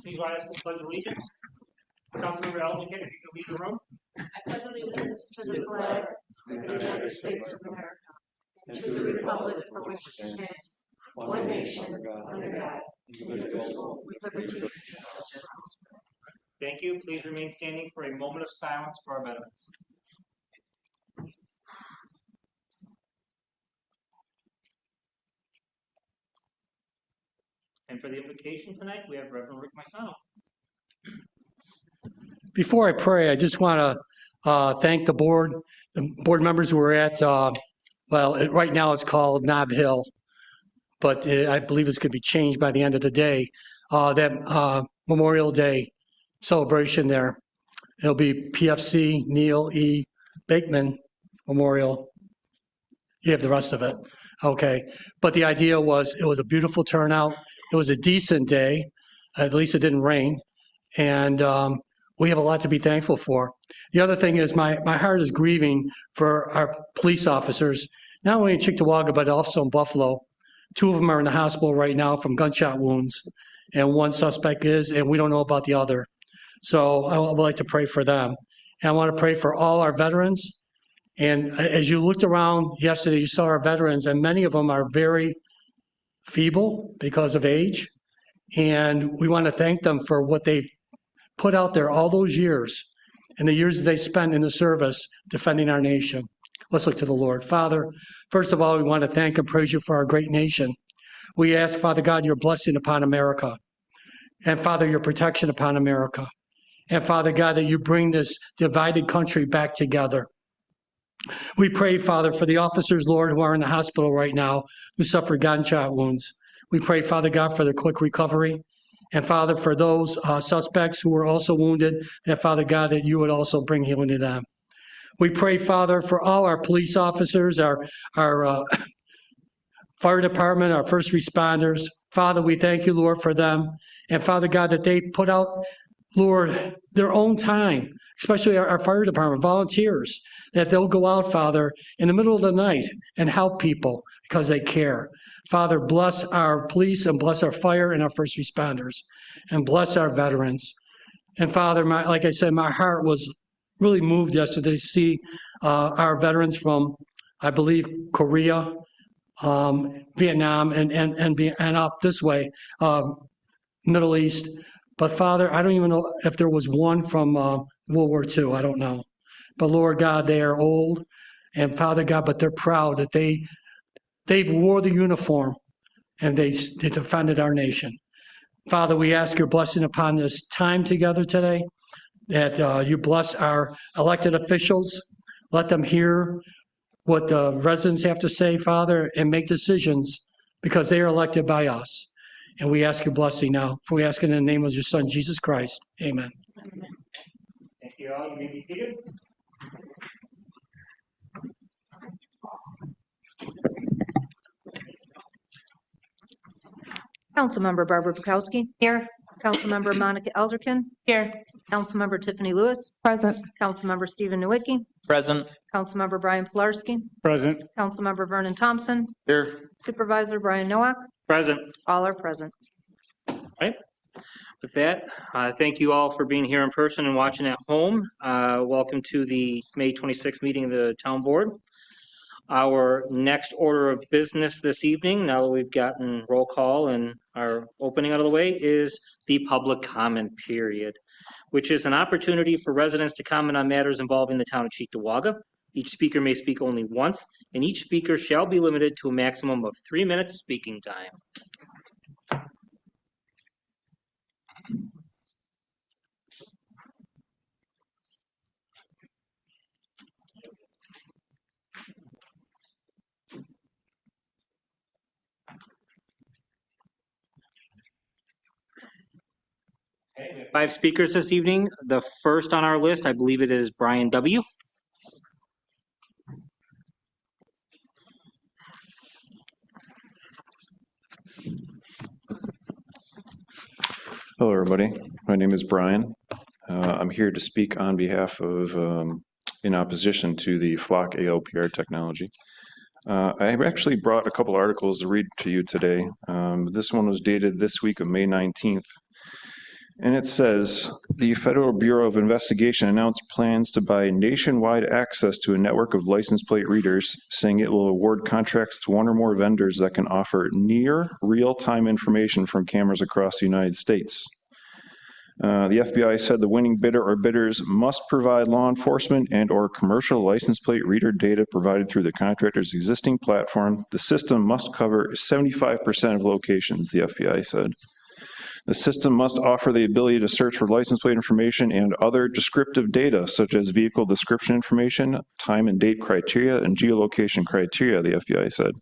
Please rise for the pledge of allegiance. Councilmember Elton, if you could leave the room. I pledge allegiance to the flag of the United States of America and to the republic for which it stands, one nation, under God, indivisible, with liberty and justice. Thank you. Please remain standing for a moment of silence for our veterans. And for the invocation tonight, we have Reverend Rick Maisano. Before I pray, I just want to thank the board members who were at, right now it's called Nob Hill, but I believe it's going to be changed by the end of the day, that Memorial Day celebration there. It'll be PFC Neil E. Bakeman Memorial. You have the rest of it. Okay. But the idea was it was a beautiful turnout. It was a decent day. At least it didn't rain. And we have a lot to be thankful for. The other thing is my heart is grieving for our police officers, not only in Cheektowaga, but also in Buffalo. 2 of them are in the hospital right now from gunshot wounds, and 1 suspect is, and we don't know about the other. So I would like to pray for them. And I want to pray for all our veterans. And as you looked around yesterday, you saw our veterans, and many of them are very feeble because of age. And we want to thank them for what they've put out there all those years and the years that they spent in the service defending our nation. Let's look to the Lord. Father, first of all, we want to thank and praise you for our great nation. We ask, Father God, your blessing upon America. And Father, your protection upon America. And Father God, that you bring this divided country back together. We pray, Father, for the officers, Lord, who are in the hospital right now, who suffered gunshot wounds. We pray, Father God, for their quick recovery. And Father, for those suspects who were also wounded, that Father God, that you would also bring healing to them. We pray, Father, for all our police officers, our fire department, our first responders. Father, we thank you, Lord, for them. And Father God, that they put out, Lord, their own time, especially our fire department, volunteers, that they'll go out, Father, in the middle of the night and help people because they care. Father, bless our police and bless our fire and our first responders and bless our veterans. And Father, like I said, my heart was really moved yesterday to see our veterans from, I believe, Korea, Vietnam, and up this way, Middle East. But Father, I don't even know if there was one from World War II. I don't know. But Lord God, they are old, and Father God, but they're proud that they wore the uniform and they defended our nation. Father, we ask your blessing upon this time together today, that you bless our elected officials. Let them hear what the residents have to say, Father, and make decisions because they are elected by us. And we ask your blessing now. For we ask in the name of your Son, Jesus Christ. Amen. Thank you all. You may be seated. Councilmember Barbara Bukowski. Here. Councilmember Monica Elderkin. Here. Councilmember Tiffany Lewis. Present. Councilmember Stephen Nowicki. Present. Councilmember Brian Pilarski. Present. Councilmember Vernon Thompson. Here. Supervisor Brian Nowak. Present. All are present. Right. With that, thank you all for being here in person and watching at home. Welcome to the May 26th meeting of the Town Board. Our next order of business this evening, now that we've gotten roll call and our opening out of the way, is the public comment period, which is an opportunity for residents to comment on matters involving the town of Cheektowaga. Each speaker may speak only once, and each speaker shall be limited to a maximum of 3 minutes speaking time. Okay, we have 5 speakers this evening. The first on our list, I believe it is Brian W. Hello, everybody. My name is Brian. I'm here to speak on behalf of, in opposition to the Flock ALPR technology. I actually brought a couple articles to read to you today. This one was dated this week of May 19th. And it says, the Federal Bureau of Investigation announced plans to buy nationwide access to a network of license plate readers, saying it will award contracts to one or more vendors that can offer near real-time information from cameras across the United States. The FBI said the winning bidder or bidders must provide law enforcement and/or commercial license plate reader data provided through the contractor's existing platform. The system must cover 75% of locations, the FBI said. The system must offer the ability to search for license plate information and other descriptive data, such as vehicle description information, time and date criteria, and geolocation criteria, the FBI said.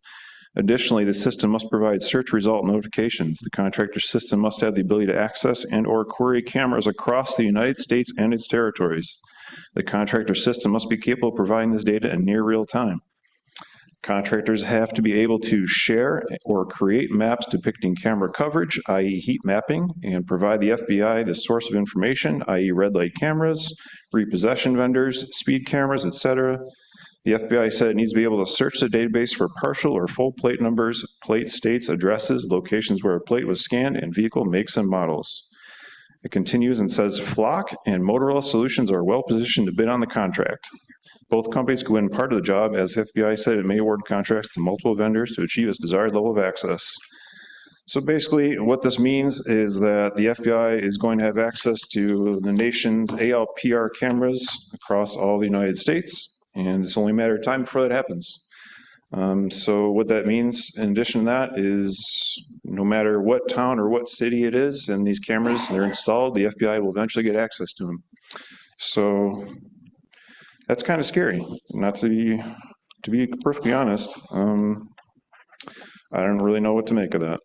Additionally, the system must provide search result notifications. The contractor system must have the ability to access and/or query cameras across the United States and its territories. The contractor system must be capable of providing this data in near real time. Contractors have to be able to share or create maps depicting camera coverage, i.e. heat mapping, and provide the FBI the source of information, i.e. red light cameras, repossession vendors, speed cameras, etc. The FBI said it needs to be able to search the database for partial or full plate numbers, plate states, addresses, locations where a plate was scanned, and vehicle makes and models. It continues and says, Flock and Motorola Solutions are well positioned to bid on the contract. Both companies could win part of the job, as the FBI said it may award contracts to multiple vendors to achieve its desired level of access. So basically, what this means is that the FBI is going to have access to the nation's ALPR cameras across all the United States, and it's only a matter of time before that happens. So what that means, in addition to that, is no matter what town or what city it is, and these cameras, they're installed, the FBI will eventually get access to them. So that's kind of scary, not to be perfectly honest. I don't really know what to make of that.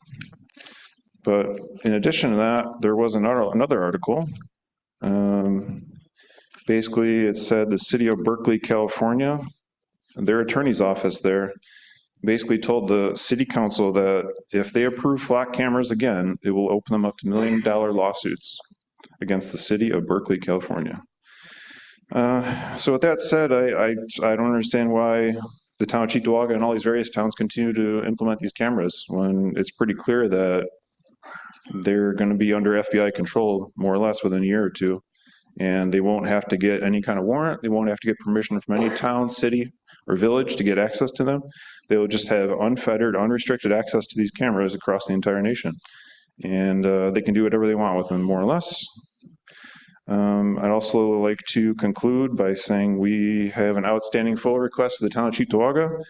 But in addition to that, there was another article. Basically, it said the city of Berkeley, California, their attorney's office there basically told the city council that if they approve Flock cameras again, it will open them up to $1 million lawsuits against the city of Berkeley, California. So with that said, I don't understand why the town of Cheektowaga and all these various towns continue to implement these cameras when it's pretty clear that they're going to be under FBI control more or less within a year or two, and they won't have to get any kind of warrant. They won't have to get permission from any town, city, or village to get access to them. They will just have unfettered, unrestricted access to these cameras across the entire nation, and they can do whatever they want with them, more or less. I'd also like to conclude by saying we have an outstanding FOIA request to the town of Cheektowaga.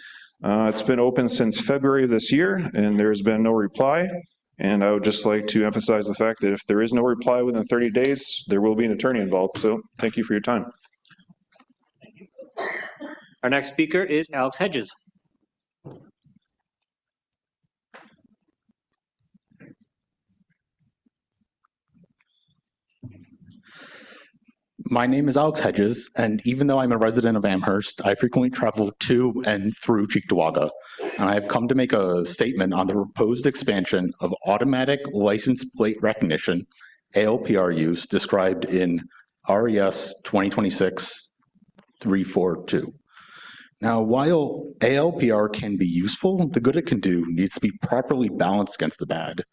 It's been open since February of this year, and there's been no reply. And I would just like to emphasize the fact that if there is no reply within 30 days, there will be an attorney involved. So thank you for your time. Our next speaker is Alex Hedges. My name is Alex Hedges, and even though I'm a resident of Amherst, I frequently travel to and through Cheektowaga, and I have come to make a statement on the proposed expansion of automatic license plate recognition, ALPR use, described in RES 2026-342. Now, while ALPR can be useful, the good it can do needs to be properly balanced against the bad.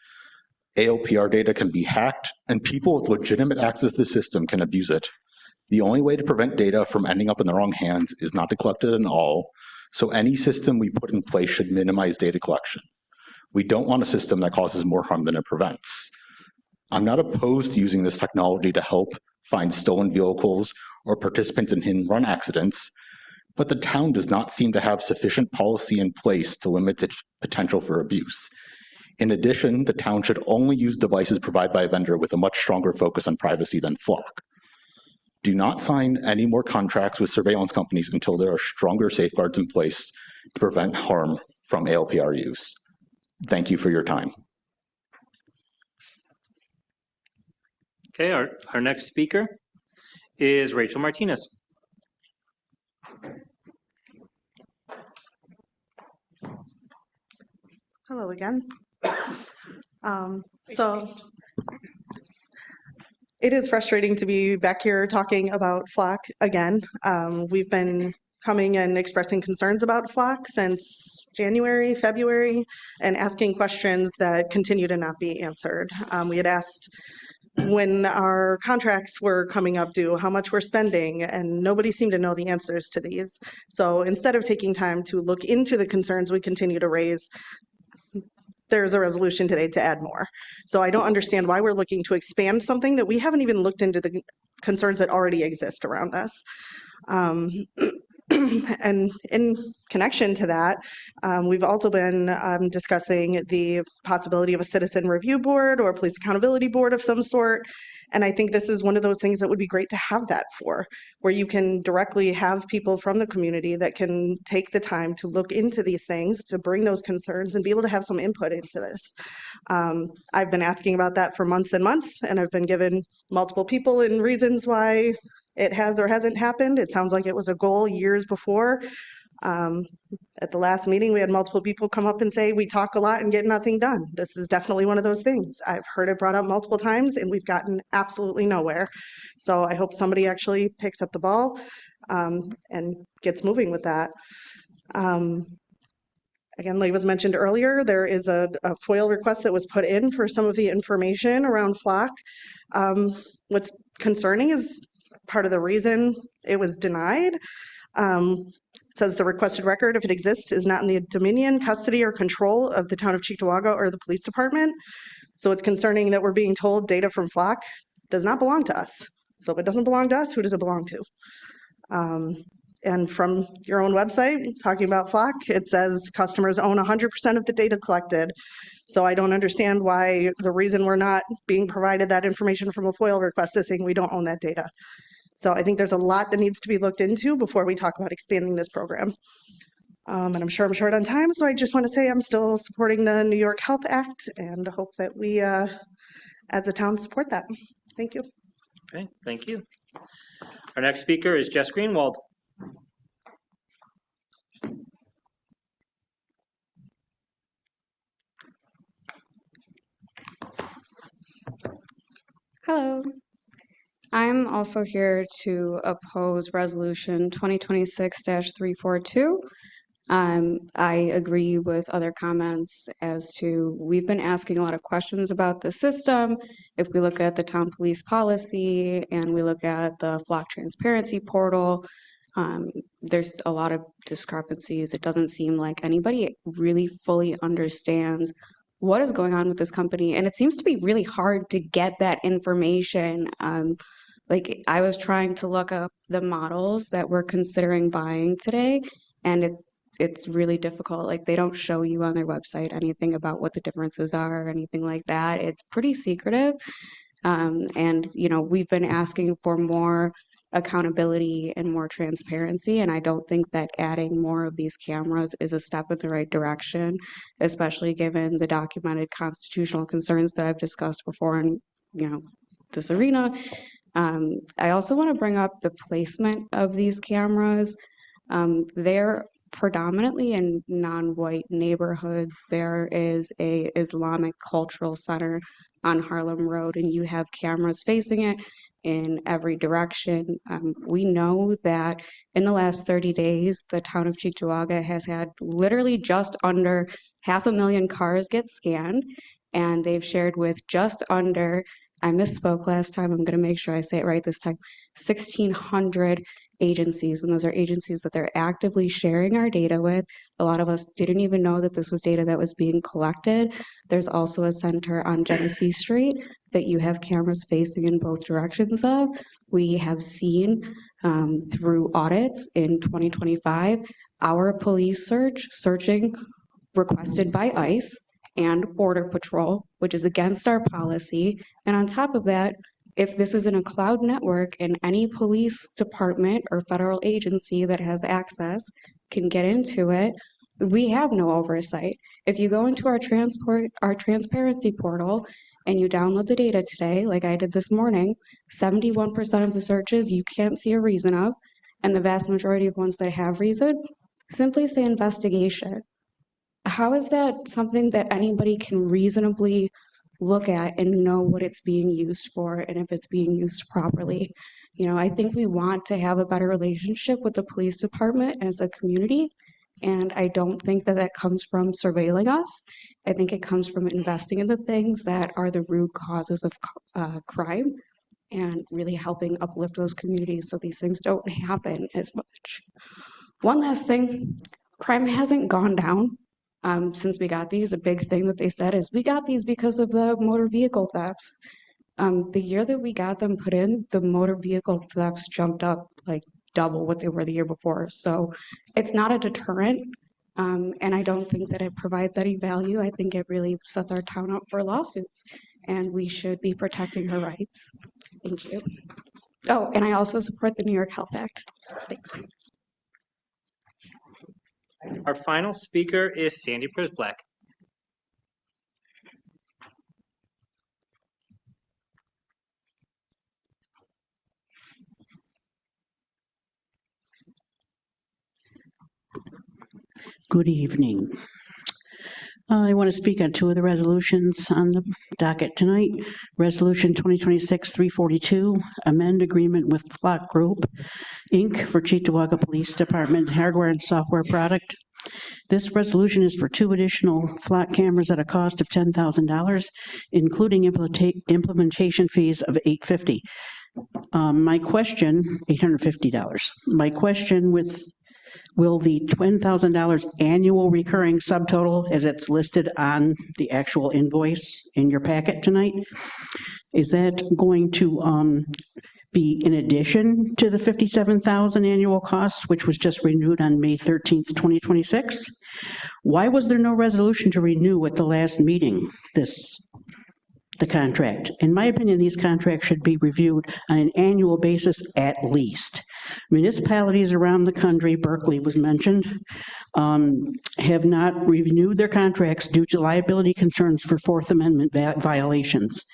ALPR data can be hacked, and people with legitimate access to the system can abuse it. The only way to prevent data from ending up in the wrong hands is not to collect it at all, so any system we put in place should minimize data collection. We don't want a system that causes more harm than it prevents. I'm not opposed to using this technology to help find stolen vehicles or participants in hit-and-run accidents, but the town does not seem to have sufficient policy in place to limit its potential for abuse. In addition, the town should only use devices provided by a vendor with a much stronger focus on privacy than Flock. Do not sign any more contracts with surveillance companies until there are stronger safeguards in place to prevent harm from ALPR use. Thank you for your time. Okay, our next speaker is Rachel Martinez. Hello again. So it is frustrating to be back here talking about Flock again. We've been coming and expressing concerns about Flock since January, February, and asking questions that continue to not be answered. We had asked when our contracts were coming up due, how much we're spending, and nobody seemed to know the answers to these. So instead of taking time to look into the concerns we continue to raise, there's a resolution today to add more. So I don't understand why we're looking to expand something that we haven't even looked into the concerns that already exist around this. And in connection to that, we've also been discussing the possibility of a citizen review board or a police accountability board of some sort. And I think this is one of those things that would be great to have that for, where you can directly have people from the community that can take the time to look into these things, to bring those concerns and be able to have some input into this. I've been asking about that for months and months, and I've been given multiple people and reasons why it has or hasn't happened. It sounds like it was a goal years before. At the last meeting, we had multiple people come up and say, we talk a lot and get nothing done. This is definitely one of those things. I've heard it brought up multiple times and we've gotten absolutely nowhere. So I hope somebody actually picks up the ball and gets moving with that. Again, like was mentioned earlier, there is a FOIL request that was put in for some of the information around Flock. What's concerning is part of the reason it was denied. It says the requested record, if it exists, is not in the dominion, custody, or control of the town of Cheektowaga or the police department. So it's concerning that we're being told data from Flock does not belong to us. So if it doesn't belong to us, who does it belong to? And from your own website, talking about Flock, it says customers own 100% of the data collected. So I don't understand why the reason we're not being provided that information from a FOIL request is saying we don't own that data. So I think there's a lot that needs to be looked into before we talk about expanding this program. And I'm sure I'm short on time, so I just want to say I'm still supporting the New York Health Act and hope that we, as a town, support that. Thank you. Okay, thank you. Our next speaker is Jess Greenwald. Hello. I'm also here to oppose Resolution 2026-342. I agree with other comments as to we've been asking a lot of questions about the system. If we look at the town police policy and we look at the Flock transparency portal, there's a lot of discrepancies. It doesn't seem like anybody really fully understands what is going on with this company. And it seems to be really hard to get that information. Like I was trying to look up the models that we're considering buying today, and it's really difficult. Like they don't show you on their website anything about what the differences are or anything like that. It's pretty secretive. And you know, we've been asking for more accountability and more transparency, and I don't think that adding more of these cameras is a step in the right direction, especially given the documented constitutional concerns that I've discussed before in, you know, this arena. I also want to bring up the placement of these cameras. They're predominantly in non-white neighborhoods. There is a Islamic cultural center on Harlem Road, and you have cameras facing it in every direction. We know that in the last 30 days, the town of Cheektowaga has had literally just under 500,000 cars get scanned, and they've shared with just under, I misspoke last time, I'm going to make sure I say it right this time, 1,600 agencies, and those are agencies that they're actively sharing our data with. A lot of us didn't even know that this was data that was being collected. There's also a center on Genesee Street that you have cameras facing in both directions of. We have seen through audits in 2025, our police searching requested by ICE and Border Patrol, which is against our policy. And on top of that, if this is in a cloud network and any police department or federal agency that has access can get into it, we have no oversight. If you go into our transparency portal and you download the data today, like I did this morning, 71% of the searches you can't see a reason of, and the vast majority of ones that have reason simply say investigation. How is that something that anybody can reasonably look at and know what it's being used for and if it's being used properly? You know, I think we want to have a better relationship with the police department as a community, and I don't think that that comes from surveilling us. I think it comes from investing in the things that are the root causes of crime and really helping uplift those communities so these things don't happen as much. One last thing, crime hasn't gone down since we got these. A big thing that they said is we got these because of the motor vehicle thefts. The year that we got them put in, the motor vehicle thefts jumped up like double what they were the year before. So it's not a deterrent. And I don't think that it provides any value. I think it really sets our town up for lawsuits, and we should be protecting her rights. Thank you. Oh, and I also support the New York Health Act. Thanks. Our final speaker is Sandy Prisblack. Good evening. I want to speak on two of the resolutions on the docket tonight. Resolution 2026-342, amend agreement with Flock Group, Inc. for Cheektowaga Police Department hardware and software product. This resolution is for 2 additional Flock cameras at a cost of $10,000, including implementation fees of $850. My question, $850. My question will the $10,000 annual recurring subtotal, as it's listed on the actual invoice in your packet tonight, is that going to be in addition to the $57,000 annual cost, which was just renewed on May 13th, 2026? Why was there no resolution to renew at the last meeting the contract? In my opinion, these contracts should be reviewed on an annual basis at least. Municipalities around the country, Berkeley was mentioned, have not renewed their contracts due to liability concerns for Fourth Amendment violations.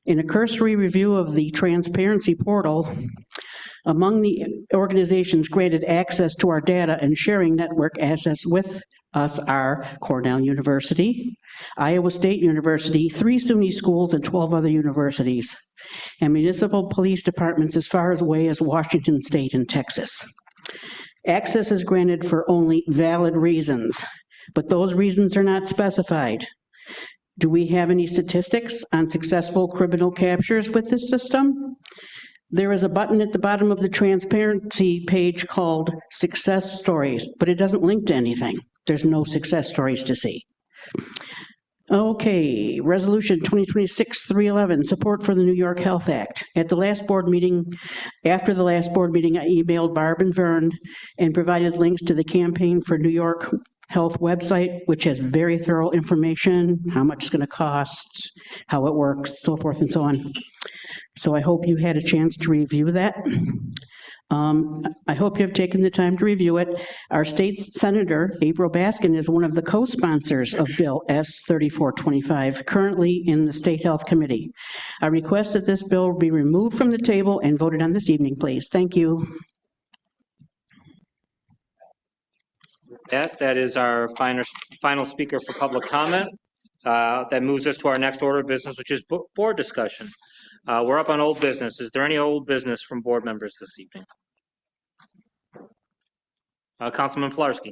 In a cursory review of the transparency portal, among the organizations granted access to our data and sharing network assets with us are Cornell University, Iowa State University, 3 SUNY schools, and 12 other universities, and municipal police departments as far away as Washington State and Texas. Access is granted for only valid reasons, but those reasons are not specified. Do we have any statistics on successful criminal captures with this system? There is a button at the bottom of the transparency page called Success Stories, but it doesn't link to anything. There's no success stories to see. Okay, Resolution 2026-311, support for the New York Health Act. At the last board meeting, after the last board meeting, I emailed Barb and Vern and provided links to the Campaign for New York Health website, which has very thorough information, how much it's going to cost, how it works, so forth and so on. So I hope you had a chance to review that. I hope you have taken the time to review it. Our state senator, April Baskin, is one of the co-sponsors of Bill S-3425, currently in the State Health Committee. I request that this bill be removed from the table and voted on this evening, please. Thank you. That is our final speaker for public comment. That moves us to our next order of business, which is board discussion. We're up on old business. Is there any old business from board members this evening? Councilman Pilarski.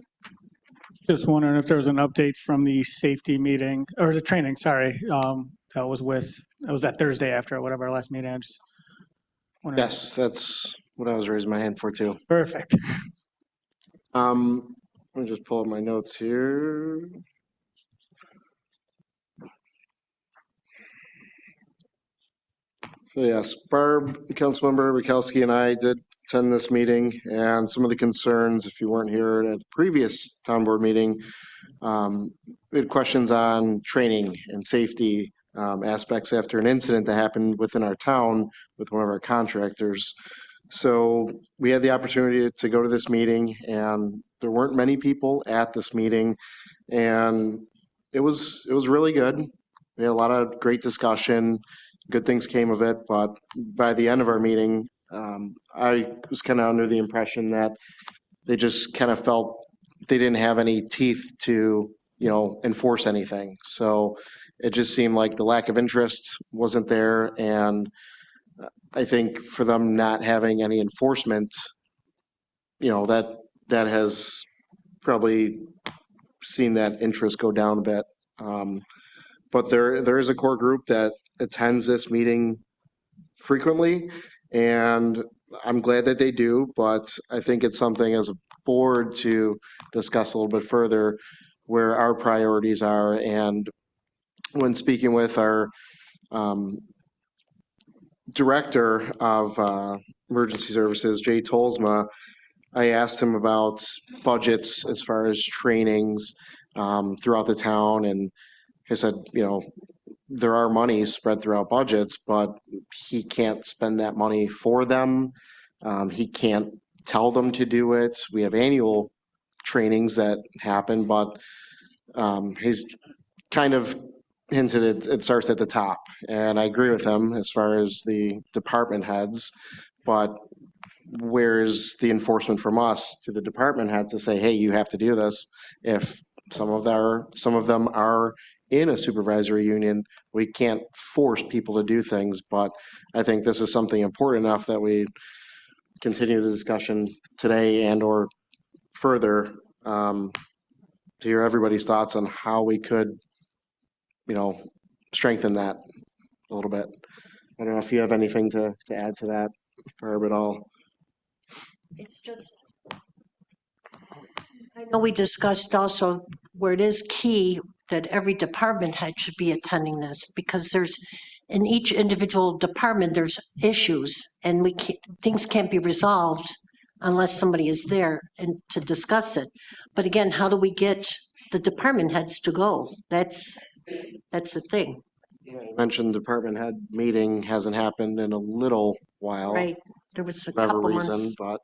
Just wondering if there was an update from the safety meeting, or the training, sorry, that was that Thursday after whatever our last meeting. I just wondering. Yes, that's what I was raising my hand for too. Perfect. Let me just pull up my notes here. So yes, Barb, Councilmember Bukowski, and I did attend this meeting, and some of the concerns, if you weren't here at the previous town board meeting, we had questions on training and safety aspects after an incident that happened within our town with one of our contractors. So we had the opportunity to go to this meeting, and there weren't many people at this meeting, and it was really good. We had a lot of great discussion. Good things came of it, but by the end of our meeting, I was kind of under the impression that they just kind of felt they didn't have any teeth to, enforce anything. So it just seemed like the lack of interest wasn't there, and I think for them not having any enforcement, that has probably seen that interest go down a bit. But there is a core group that attends this meeting frequently, and I'm glad that they do, but I think it's something as a board to discuss a little bit further where our priorities are. And when speaking with our director of emergency services, Jay Tolsma, I asked him about budgets as far as trainings throughout the town, and he said, there are monies spread throughout budgets, but he can't spend that money for them. He can't tell them to do it. We have annual trainings that happen, but he's kind of hinted it starts at the top. And I agree with him as far as the department heads, but where's the enforcement from us to the department heads to say, hey, you have to do this? If some of them are in a supervisory union, we can't force people to do things, but I think this is something important enough that we continue the discussion today and or further to hear everybody's thoughts on how we could, strengthen that a little bit. I don't know if you have anything to add to that, Barb, at all. It's just, I know we discussed also where it is key that every department head should be attending this, because in each individual department, there's issues, and things can't be resolved unless somebody is there and to discuss it. But again, how do we get the department heads to go? That's the thing. You mentioned department head meeting hasn't happened in a little while. Right, there was a Whatever couple reason, months. but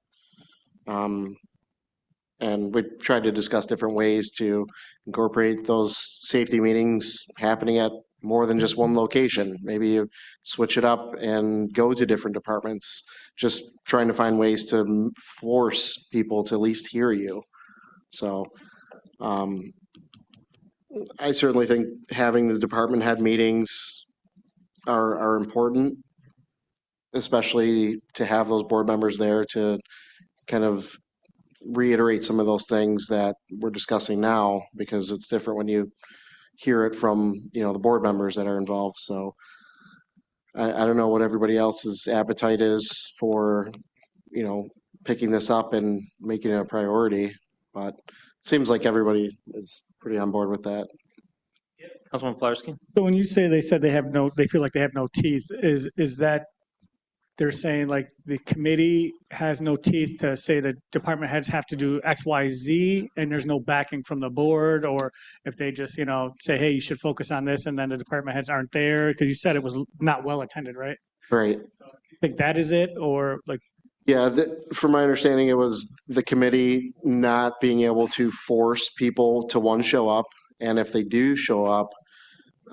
and we tried to discuss different ways to incorporate those safety meetings happening at more than just one location. Maybe you switch it up and go to different departments, just trying to find ways to force people to at least hear you. So I certainly think having the department head meetings are important, especially to have those board members there to kind of reiterate some of those things that we're discussing now, because it's different when you hear it from, the board members that are involved. So I don't know what everybody else's appetite is for, picking this up and making it a priority, but it seems like everybody is pretty on board with that. Councilman Pulaski? So when you say they said they feel like they have no teeth, is that they're saying like the committee has no teeth to say the department heads have to do X, Y, Z, and there's no backing from the board? Or if they just, say, hey, you should focus on this, and then the department heads aren't there? Because you said it was not well attended, right? Right. You think that is it? Or like? Yeah, from my understanding, it was the committee not being able to force people to show up. And if they do show up,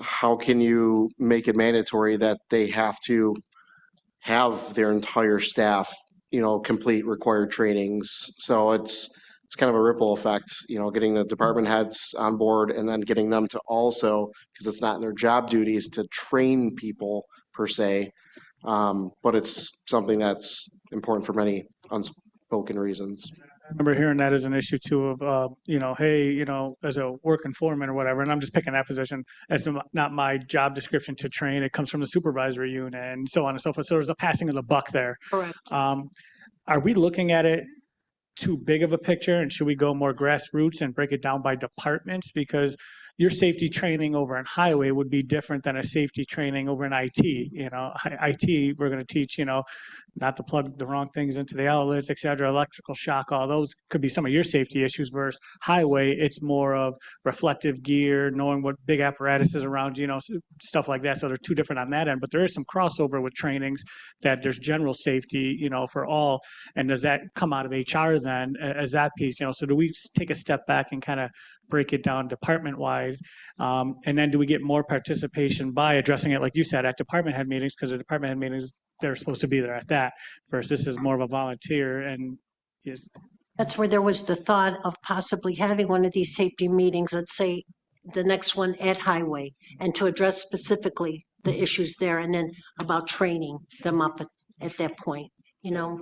how can you make it mandatory that they have to have their entire staff, complete required trainings? So it's kind of a ripple effect, getting the department heads on board and then getting them to also, because it's not in their job duties to train people per se, but it's something that's important for many unspoken reasons. I remember hearing that as an issue too of, hey, as a working foreman or whatever, and I'm just picking that position, it's not my job description to train. It comes from the supervisory unit and so on and so forth. So there's a passing of the buck there. Correct. Are we looking at it too big of a picture, and should we go more grassroots and break it down by departments? Because your safety training over in highway would be different than a safety training over in IT. IT, we're going to teach, not to plug the wrong things into the outlets, et cetera, electrical shock, all those could be some of your safety issues, versus highway, it's more of reflective gear, knowing what big apparatus is around, stuff like that. So they're two different on that end, but there is some crossover with trainings that there's general safety, for all. And does that come out of HR then as that piece? So do we take a step back and kind of break it down department wide? And then do we get more participation by addressing it, like you said, at department head meetings? Because the department head meetings, they're supposed to be there at that, versus this is more of a volunteer. And That's where there was the thought of possibly having one of these safety meetings, let's say the next one at highway, and to address specifically the issues there, and then about training them up at that point,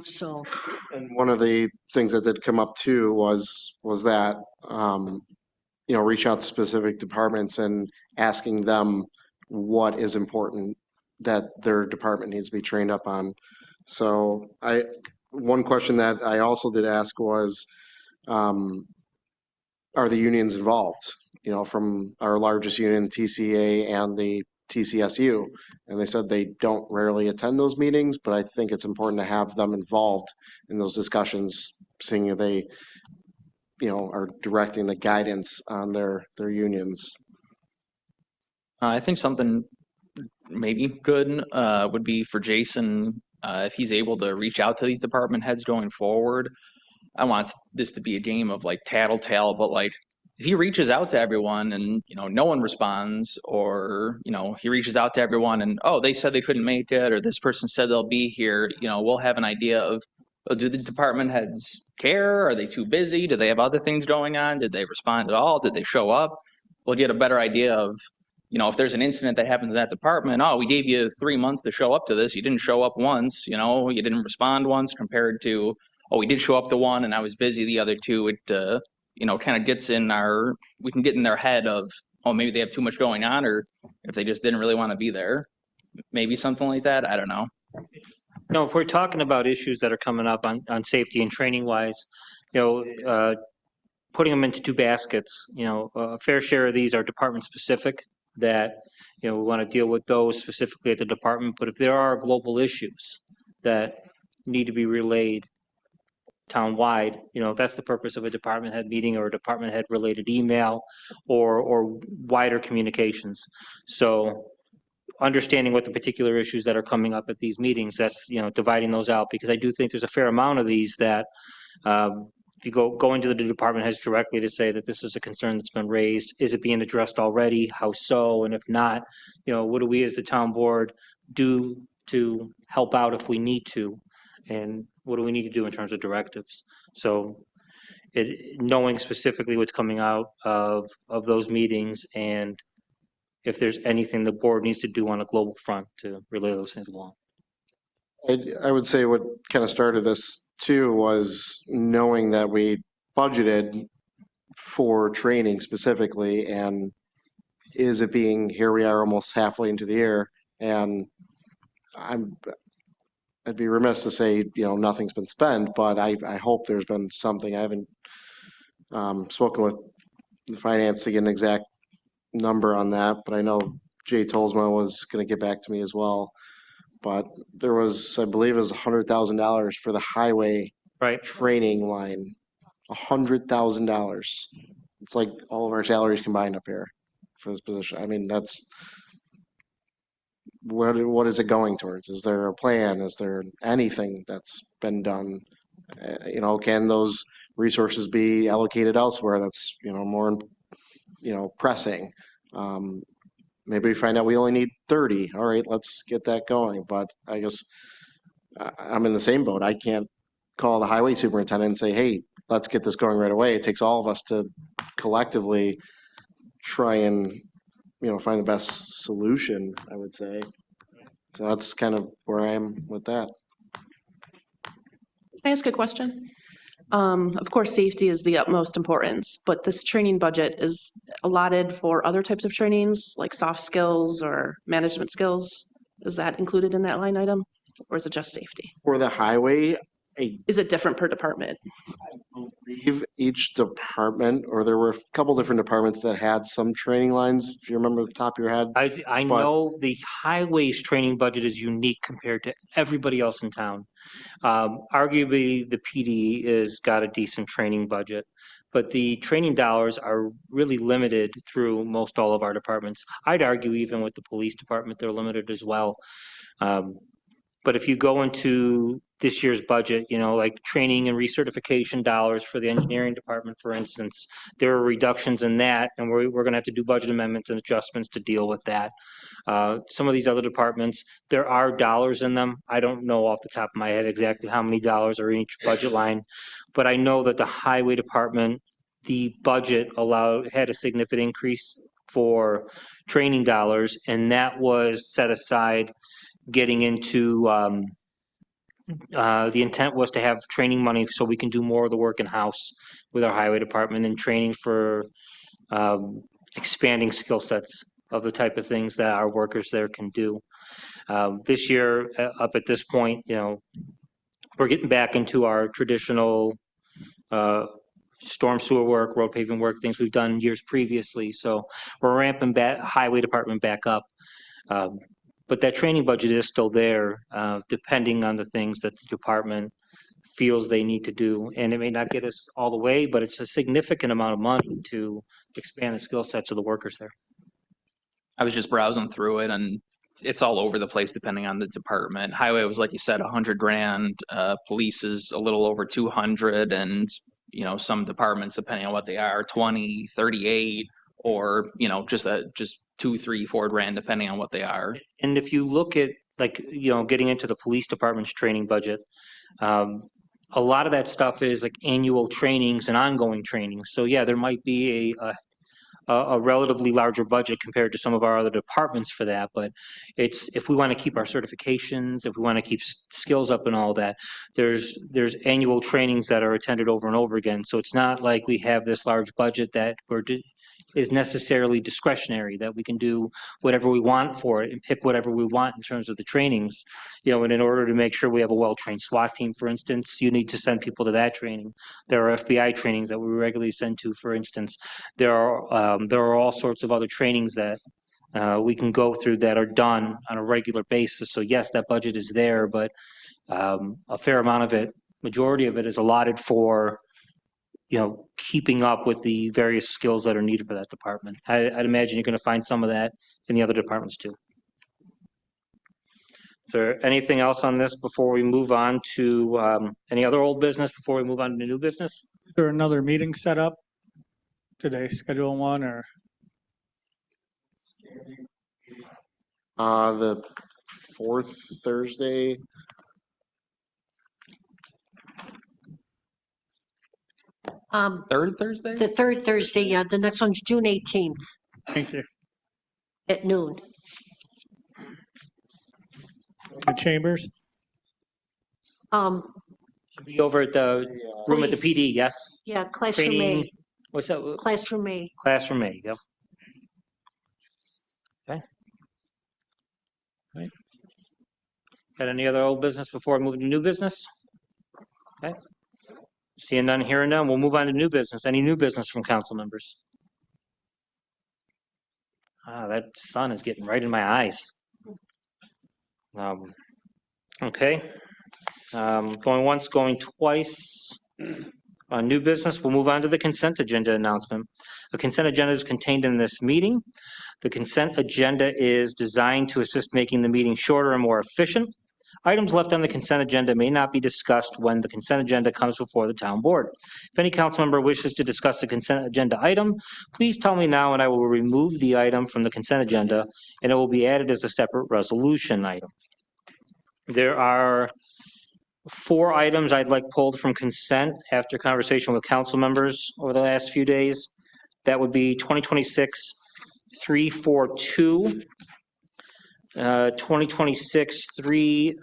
so. And one of the things that did come up too was that reach out to specific departments and asking them what is important that their department needs to be trained up on. So one question that I also did ask was, are the unions involved? From our largest union, TCA and the TCSU. And they said they don't rarely attend those meetings, but I think it's important to have them involved in those discussions, seeing if they, are directing the guidance on their unions. I think something maybe good would be for Jason, if he's able to reach out to these department heads going forward. I want this to be a game of like tattletale, but like if he reaches out to everyone and no one responds, or he reaches out to everyone and they said they couldn't make it, or this person said they'll be here, we'll have an idea of, do the department heads care? Are they too busy? Do they have other things going on? Did they respond at all? Did they show up? We'll get a better idea of, if there's an incident that happens in that department, we gave you 3 months to show up to this. You didn't show up once, you didn't respond once, compared to, we did show up to one and I was busy the other two. It, kind of gets in we can get in their head of, maybe they have too much going on, or if they just didn't really want to be there. Maybe something like that. I don't know. No, if we're talking about issues that are coming up on safety and training wise, putting them into two baskets, a fair share of these are department specific that, we want to deal with those specifically at the department. But if there are global issues that need to be relayed town-wide, that's the purpose of a department head meeting or a department head related email or wider communications. So understanding what the particular issues that are coming up at these meetings, that's, dividing those out, because I do think there's a fair amount of these that if you go into the department heads directly to say that this is a concern that's been raised, is it being addressed already? How so? And if not, what do we as the town board do to help out if we need to? And what do we need to do in terms of directives? So knowing specifically what's coming out of those meetings, and if there's anything the board needs to do on a global front to relay those things along. I would say what kind of started this too was knowing that we budgeted for training specifically, and here we are almost halfway into the year, and I'd be remiss to say, nothing's been spent, but I hope there's been something. I haven't spoken with the finance to get an exact number on that, but I know Jay Tolsma was going to get back to me as well. But there was, I believe it was $100,000 for the highway training line. $100,000. It's like all of our salaries combined up here for this position. I mean, that's, what is it going towards? Is there a plan? Is there anything that's been done? Can those resources be allocated elsewhere that's, more, pressing? Maybe we find out we only need 30. All right, let's get that going. But I guess I'm in the same boat. I can't call the highway superintendent and say, hey, let's get this going right away. It takes all of us to collectively try and, find the best solution, I would say. So that's kind of where I am with that. Can I ask a question? Of course, safety is the utmost importance, but this training budget is allotted for other types of trainings, like soft skills or management skills. Is that included in that line item, or is it just safety? For the highway, Is it different per department? I believe each department, or there were a couple different departments that had some training lines, if you remember the top of your head. I know the highways training budget is unique compared to everybody else in town. Arguably, the PD has got a decent training budget, but the training dollars are really limited through most all of our departments. I'd argue even with the police department, they're limited as well. But if you go into this year's budget, like training and recertification dollars for the engineering department, for instance, there are reductions in that, and we're going to have to do budget amendments and adjustments to deal with that. Some of these other departments, there are dollars in them. I don't know off the top of my head exactly how many dollars are in each budget line, but I know that the highway department, the budget had a significant increase for training dollars, and that was set aside getting into the intent was to have training money so we can do more of the work in-house with our highway department, and training for expanding skill sets of the type of things that our workers there can do. This year, up at this point, we're getting back into our traditional storm sewer work, road paving work, things we've done years previously. So we're ramping back highway department back up. But that training budget is still there, depending on the things that the department feels they need to do. And it may not get us all the way, but it's a significant amount of money to expand the skill sets of the workers there. I was just browsing through it and it's all over the place depending on the department. Highway was, like you said, $100,000. Police is a little over 200, and some departments, depending on what they are, 20, 38, or just 2, 3, 4 grand, depending on what they are. And if you look at getting into the police department's training budget, a lot of that stuff is like annual trainings and ongoing trainings. So yeah, there might be a relatively larger budget compared to some of our other departments for that, but if we want to keep our certifications, if we want to keep skills up and all that, there's annual trainings that are attended over and over again. So it's not like we have this large budget that is necessarily discretionary, that we can do whatever we want for it and pick whatever we want in terms of the trainings. And in order to make sure we have a well-trained SWAT team, for instance, you need to send people to that training. There are FBI trainings that we regularly send to, for instance. There are all sorts of other trainings that we can go through that are done on a regular basis. So yes, that budget is there, but a fair amount of it, majority of it, is allotted for keeping up with the various skills that are needed for that department. I'd imagine you're going to find some of that in the other departments too. Is there anything else on this before we move on to any other old business before we move on to new business? Is there another meeting set up today? Schedule one or? The fourth Thursday. Third Thursday? The third Thursday, yeah. The next one's June 18th Thank you. at noon. The chambers? Um, Should be over at the room at the Please. PD, yes? yeah, classroom Training, A, what's that? classroom A. Classroom A, yep. Okay. Right. Got any other old business before we move to new business? Okay. Seeing none, hearing none, we'll move on to new business. Any new business from council members? That sun is getting right in my eyes. Okay. Going once, going twice. On new business, we'll move on to the consent agenda announcement. The consent agenda is contained in this meeting. The consent agenda is designed to assist making the meeting shorter and more efficient. Items left on the consent agenda may not be discussed when the consent agenda comes before the town board. If any council member wishes to discuss the consent agenda item, please tell me now and I will remove the item from the consent agenda and it will be added as a separate resolution item. There are 4 items I'd like pulled from consent after conversation with council members over the last few days. That would be 2026-342, 2026-344,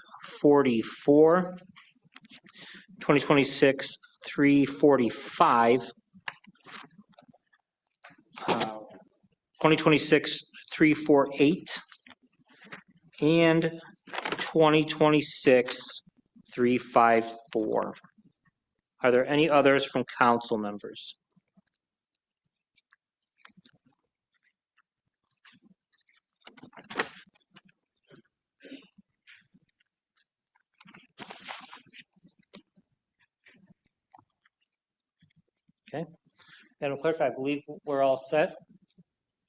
2026-345, 2026-348, and 2026-354. Are there any others from council members? Okay. Madam Clerk, I believe we're all set.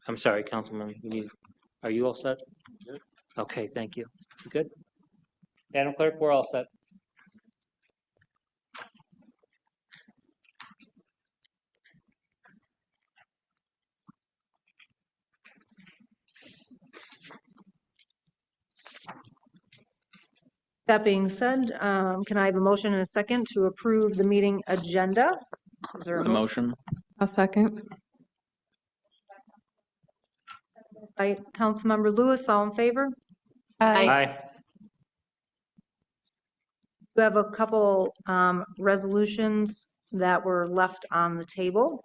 I'm sorry, Councilman, are you all set? Okay, thank you. You good? Madam Clerk, we're all set. That being said, can I have a motion and a second to approve the meeting agenda? Is there a The motion. A second. By Councilmember Lewis, all in favor? Aye. We have a couple resolutions that were left on the table.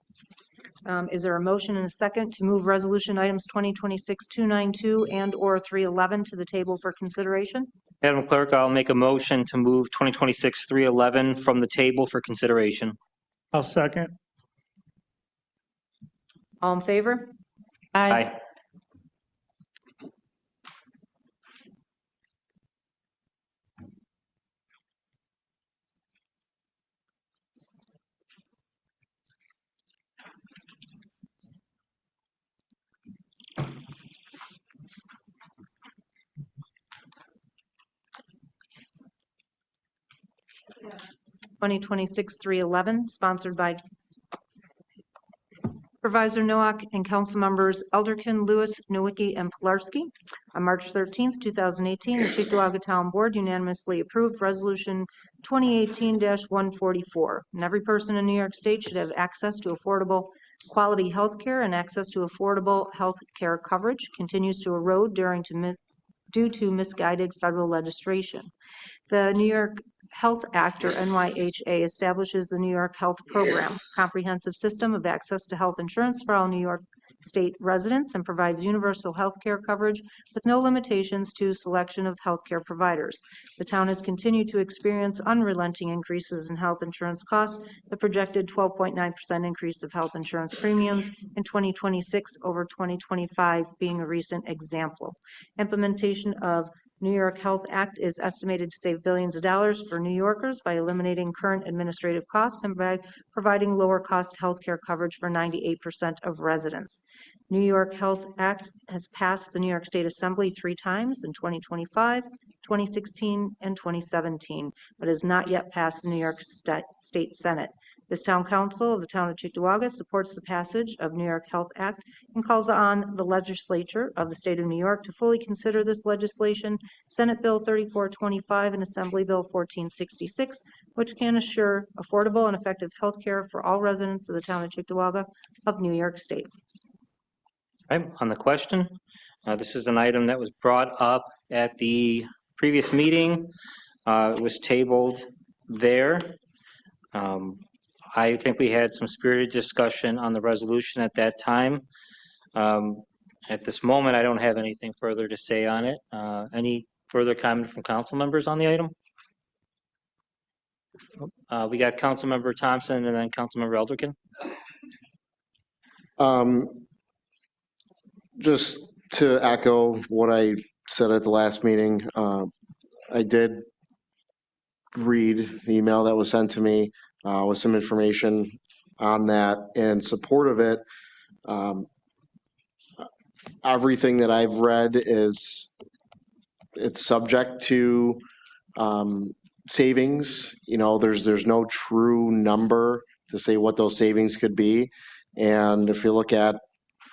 Is there a motion and a second to move resolution items 2026-292 and/or 311 to the table for consideration? Madam Clerk, I'll make a motion to move 2026-311 from the table for consideration. I'll second. All in favor? Aye. 2026-311, sponsored by Supervisor Noack and council members Elderkin, Lewis, Nowicki, and Pilarski. On March 13th, 2018, the Cheektowaga Town Board unanimously approved Resolution 2018-144. And every person in New York State should have access to affordable quality health care, and access to affordable health care coverage continues to erode due to misguided federal legislation. The New York Health Act, or NYHA, establishes the New York Health Program, comprehensive system of access to health insurance for all New York State residents, and provides universal health care coverage with no limitations to selection of healthcare providers. The town has continued to experience unrelenting increases in health insurance costs. The projected 12.9% increase of health insurance premiums in 2026 over 2025 being a recent example. Implementation of New York Health Act is estimated to save billions of dollars for New Yorkers by eliminating current administrative costs and by providing lower cost healthcare coverage for 98% of residents. New York Health Act has passed the New York State Assembly 3 times in 2025, 2016, and 2017, but has not yet passed the New York State Senate. This town council of the town of Cheektowaga supports the passage of New York Health Act and calls on the legislature of the state of New York to fully consider this legislation, Senate Bill 3425 and Assembly Bill 1466, which can assure affordable and effective health care for all residents of the town of Cheektowaga of New York State. Right, on the question, this is an item that was brought up at the previous meeting. It was tabled there. I think we had some spirited discussion on the resolution at that time. At this moment, I don't have anything further to say on it. Any further comment from council members on the item? We got Councilmember Thompson and then Councilmember Elderkin. Just to echo what I said at the last meeting, I did read the email that was sent to me with some information on that in support of it. Everything that I've read it's subject to savings. You know, there's no true number to say what those savings could be. And if you look at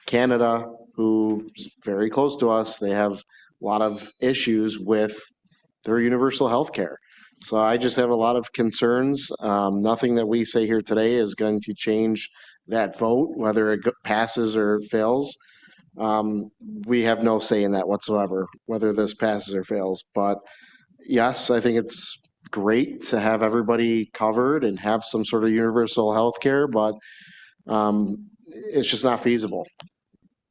Canada, who's very close to us, they have a lot of issues with their universal health care. So I just have a lot of concerns. Nothing that we say here today is going to change that vote, whether it passes or fails. We have no say in that whatsoever, whether this passes or fails. But yes, I think it's great to have everybody covered and have some sort of universal health care, but it's just not feasible.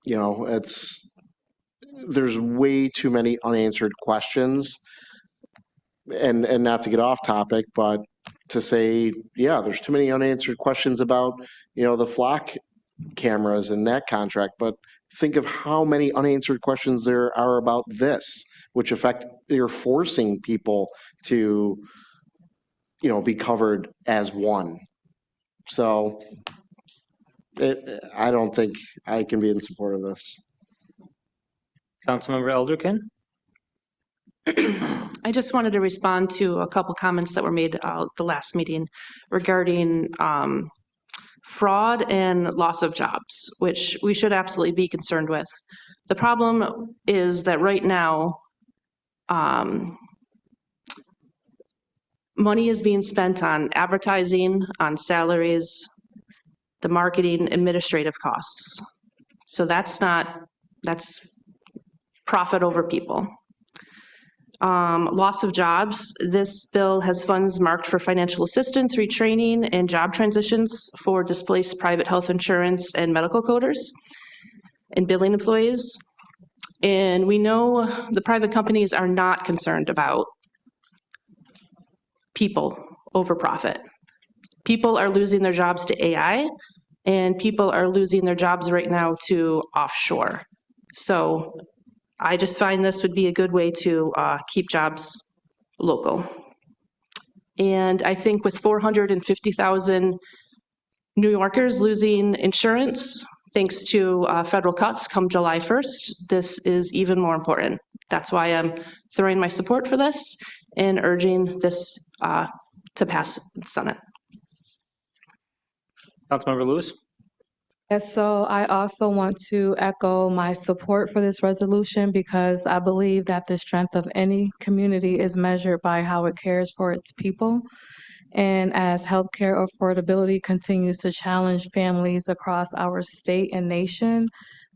You know, there's way too many unanswered questions. And not to get off topic, but to say, yeah, there's too many unanswered questions about, you know, the flock cameras and that contract. But think of how many unanswered questions there are about this, which affect, you're forcing people to, you know, be covered as one. So I don't think I can be in support of this. Councilmember Elderkin. I just wanted to respond to a couple comments that were made at the last meeting regarding fraud and loss of jobs, which we should absolutely be concerned with. The problem is that right now, money is being spent on advertising, on salaries, the marketing, administrative costs. So that's profit over people. Loss of jobs. This bill has funds marked for financial assistance, retraining, and job transitions for displaced private health insurance and medical coders and billing employees. And we know the private companies are not concerned about people over profit. People are losing their jobs to AI, and people are losing their jobs right now to offshore. So I just find this would be a good way to keep jobs local. And I think with 450,000 New Yorkers losing insurance, thanks to federal cuts come July 1st, this is even more important. That's why I'm throwing my support for this and urging this to pass the Senate. Councilmember Lewis? Yes, so I also want to echo my support for this resolution because I believe that the strength of any community is measured by how it cares for its people. And as healthcare affordability continues to challenge families across our state and nation,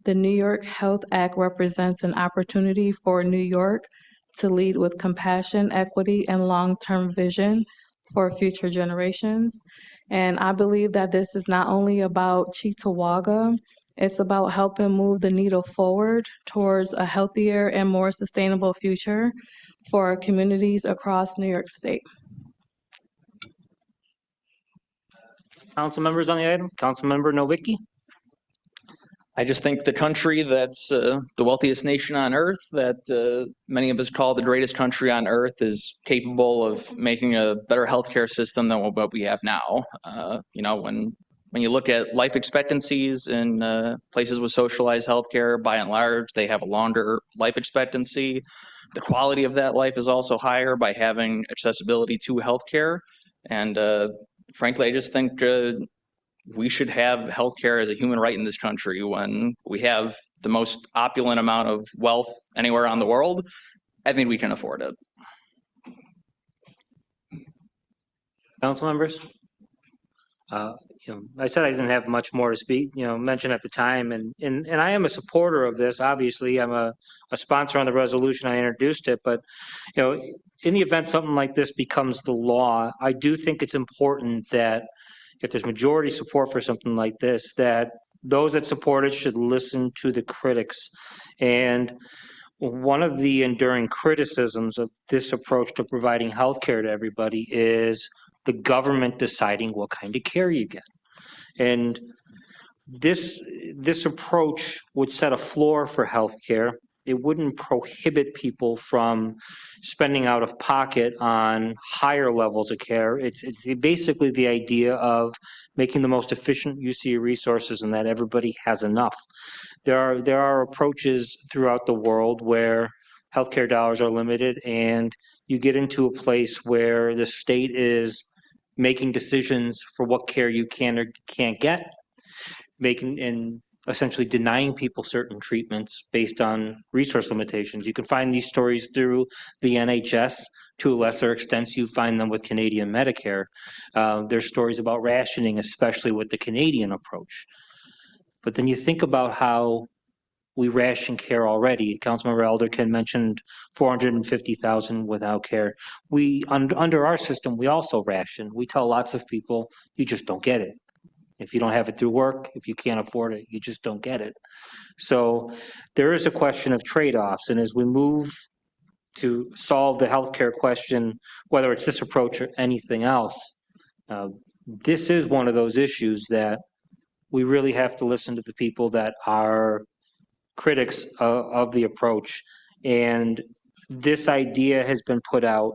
the New York Health Act represents an opportunity for New York to lead with compassion, equity, and long-term vision for future generations. And I believe that this is not only about Cheektowaga, it's about helping move the needle forward towards a healthier and more sustainable future for our communities across New York State. Council members on the item? Councilmember Nowicki? I just think the country that's the wealthiest nation on earth, that many of us call the greatest country on earth, is capable of making a better healthcare system than what we have now. You know, when you look at life expectancies in places with socialized healthcare, by and large, they have a longer life expectancy. The quality of that life is also higher by having accessibility to healthcare. And frankly, I just think we should have healthcare as a human right in this country when we have the most opulent amount of wealth anywhere around the world. I think we can afford it. Council members? I said I didn't have much more to speak, mention at the time, and I am a supporter of this. Obviously, I'm a sponsor on the resolution. I introduced it, but, in the event something like this becomes the law, I do think it's important that if there's majority support for something like this, that those that support it should listen to the critics. And one of the enduring criticisms of this approach to providing healthcare to everybody is the government deciding what kind of care you get. And this approach would set a floor for healthcare. It wouldn't prohibit people from spending out of pocket on higher levels of care. It's basically the idea of making the most efficient use of your resources and that everybody has enough. There are approaches throughout the world where healthcare dollars are limited, and you get into a place where the state is making decisions for what care you can or can't get, and essentially denying people certain treatments based on resource limitations. You can find these stories through the NHS. To a lesser extent, you find them with Canadian Medicare. There's stories about rationing, especially with the Canadian approach. But then you think about how we ration care already. Councilmember Elderkin mentioned 450,000 without care. Under our system, we also ration. We tell lots of people, you just don't get it. If you don't have it through work, if you can't afford it, you just don't get it. So there is a question of trade-offs. And as we move to solve the healthcare question, whether it's this approach or anything else, this is one of those issues that we really have to listen to the people that are critics of the approach. And this idea has been put out,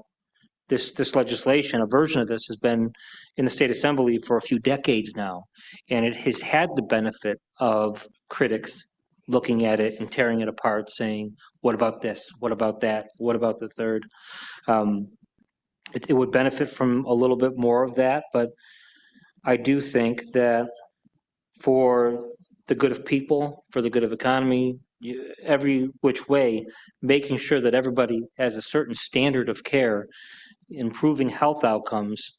this legislation, a version of this has been in the state assembly for a few decades now. And it has had the benefit of critics looking at it and tearing it apart, saying, what about this? What about that? What about the third? It would benefit from a little bit more of that, but I do think that for the good of people, for the good of economy, every which way, making sure that everybody has a certain standard of care, improving health outcomes,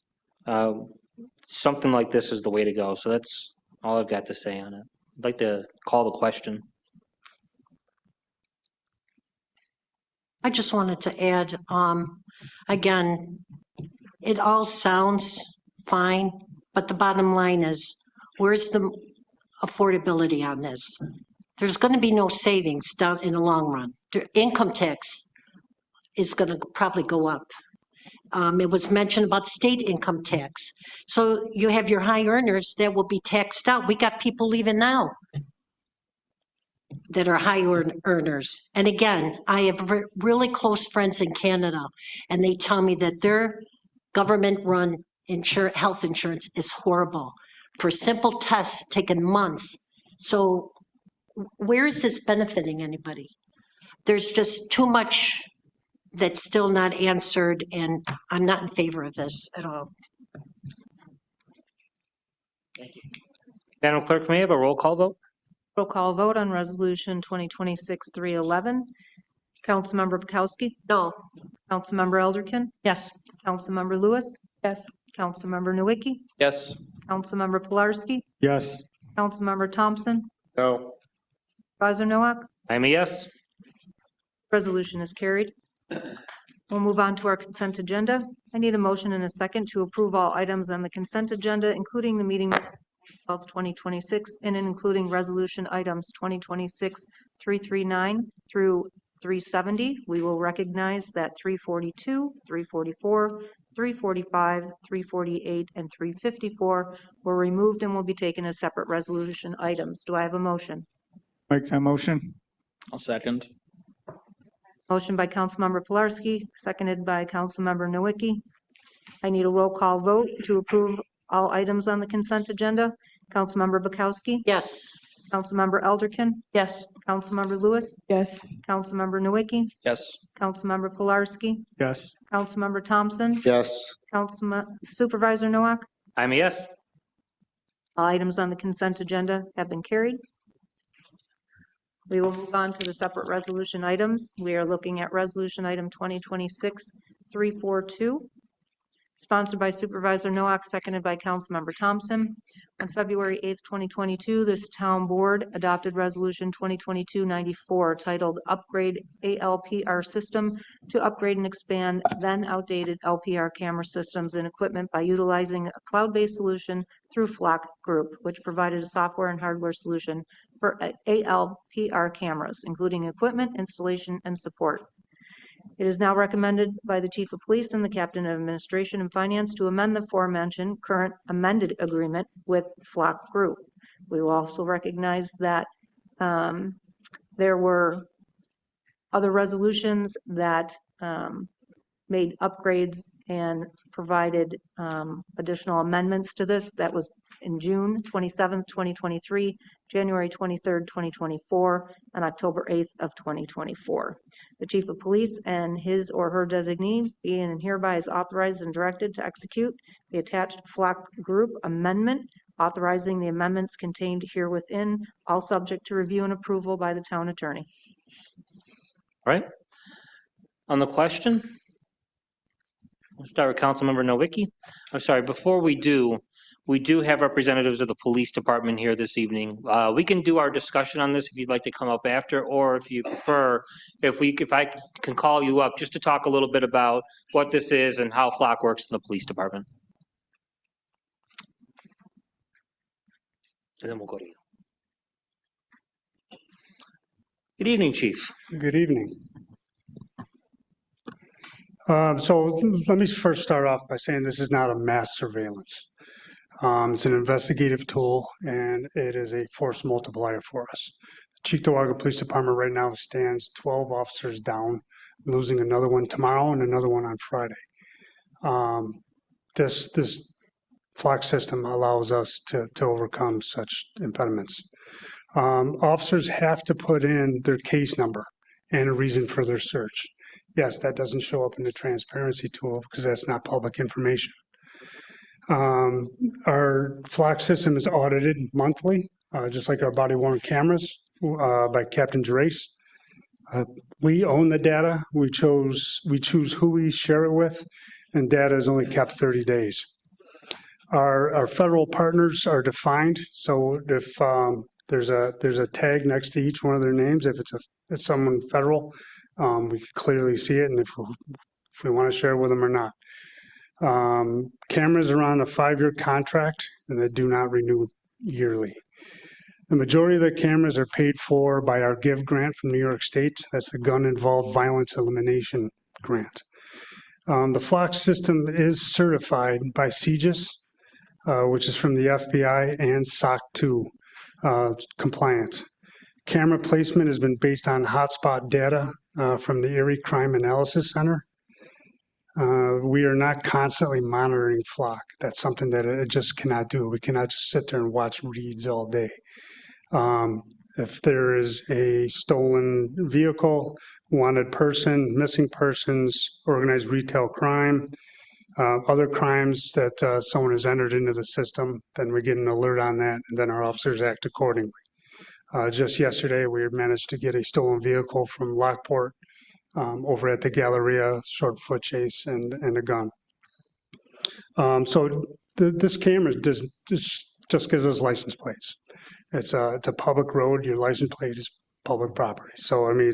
something like this is the way to go. So that's all I've got to say on it. I'd like to call the question. I just wanted to add, again, it all sounds fine, but the bottom line is, where's the affordability on this? There's going to be no savings down in the long run. The income tax is going to probably go up. It was mentioned about state income tax. So you have your high earners that will be taxed out. We got people leaving now that are high earners. And again, I have really close friends in Canada, and they tell me that their government-run health insurance is horrible. For simple tests taking months. So where is this benefiting anybody? There's just too much that's still not answered, and I'm not in favor of this at all. Madam Clerk, may I have a roll call vote? Roll call vote on Resolution 2026-311. Councilmember Bukowski? No. Councilmember Elderkin? Yes. Councilmember Lewis? Yes. Councilmember Nowicki? Yes. Councilmember Pilarski? Yes. Councilmember Thompson? No. Supervisor Nowak? I'm a yes. Resolution is carried. We'll move on to our consent agenda. I need a motion and a second to approve all items on the consent agenda, including the meeting minutes of 2026 and including resolution items 2026-339 through 370. We will recognize that 342, 344, 345, 348, and 354 were removed and will be taken as separate resolution items. Do I have a motion? Make that motion. I'll second. Motion by Councilmember Pilarski, seconded by Councilmember Nowicki. I need a roll call vote to approve all items on the consent agenda. Councilmember Bukowski? Yes. Councilmember Elderkin? Yes. Councilmember Lewis? Yes. Councilmember Nowicki? Yes. Councilmember Pilarski? Yes. Councilmember Thompson? Yes. Supervisor Nowak? I'm a yes. All items on the consent agenda have been carried. We will move on to the separate resolution items. We are looking at resolution item 2026-342, sponsored by Supervisor Nowak, seconded by Councilmember Thompson. On February 8th, 2022, this town board adopted resolution 2022-94 titled Upgrade ALPR System to upgrade and expand then outdated LPR camera systems and equipment by utilizing a cloud-based solution through Flock Group, which provided a software and hardware solution for ALPR cameras, including equipment, installation, and support. It is now recommended by the Chief of Police and the Captain of Administration and Finance to amend the aforementioned current amended agreement with Flock Group. We will also recognize that there were other resolutions that made upgrades and provided additional amendments to this. That was in June 27th, 2023, January 23rd, 2024, and October 8th of 2024. The Chief of Police and his or her designee being and hereby is authorized and directed to execute the attached Flock Group amendment, authorizing the amendments contained here within, all subject to review and approval by the town attorney. All right. On the question, we'll start with Councilmember Nowicki. I'm sorry, before we do have representatives of the police department here this evening. We can do our discussion on this if you'd like to come up after, or if you prefer, if I can call you up just to talk a little bit about what this is and how Flock works in the police department. And then we'll go to you. Good evening, Chief. Good evening. So let me first start off by saying this is not a mass surveillance. It's an investigative tool, and it is a force multiplier for us. The Cheektowaga Police Department right now stands 12 officers down, losing another one tomorrow and another one on Friday. This Flock system allows us to overcome such impediments. Officers have to put in their case number and a reason for their search. Yes, that doesn't show up in the transparency tool because that's not public information. Our Flock system is audited monthly, just like our body-worn cameras by Captain Gerace. We own the data. We choose who we share it with, and data is only kept 30 days. Our federal partners are defined, so if there's a tag next to each one of their names, if it's someone federal, We can clearly see it, and if we want to share with them or not. Cameras are on a 5-year contract, and they do not renew yearly. The majority of the cameras are paid for by our GIVE grant from New York State. That's the Gun Involved Violence Elimination Grant. The Flock system is certified by CJIS, which is from the FBI, and SOC 2 compliant. Camera placement has been based on hotspot data from the Erie Crime Analysis Center. We are not constantly monitoring Flock. That's something that it just cannot do. We cannot just sit there and watch reads all day. If there is a stolen vehicle, wanted person, missing persons, organized retail crime, other crimes that someone has entered into the system, then we get an alert on that, and then our officers act accordingly. Just yesterday, we managed to get a stolen vehicle from Lockport over at the Galleria, short foot chase, and a gun. So this camera just gives us license plates. It's a public road. Your license plate is public property. So, I mean,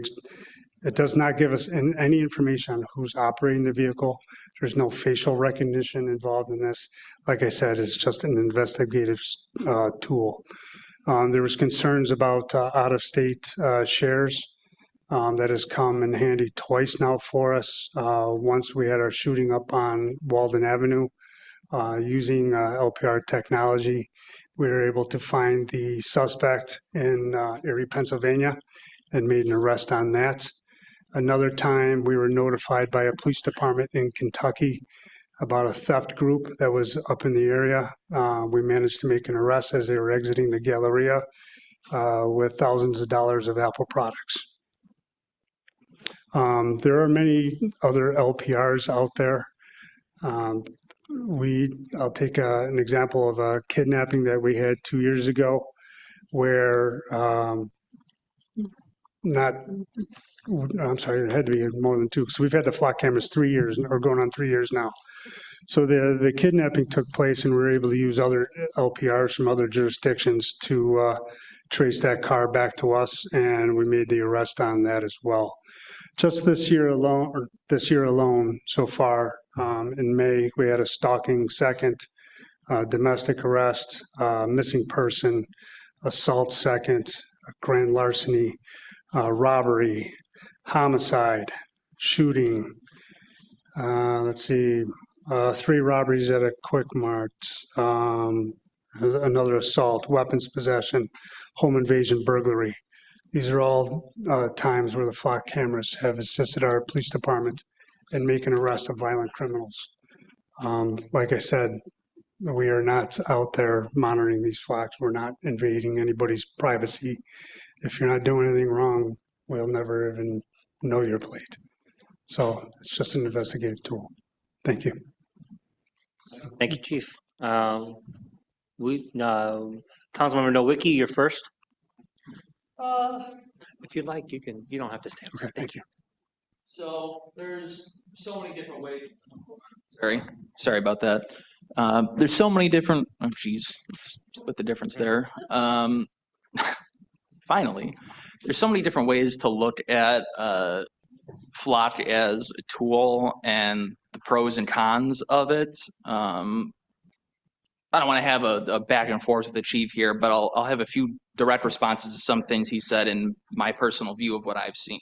it does not give us any information on who's operating the vehicle. There's no facial recognition involved in this. Like I said, it's just an investigative tool. There was concerns about out-of-state shares. That has come in handy twice now for us. Once we had our shooting up on Walden Avenue using LPR technology. We were able to find the suspect in Erie, Pennsylvania, and made an arrest on that. Another time, we were notified by a police department in Kentucky about a theft group that was up in the area. We managed to make an arrest as they were exiting the Galleria with thousands of dollars of Apple products. There are many other LPRs out there. I'll take an example of a kidnapping that we had 2 years ago where it had to be more than 2. So we've had the Flock cameras 3 years, or going on 3 years now. So the kidnapping took place, and we were able to use other LPRs from other jurisdictions to trace that car back to us, and we made the arrest on that as well. Just this year alone, so far, in May, we had a stalking second, domestic arrest, missing person, assault second, grand larceny, robbery, homicide, shooting. Let's see, 3 robberies at a Quick Mart, another assault, weapons possession, home invasion, burglary. These are all times where the Flock cameras have assisted our police department in making arrests of violent criminals. Like I said, we are not out there monitoring these Flocks. We're not invading anybody's privacy. If you're not doing anything wrong, we'll never even know your plate. So it's just an investigative tool. Thank you. Thank you, Chief. Councilmember Nowicki, you're first. If you'd like, you don't have to stand. Okay, thank you. So there's so many different ways. Sorry about that. There's so many different, oh geez, let's split the difference there. Finally, there's so many different ways to look at Flock as a tool and the pros and cons of it. I don't want to have a back and forth with the chief here, but I'll have a few direct responses to some things he said in my personal view of what I've seen.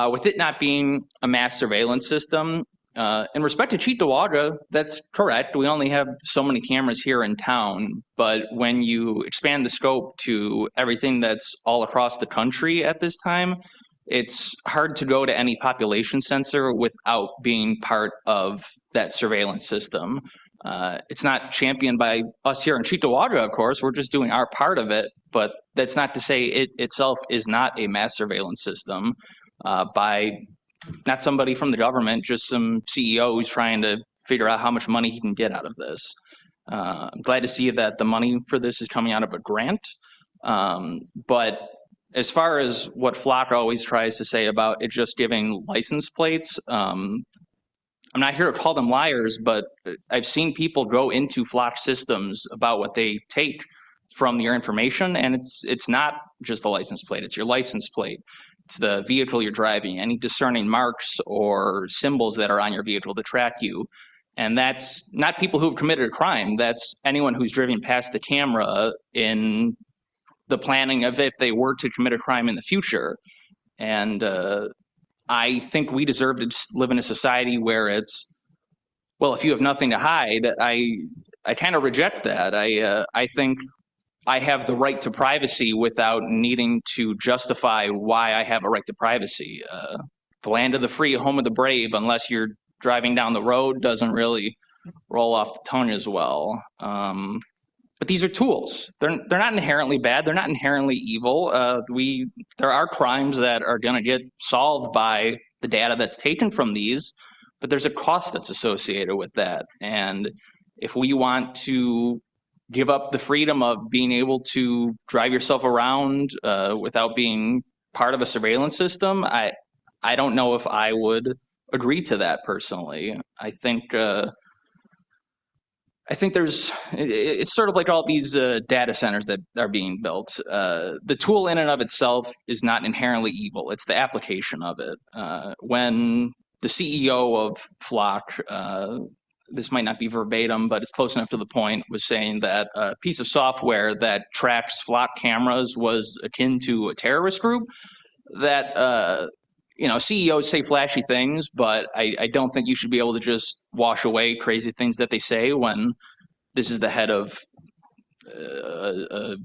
With it not being a mass surveillance system, in respect to Chief Dowaga, that's correct. We only have so many cameras here in town, but when you expand the scope to everything that's all across the country at this time, it's hard to go to any population sensor without being part of that surveillance system. It's not championed by us here in Cheektowaga, of course. We're just doing our part of it, but that's not to say it itself is not a mass surveillance system by not somebody from the government, just some CEO who's trying to figure out how much money he can get out of this. I'm glad to see that the money for this is coming out of a grant. But as far as what Flock always tries to say about it just giving license plates, I'm not here to call them liars, but I've seen people go into Flock systems about what they take from your information, and it's not just the license plate, it's your license plate. to the vehicle you're driving, any discerning marks or symbols that are on your vehicle to track you. And that's not people who've committed a crime. That's anyone who's driven past the camera in the planning of if they were to commit a crime in the future. And I think we deserve to just live in a society where it's, well, if you have nothing to hide, I kind of reject that. I think I have the right to privacy without needing to justify why I have a right to privacy. The land of the free, home of the brave, unless you're driving down the road, doesn't really roll off the tongue as well. But these are tools. They're not inherently bad. They're not inherently evil. There are crimes that are going to get solved by the data that's taken from these, but there's a cost that's associated with that. And if we want to give up the freedom of being able to drive yourself around without being part of a surveillance system, I don't know if I would agree to that personally. I think it's sort of like all these data centers that are being built. The tool in and of itself is not inherently evil. It's the application of it. When the CEO of Flock, this might not be verbatim, but it's close enough to the point, was saying that a piece of software that tracks Flock cameras was akin to a terrorist group. That CEOs say flashy things, but I don't think you should be able to just wash away crazy things that they say when this is the head of a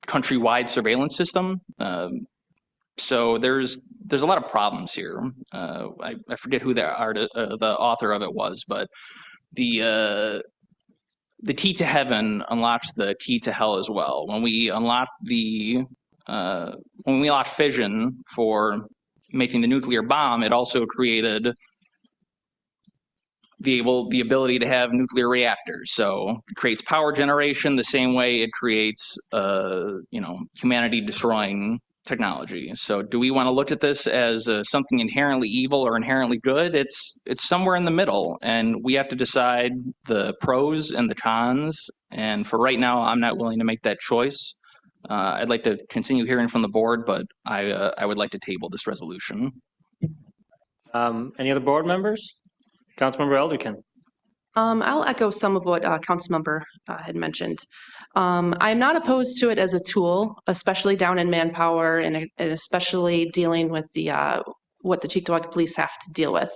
countrywide surveillance system. So there's a lot of problems here. I forget who the author of it was, but the key to heaven unlocks the key to hell as well. When we unlock when we unlock fission for making the nuclear bomb, it also created the ability to have nuclear reactors. So it creates power generation the same way it creates humanity destroying technology. So do we want to look at this as something inherently evil or inherently good? It's somewhere in the middle, and we have to decide the pros and the cons. And for right now, I'm not willing to make that choice. I'd like to continue hearing from the board, but I would like to table this resolution. Any other board members? Councilmember Elderkin. I'll echo some of what Councilmember had mentioned. I'm not opposed to it as a tool, especially down in manpower and especially dealing with what the Cheektowaga police have to deal with.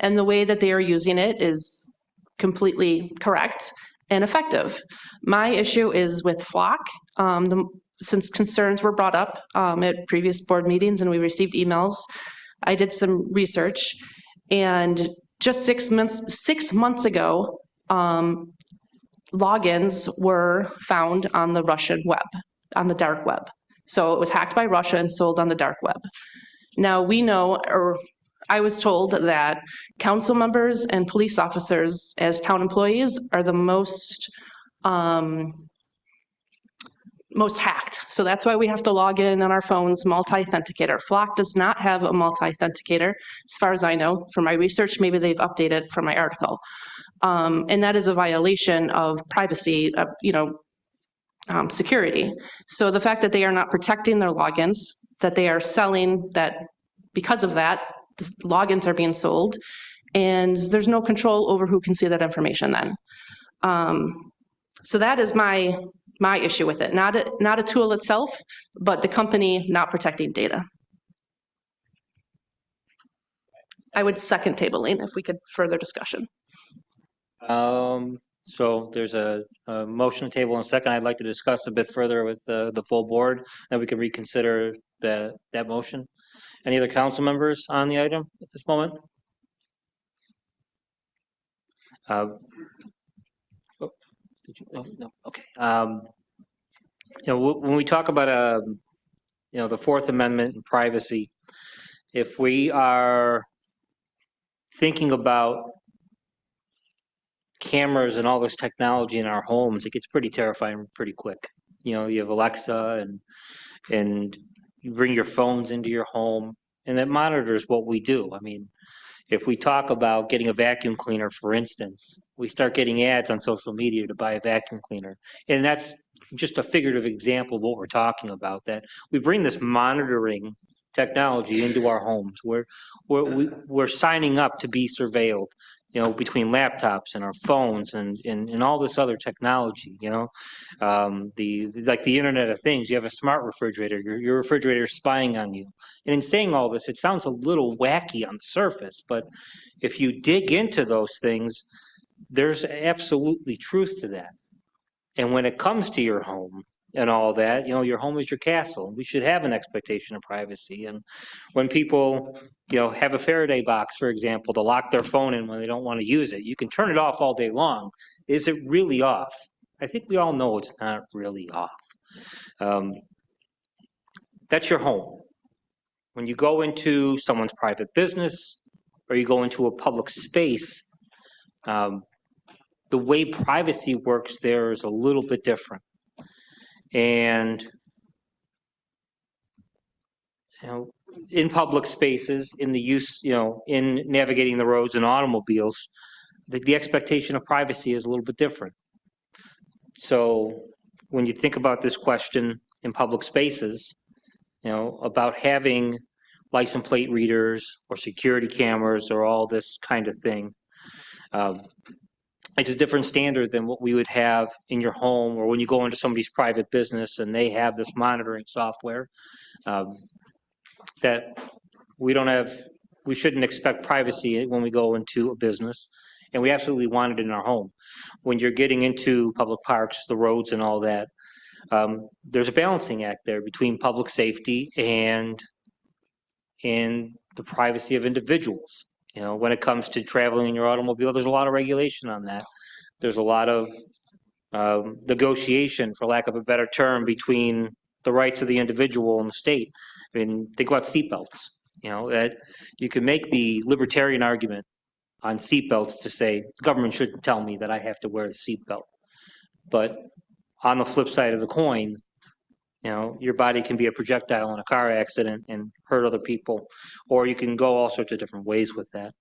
And the way that they are using it is completely correct and effective. My issue is with Flock. Since concerns were brought up at previous board meetings and we received emails, I did some research, and just 6 months ago, logins were found on the Russian web, on the dark web. So it was hacked by Russia and sold on the dark web. Now we know, or I was told, that council members and police officers as town employees are the most hacked. So that's why we have to log in on our phones, multi-authenticator. Flock does not have a multi-authenticator, as far as I know. From my research, maybe they've updated from my article. And that is a violation of privacy, security. So the fact that they are not protecting their logins, that they are selling, that because of that, the logins are being sold, and there's no control over who can see that information then. So that is my issue with it. Not a tool itself, but the company not protecting data. I would second tabling if we could further discussion. So there's a motion to table and second. I'd like to discuss a bit further with the full board, and we can reconsider that motion. Any other council members on the item at this moment? No. Okay. When we talk about the Fourth Amendment and privacy, if we are thinking about cameras and all this technology in our homes, it gets pretty terrifying pretty quick. You have Alexa and you bring your phones into your home, and it monitors what we do. I mean, if we talk about getting a vacuum cleaner, for instance, we start getting ads on social media to buy a vacuum cleaner. And that's just a figurative example of what we're talking about, that we bring this monitoring technology into our homes. We're signing up to be surveilled, between laptops and our phones and all this other technology, like the Internet of Things. You have a smart refrigerator, your refrigerator is spying on you. And in saying all this, it sounds a little wacky on the surface, but if you dig into those things, there's absolutely truth to that. And when it comes to your home and all that, your home is your castle. We should have an expectation of privacy. And when people, have a Faraday box, for example, to lock their phone in when they don't want to use it, you can turn it off all day long. Is it really off? I think we all know it's not really off. That's your home. When you go into someone's private business or you go into a public space, the way privacy works there is a little bit different. And, in public spaces, in the use, in navigating the roads and automobiles, the expectation of privacy is a little bit different. So when you think about this question in public spaces, about having license plate readers or security cameras or all this kind of thing, it's a different standard than what we would have in your home or when you go into somebody's private business and they have this monitoring software. That we shouldn't expect privacy when we go into a business, and we absolutely want it in our home. When you're getting into public parks, the roads and all that, there's a balancing act there between public safety and the privacy of individuals. When it comes to traveling in your automobile, there's a lot of regulation on that. There's a lot of negotiation, for lack of a better term, between the rights of the individual and the state. I mean, think about seatbelts. That you can make the libertarian argument on seatbelts to say the government shouldn't tell me that I have to wear the seatbelt. But on the flip side of the coin, your body can be a projectile in a car accident and hurt other people, or you can go all sorts of different ways with that.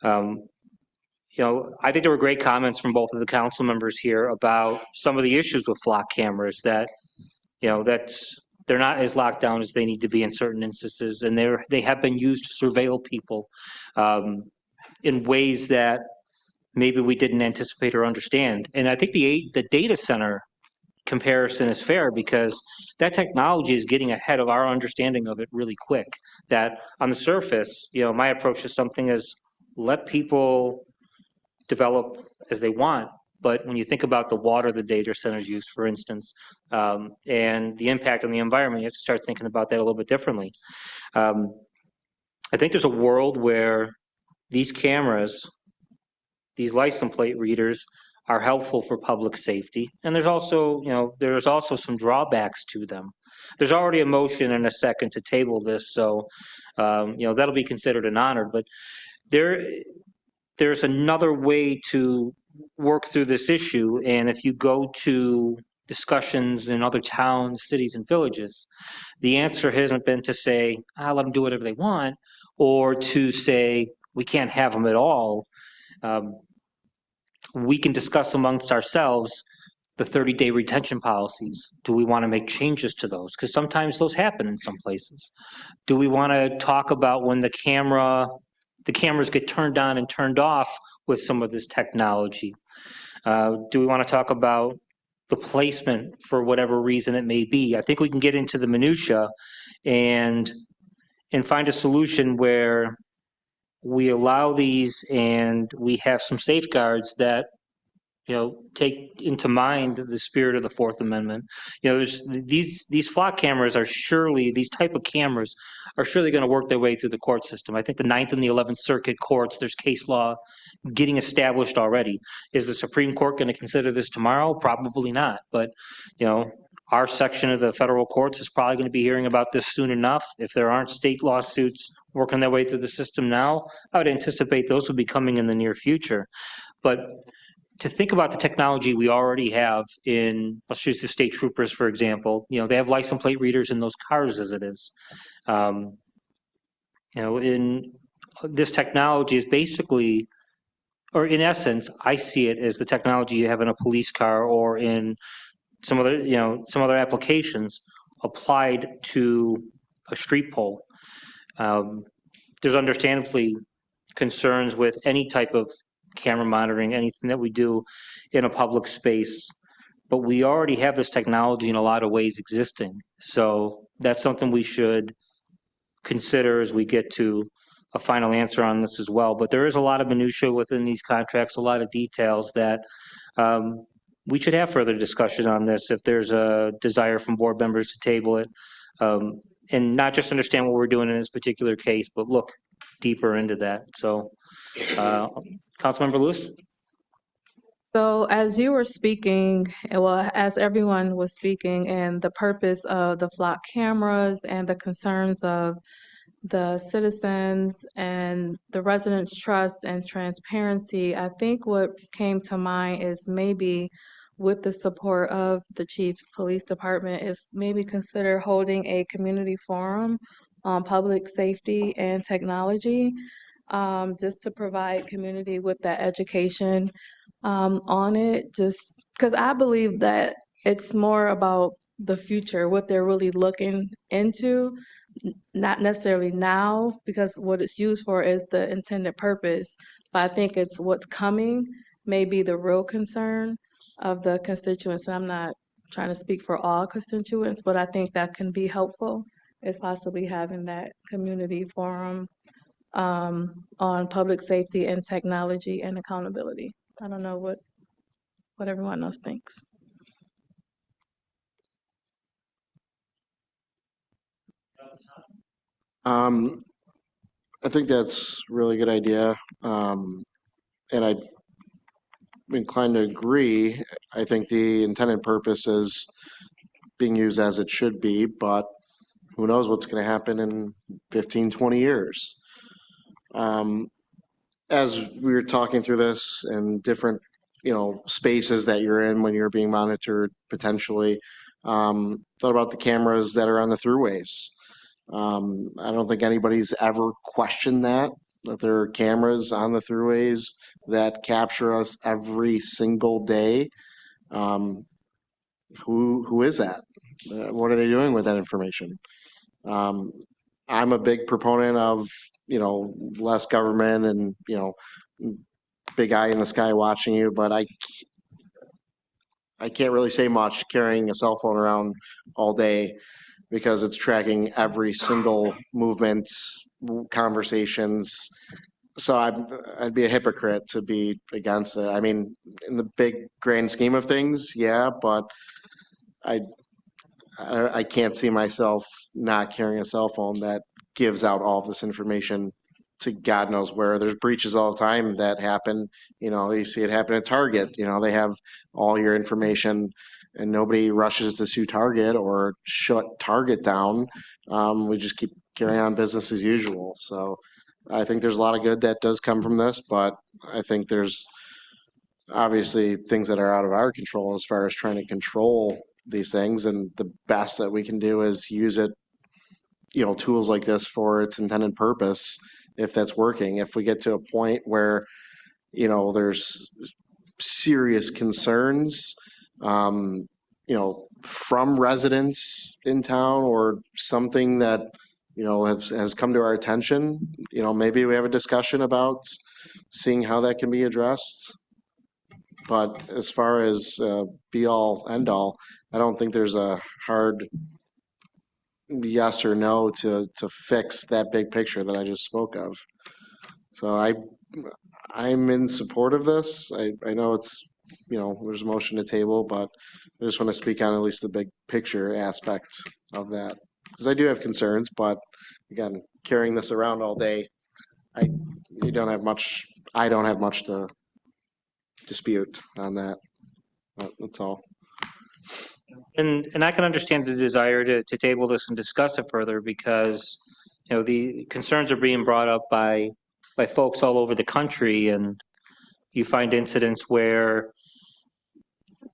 I think there were great comments from both of the council members here about some of the issues with flock cameras that, they're not as locked down as they need to be in certain instances, and they have been used to surveil people in ways that maybe we didn't anticipate or understand. And I think the data center comparison is fair because that technology is getting ahead of our understanding of it really quick. That on the surface, my approach is something as let people develop as they want. But when you think about the water the data centers use, for instance, and the impact on the environment, you have to start thinking about that a little bit differently. I think there's a world where these cameras, these license plate readers, are helpful for public safety. And there's also some drawbacks to them. There's already a motion and a second to table this, so that'll be considered an honor. But there's another way to work through this issue. And if you go to discussions in other towns, cities, and villages, the answer hasn't been to say, let them do whatever they want, or to say, we can't have them at all. We can discuss amongst ourselves the 30-day retention policies. Do we want to make changes to those? Because sometimes those happen in some places. Do we want to talk about when the cameras get turned on and turned off with some of this technology? Do we want to talk about the placement for whatever reason it may be? I think we can get into the minutia and find a solution where we allow these and we have some safeguards that take into mind the spirit of the Fourth Amendment. There's these flock cameras are surely, these type of cameras are surely going to work their way through the court system. I think the 9th and the 11th Circuit courts, there's case law getting established already. Is the Supreme Court going to consider this tomorrow? Probably not. But, our section of the federal courts is probably going to be hearing about this soon enough. If there aren't state lawsuits working their way through the system now, I would anticipate those will be coming in the near future. But to think about the technology we already have in, let's use the state troopers, for example, they have license plate readers in those cars as it is. In this technology is basically, or in essence, I see it as the technology you have in a police car or in some other applications applied to a street pole. There's understandably concerns with any type of camera monitoring, anything that we do in a public space. But we already have this technology in a lot of ways existing. So that's something we should consider as we get to a final answer on this as well. But there is a lot of minutia within these contracts, a lot of details that we should have further discussion on this if there's a desire from board members to table it. And not just understand what we're doing in this particular case, but look deeper into that. So, Councilmember Lewis? So as you were speaking, well, as everyone was speaking, and the purpose of the flock cameras and the concerns of the citizens and the residents' trust and transparency, I think what came to mind is maybe with the support of the Chief's Police Department is maybe consider holding a community forum on public safety and technology, just to provide community with that education on it, just because I believe that it's more about the future, what they're really looking into, not necessarily now, because what it's used for is the intended purpose. But I think it's what's coming may be the real concern of the constituents. And I'm not trying to speak for all constituents, but I think that can be helpful, is possibly having that community forum on public safety and technology and accountability. I don't know what everyone else thinks. I think that's a really good idea. And I'm inclined to agree. I think the intended purpose is being used as it should be, but who knows what's going to happen in 15, 20 years. As we were talking through this and different, spaces that you're in when you're being monitored potentially, thought about the cameras that are on the throughways. I don't think anybody's ever questioned that there are cameras on the throughways that capture us every single day. Who is that? What are they doing with that information? I'm a big proponent of, less government and, big eye in the sky watching you, but I can't really say much carrying a cell phone around all day because it's tracking every single movement, conversations. So I'd be a hypocrite to be against it. I mean, in the big grand scheme of things, yeah, but I can't see myself not carrying a cell phone that gives out all this information to God knows where. There's breaches all the time that happen. You see it happen at Target. They have all your information and nobody rushes to sue Target or shut Target down. We just keep carrying on business as usual. So I think there's a lot of good that does come from this, but I think there's obviously things that are out of our control as far as trying to control these things. And the best that we can do is use it, tools like this for its intended purpose. If that's working, if we get to a point where, there's serious concerns, from residents in town or something that, has come to our attention, maybe we have a discussion about seeing how that can be addressed. But as far as be all end all, I don't think there's a hard yes or no to fix that big picture that I just spoke of. So I'm in support of this. I know it's, there's a motion to table, but I just want to speak on at least the big picture aspect of that. Because I do have concerns, but again, carrying this around all day, I don't have much to dispute on that. That's all. And I can understand the desire to table this and discuss it further because, the concerns are being brought up by folks all over the country, and you find incidents where,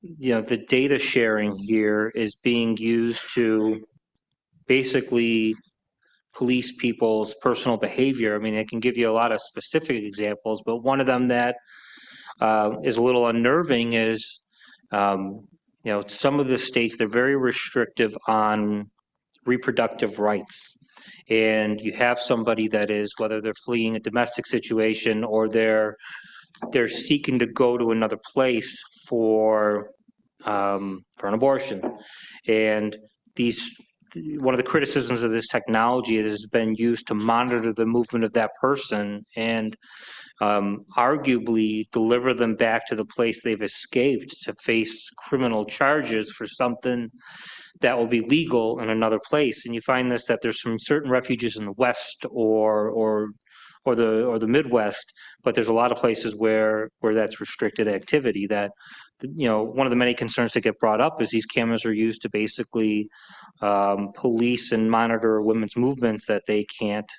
the data sharing here is being used to basically police people's personal behavior. I mean, I can give you a lot of specific examples, but one of them that is a little unnerving is some of the states, they're very restrictive on reproductive rights. And you have somebody that is, whether they're fleeing a domestic situation or they're seeking to go to another place for an abortion. And one of the criticisms of this technology, it has been used to monitor the movement of that person and arguably deliver them back to the place they've escaped to face criminal charges for something that will be legal in another place. And you find this, that there's some certain refuges in the West or the Midwest, but there's a lot of places where that's restricted activity. That, one of the many concerns that get brought up is these cameras are used to basically police and monitor women's movements, that they can't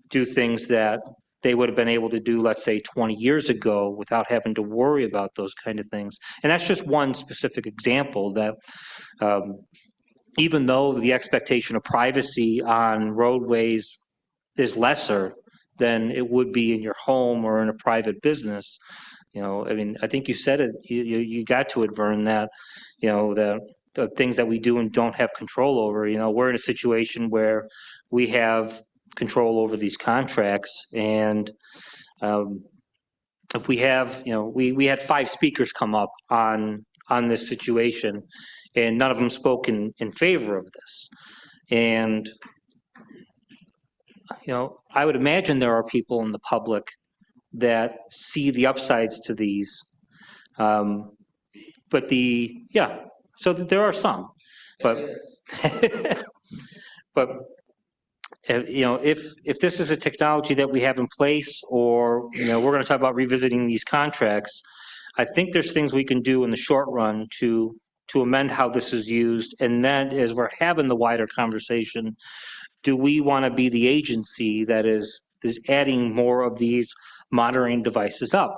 do things that they would have been able to do, let's say, 20 years ago without having to worry about those kind of things. And that's just one specific example that even though the expectation of privacy on roadways is lesser than it would be in your home or in a private business, I think you said it, you got to it, Vern, that, the things that we do and don't have control over, we're in a situation where we have control over these contracts. And if we have, we had 5 speakers come up on this situation, and none of them spoke in favor of this. And, I would imagine there are people in the public that see the upsides to these. So there are some, but, but, if this is a technology that we have in place, or, we're going to talk about revisiting these contracts, I think there's things we can do in the short run to amend how this is used. And then as we're having the wider conversation, do we want to be the agency that is adding more of these monitoring devices up?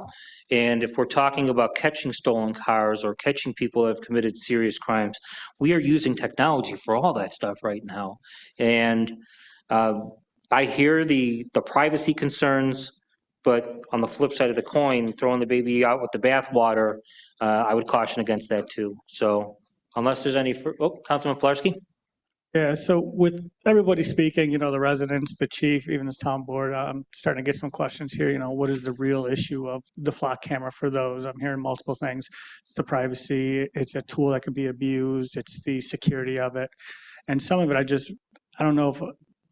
And if we're talking about catching stolen cars or catching people that have committed serious crimes, we are using technology for all that stuff right now. And I hear the privacy concerns, but on the flip side of the coin, throwing the baby out with the bathwater, I would caution against that too. So unless there's any, Councilman Pilarski? Yeah, so with everybody speaking, the residents, the chief, even this town board, I'm starting to get some questions here. What is the real issue of the flock camera for those? I'm hearing multiple things. It's the privacy. It's a tool that can be abused. It's the security of it. And some of it, I don't know if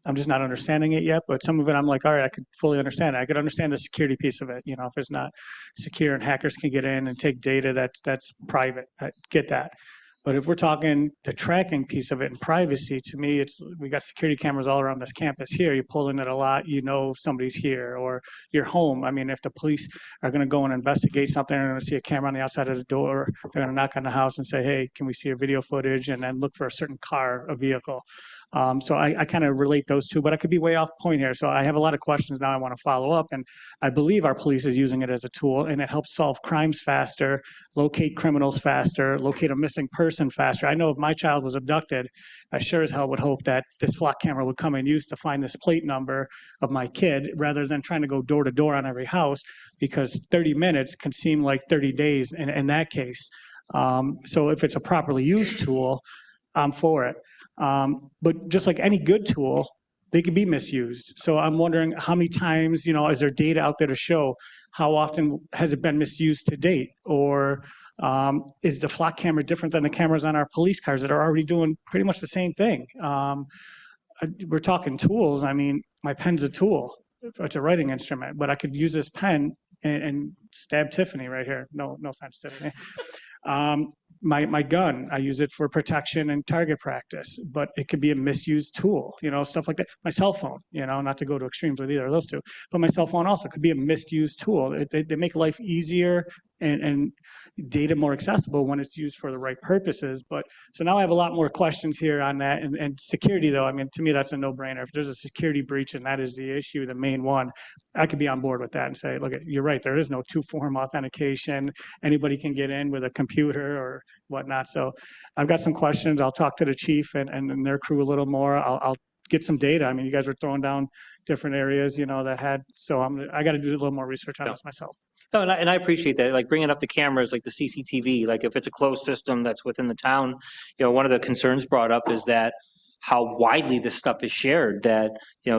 I'm just not understanding it yet, but some of it I'm like, all right, I could fully understand it. I could understand the security piece of it. If it's not secure and hackers can get in and take data that's private, I get that. But if we're talking the tracking piece of it and privacy, to me, we got security cameras all around this campus here. You pull in it a lot, if somebody's here, or your home. I mean, if the police are going to go and investigate something, they're going to see a camera on the outside of the door, they're going to knock on the house and say, hey, can we see a video footage, and then look for a certain car, a vehicle. So I kind of relate those two, but I could be way off point here. So I have a lot of questions now I want to follow up, and I believe our police is using it as a tool, and it helps solve crimes faster, locate criminals faster, locate a missing person faster. I know if my child was abducted, I sure as hell would hope that this flock camera would come in use to find this plate number of my kid, rather than trying to go door to door on every house, because 30 minutes can seem like 30 days in that case. So if it's a properly used tool, I'm for it. But just like any good tool, they can be misused. So I'm wondering how many times, is there data out there to show how often has it been misused to date? Or is the flock camera different than the cameras on our police cars that are already doing pretty much the same thing? We're talking tools. I mean, my pen's a tool. It's a writing instrument, but I could use this pen and stab Tiffany right here. No offense, Tiffany. My gun, I use it for protection and target practice, but it could be a misused tool, stuff like that. My cell phone, not to go to extremes with either of those two, but my cell phone also could be a misused tool. They make life easier and data more accessible when it's used for the right purposes. But so now I have a lot more questions here on that. And security, though, I mean, to me, that's a no-brainer. If there's a security breach and that is the issue, the main one, I could be on board with that and say, look, you're right, there is no two-form authentication. Anybody can get in with a computer or whatnot. So I've got some questions. I'll talk to the chief and their crew a little more. I'll get some data. I mean, you guys were throwing down different areas, that had, so I got to do a little more research on this myself. No, and I appreciate that, like bringing up the cameras, like the CCTV, like if it's a closed system that's within the town, one of the concerns brought up is that how widely this stuff is shared, that,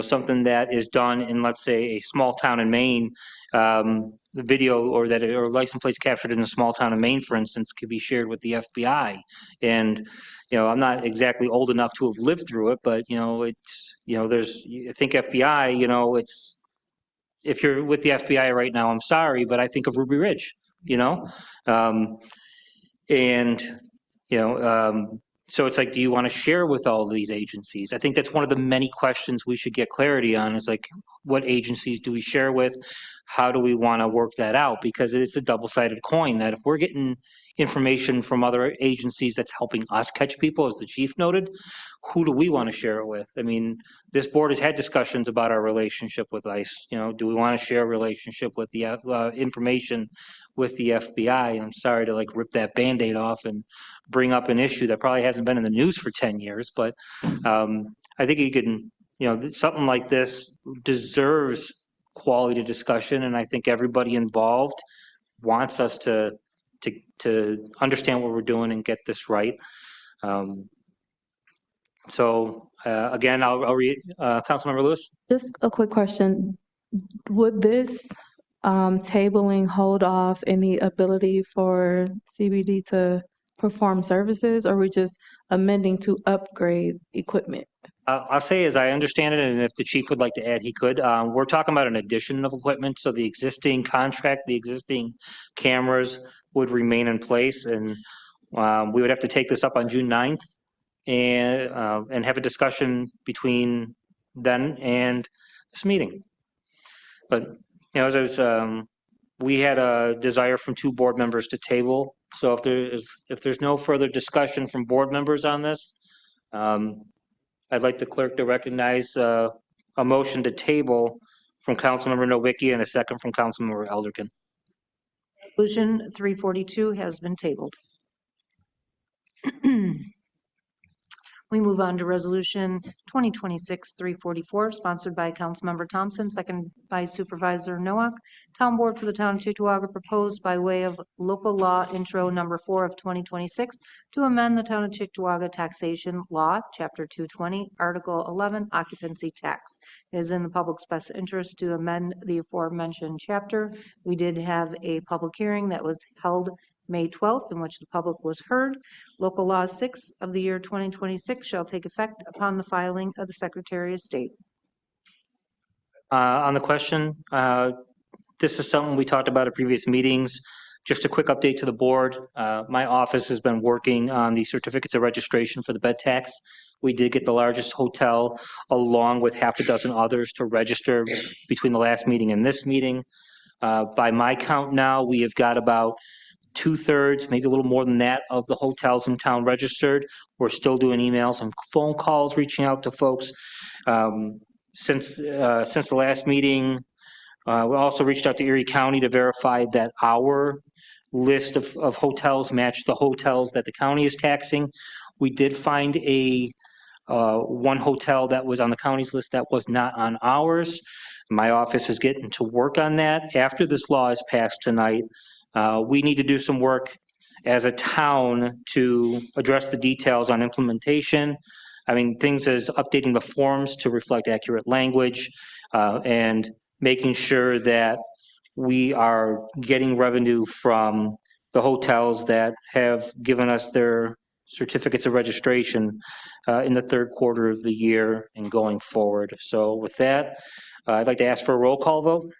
something that is done in, let's say, a small town in Maine, the video or license plates captured in a small town in Maine, for instance, could be shared with the FBI. And, I'm not exactly old enough to have lived through it, but, it's, I think FBI, it's, if you're with the FBI right now, I'm sorry, but I think of Ruby Ridge, so it's like, do you want to share with all these agencies? I think that's one of the many questions we should get clarity on, is like, what agencies do we share with? How do we want to work that out? Because it's a double-sided coin, that if we're getting information from other agencies that's helping us catch people, as the chief noted, who do we want to share it with? I mean, this board has had discussions about our relationship with ICE. Do we want to share a relationship with the information with the FBI? I'm sorry to like rip that Band-Aid off and bring up an issue that probably hasn't been in the news for 10 years, but I think you can, something like this deserves quality discussion, and I think everybody involved wants us to understand what we're doing and get this right. So again, I'll read, Councilmember Lewis. Just a quick question. Would this tabling hold off any ability for CBD to perform services, or are we just amending to upgrade equipment? I'll say, as I understand it, and if the chief would like to add, he could. We're talking about an addition of equipment, so the existing contract, the existing cameras would remain in place, and we would have to take this up on June 9th and have a discussion between then and this meeting. But, as I was, we had a desire from 2 board members to table. So if there's no further discussion from board members on this, I'd like the clerk to recognize a motion to table from Councilmember Nowicki and a second from Councilmember Elderkin. Resolution 342 has been tabled. We move on to Resolution 2026-344, sponsored by Councilmember Thompson, second by Supervisor Nowak. Town Board for the Town of Cheektowaga proposed by way of local law intro number 4 of 2026 to amend the Town of Cheektowaga taxation law, Chapter 220, Article 11, occupancy tax. It is in the public's best interest to amend the aforementioned chapter. We did have a public hearing that was held May 12th, in which the public was heard. Local Law 6 of the year 2026 shall take effect upon the filing of the Secretary of State. On the question, this is something we talked about at previous meetings. Just a quick update to the board. My office has been working on the certificates of registration for the bed tax. We did get the largest hotel along with half a dozen others to register between the last meeting and this meeting. By my count now, we have got about 2/3, maybe a little more than that, of the hotels in town registered. We're still doing emails and phone calls, reaching out to folks. Since the last meeting, we also reached out to Erie County to verify that our list of hotels match the hotels that the county is taxing. We did find one hotel that was on the county's list that was not on ours. My office is getting to work on that. After this law is passed tonight, we need to do some work as a town to address the details on implementation. I mean, things as updating the forms to reflect accurate language and making sure that we are getting revenue from the hotels that have given us their certificates of registration in the third quarter of the year and going forward. So with that, I'd like to ask for a roll call vote.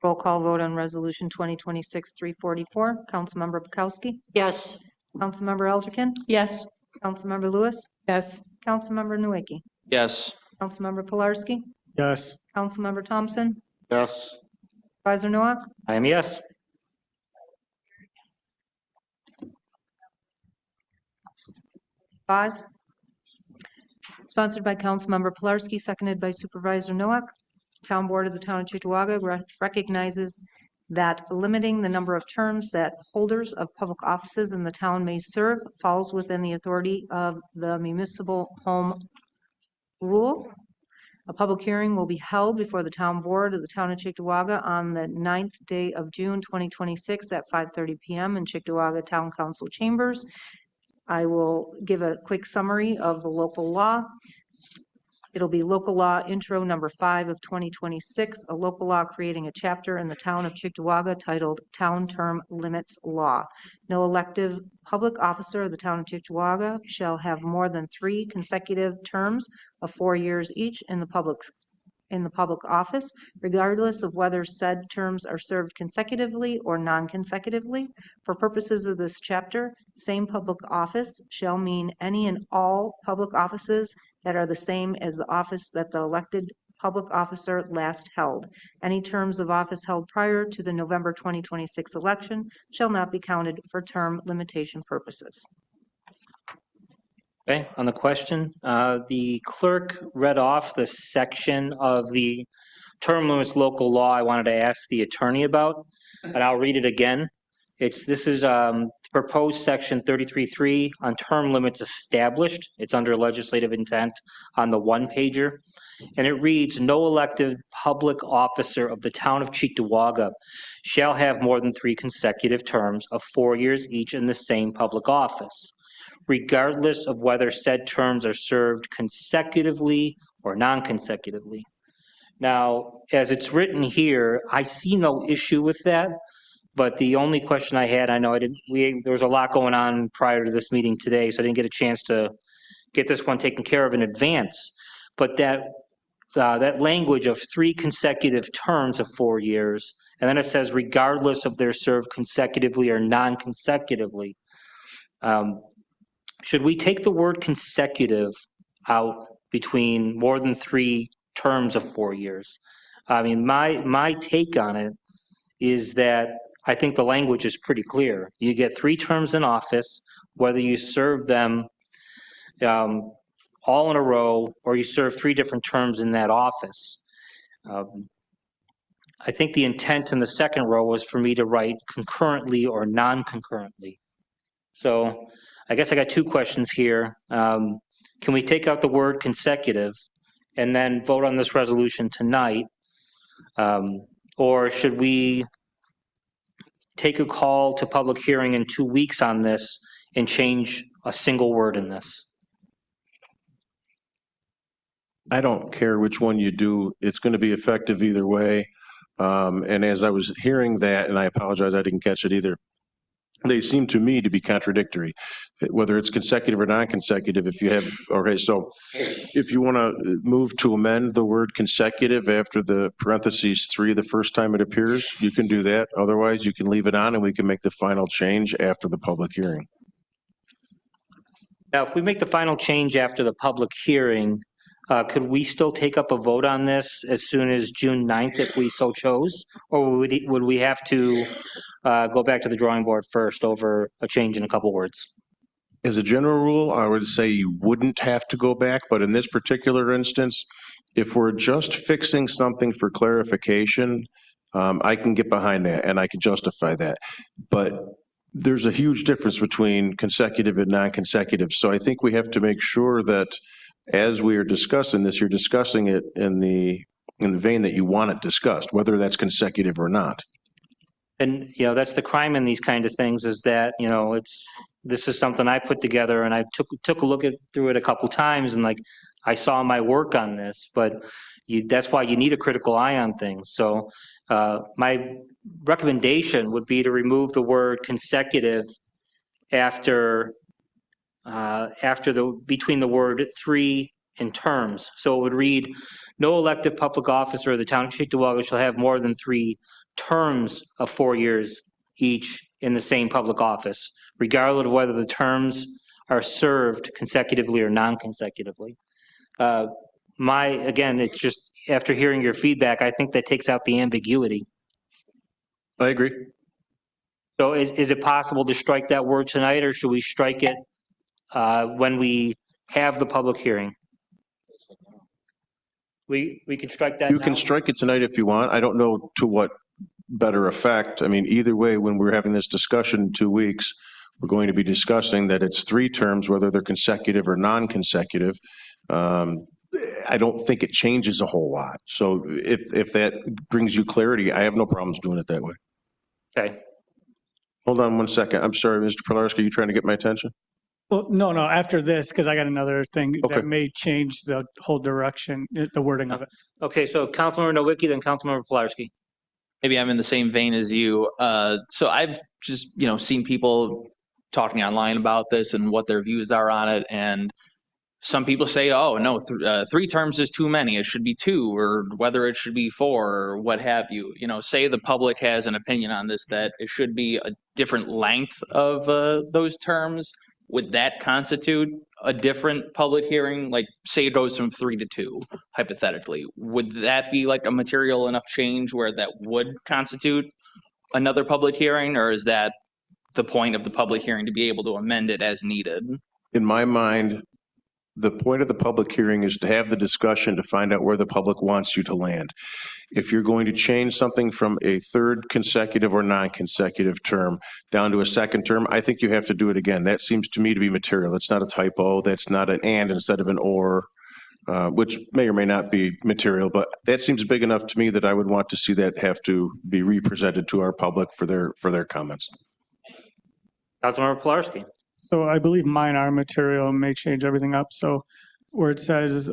Roll call vote on Resolution 2026-344. Councilmember Bukowski? Yes. Councilmember Elderkin? Yes. Councilmember Lewis? Yes. Councilmember Nowicki? Yes. Councilmember Pilarski? Yes. Councilmember Thompson? Yes. Supervisor Nowak? I am yes. Five. Sponsored by Councilmember Pilarski, seconded by Supervisor Nowak. Town Board of the Town of Cheektowaga recognizes that limiting the number of terms that holders of public offices in the town may serve falls within the authority of the Municipal Home rule. A public hearing will be held before the town board of the town of Cheektowaga on the 9th day of June, 2026 at 5:30 PM in Cheektowaga Town Council Chambers. I will give a quick summary of the local law. It'll be local law intro number 5 of 2026, a local law creating a chapter in the town of Cheektowaga titled Town Term Limits Law. No elective public officer of the town of Cheektowaga shall have more than 3 consecutive terms of 4 years each in the public office, regardless of whether said terms are served consecutively or non-consecutively. For purposes of this chapter, same public office shall mean any and all public offices that are the same as the office that the elected public officer last held. Any terms of office held prior to the November 2026 election shall not be counted for term limitation purposes. Okay, on the question, the clerk read off the section of the term limits local law I wanted to ask the attorney about, and I'll read it again. This is proposed section 33.3 on term limits established. It's under legislative intent on the one-pager. And it reads, no elected public officer of the town of Cheektowaga shall have more than 3 consecutive terms of 4 years each in the same public office, regardless of whether said terms are served consecutively or non-consecutively. Now, as it's written here, I see no issue with that, but the only question I had, I know there was a lot going on prior to this meeting today, so I didn't get a chance to get this one taken care of in advance. But that language of 3 consecutive terms of 4 years, and then it says regardless of they're served consecutively or non-consecutively. Should we take the word consecutive out between more than 3 terms of 4 years? I mean, my take on it is that I think the language is pretty clear. You get 3 terms in office, whether you serve them all in a row or you serve 3 different terms in that office. I think the intent in the second row was for me to write concurrently or non-concurrently. So I guess I got 2 questions here. Can we take out the word consecutive and then vote on this resolution tonight? Or should we take a call to public hearing in 2 weeks on this and change a single word in this? I don't care which one you do. It's going to be effective either way. And as I was hearing that, and I apologize, I didn't catch it either, they seem to me to be contradictory, whether it's consecutive or non-consecutive. If you have, okay, so if you want to move to amend the word consecutive after the parentheses 3 the first time it appears, you can do that. Otherwise, you can leave it on and we can make the final change after the public hearing. Now, if we make the final change after the public hearing, could we still take up a vote on this as soon as June 9th if we so chose? Or would we have to go back to the drawing board first over a change in a couple words? As a general rule, I would say you wouldn't have to go back, but in this particular instance, if we're just fixing something for clarification, I can get behind that and I can justify that. But there's a huge difference between consecutive and non-consecutive. So I think we have to make sure that as we are discussing this, you're discussing it in the vein that you want it discussed, whether that's consecutive or not. And, that's the crime in these kind of things is that, this is something I put together and I took a look through it a couple times and like, I saw my work on this, but that's why you need a critical eye on things. So my recommendation would be to remove the word consecutive after between the word 3 and terms. So it would read, no elective public officer of the town of Cheektowaga shall have more than 3 terms of 4 years each in the same public office, regardless of whether the terms are served consecutively or non-consecutively. Again, it's just after hearing your feedback, I think that takes out the ambiguity. I agree. So is it possible to strike that word tonight or should we strike it when we have the public hearing? We can strike that You now? can strike it tonight if you want. I don't know to what better effect. I mean, either way, when we're having this discussion in 2 weeks, we're going to be discussing that it's 3 terms, whether they're consecutive or non-consecutive. I don't think it changes a whole lot. So if that brings you clarity, I have no problems doing it that way. Okay. Hold on one second. I'm sorry, Mr. Pilarski, you trying to get my attention? Well, no, after this, because I got another thing Okay. that may change the whole direction, the wording of it. Okay, so Councilmember Nowicki, then Councilmember Pilarski. Maybe I'm in the same vein as you. So I've just, seen people talking online about this and what their views are on it. And some people say, oh, no, 3 terms is too many. It should be 2, or whether it should be 4 or what have you. Say the public has an opinion on this, that it should be a different length of those terms. Would that constitute a different public hearing? Like, say it goes from 3 to 2, hypothetically. Would that be like a material enough change where that would constitute another public hearing? Or is that the point of the public hearing, to be able to amend it as needed? In my mind, the point of the public hearing is to have the discussion to find out where the public wants you to land. If you're going to change something from a 3rd consecutive or non-consecutive term down to a 2nd term, I think you have to do it again. That seems to me to be material. That's not a typo. That's not an and instead of an or, which may or may not be material, but that seems big enough to me that I would want to see that have to be represented to our public for their comments. Councilmember Pilarski. So I believe mine are material and may change everything up. So where it says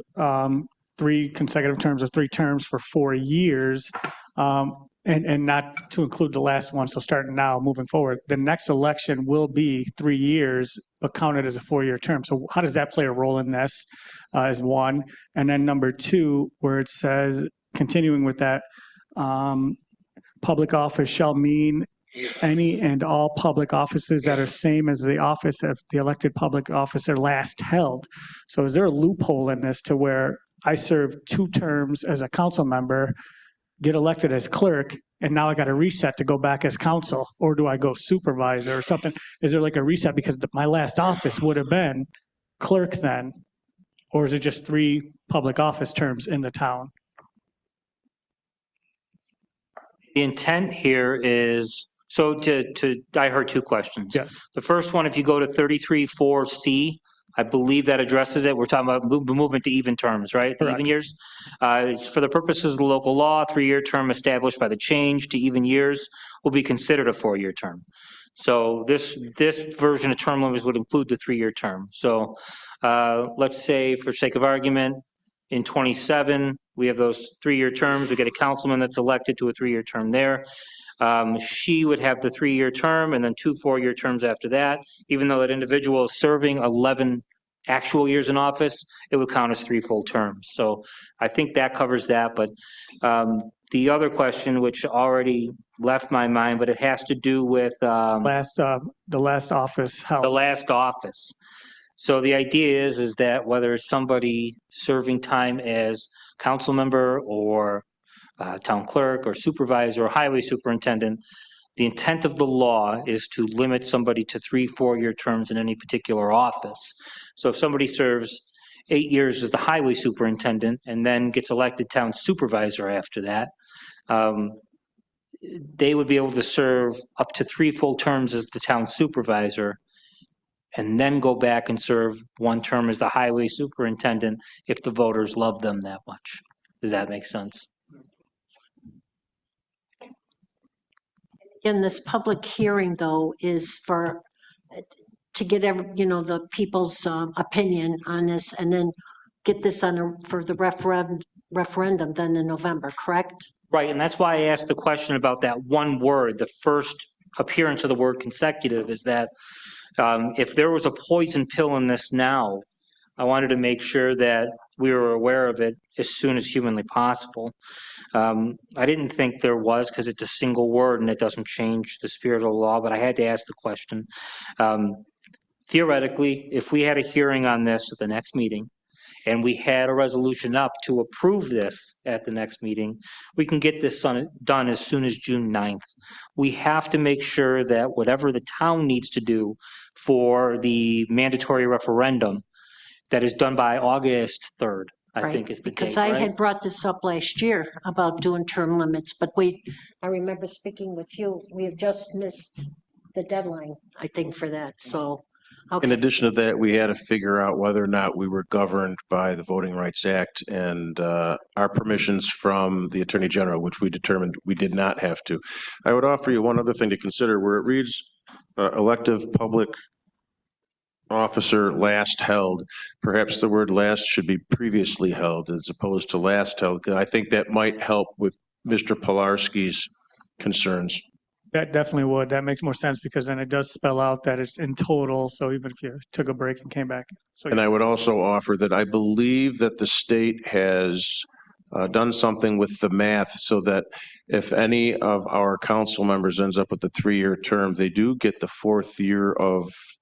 3 consecutive terms or 3 terms for 4 years, and not to include the last one, so starting now, moving forward, the next election will be 3 years, but counted as a 4-year term. So how does that play a role in this, is one. And then number 2, where it says, continuing with that, public office shall mean any and all public offices that are same as the office of the elected public officer last held. So is there a loophole in this to where I serve 2 terms as a council member, get elected as clerk, and now I got to reset to go back as council? Or do I go supervisor or something? Is there like a reset because my last office would have been clerk then? Or is it just 3 public office terms in the town? The intent here is, so I heard 2 questions. Yes. The first one, if you go to 33-4C, I believe that addresses it. We're talking about movement to even terms, right? Correct. Even years. It's for the purposes of the local law, 3-year term established by the change to even years will be considered a 4-year term. So this version of term limits would include the 3-year term. So let's say, for sake of argument, in 27, we have those 3-year terms. We get a councilman that's elected to a 3-year term there. She would have the 3-year term and then 2 4-year terms after that. Even though that individual is serving 11 actual years in office, it would count as 3 full terms. So I think that covers that. But the other question, which already left my mind, but it has to do with The last office held. the last office. So the idea is that whether it's somebody serving time as council member or town clerk or supervisor or highway superintendent, the intent of the law is to limit somebody to 3 4-year terms in any particular office. So if somebody serves 8 years as the highway superintendent and then gets elected town supervisor after that, they would be able to serve up to 3 full terms as the town supervisor and then go back and serve 1 term as the highway superintendent if the voters love them that much. Does that make sense? Again, this public hearing, though, is to get the people's opinion on this, and then get this for the referendum then in November, correct? Right, and that's why I asked the question about that one word. The first appearance of the word consecutive is that if there was a poison pill in this now, I wanted to make sure that we were aware of it as soon as humanly possible. I didn't think there was, because it's a single word and it doesn't change the spirit of the law, but I had to ask the question. Theoretically, if we had a hearing on this at the next meeting and we had a resolution up to approve this at the next meeting, we can get this done as soon as June 9th. We have to make sure that whatever the town needs to do for the mandatory referendum, that is done by August 3rd, I think is the date, Because I right? had brought this up last year about doing term limits, but I remember speaking with you, we have just missed the deadline, I think, for that. So In addition to that, we had to figure out whether or not we were governed by the Voting Rights Act and our permissions from the Attorney General, which we determined we did not have to. I would offer you one other thing to consider where it reads elective public officer last held. Perhaps the word last should be previously held as opposed to last held. I think that might help with Mr. Pilarski's concerns. That definitely would. That makes more sense because then it does spell out that it's in total. So even if you took a break and came back. So And I would also offer that I believe that the state has done something with the math so that if any of our council members ends up with a 3-year term, they do get the 4th year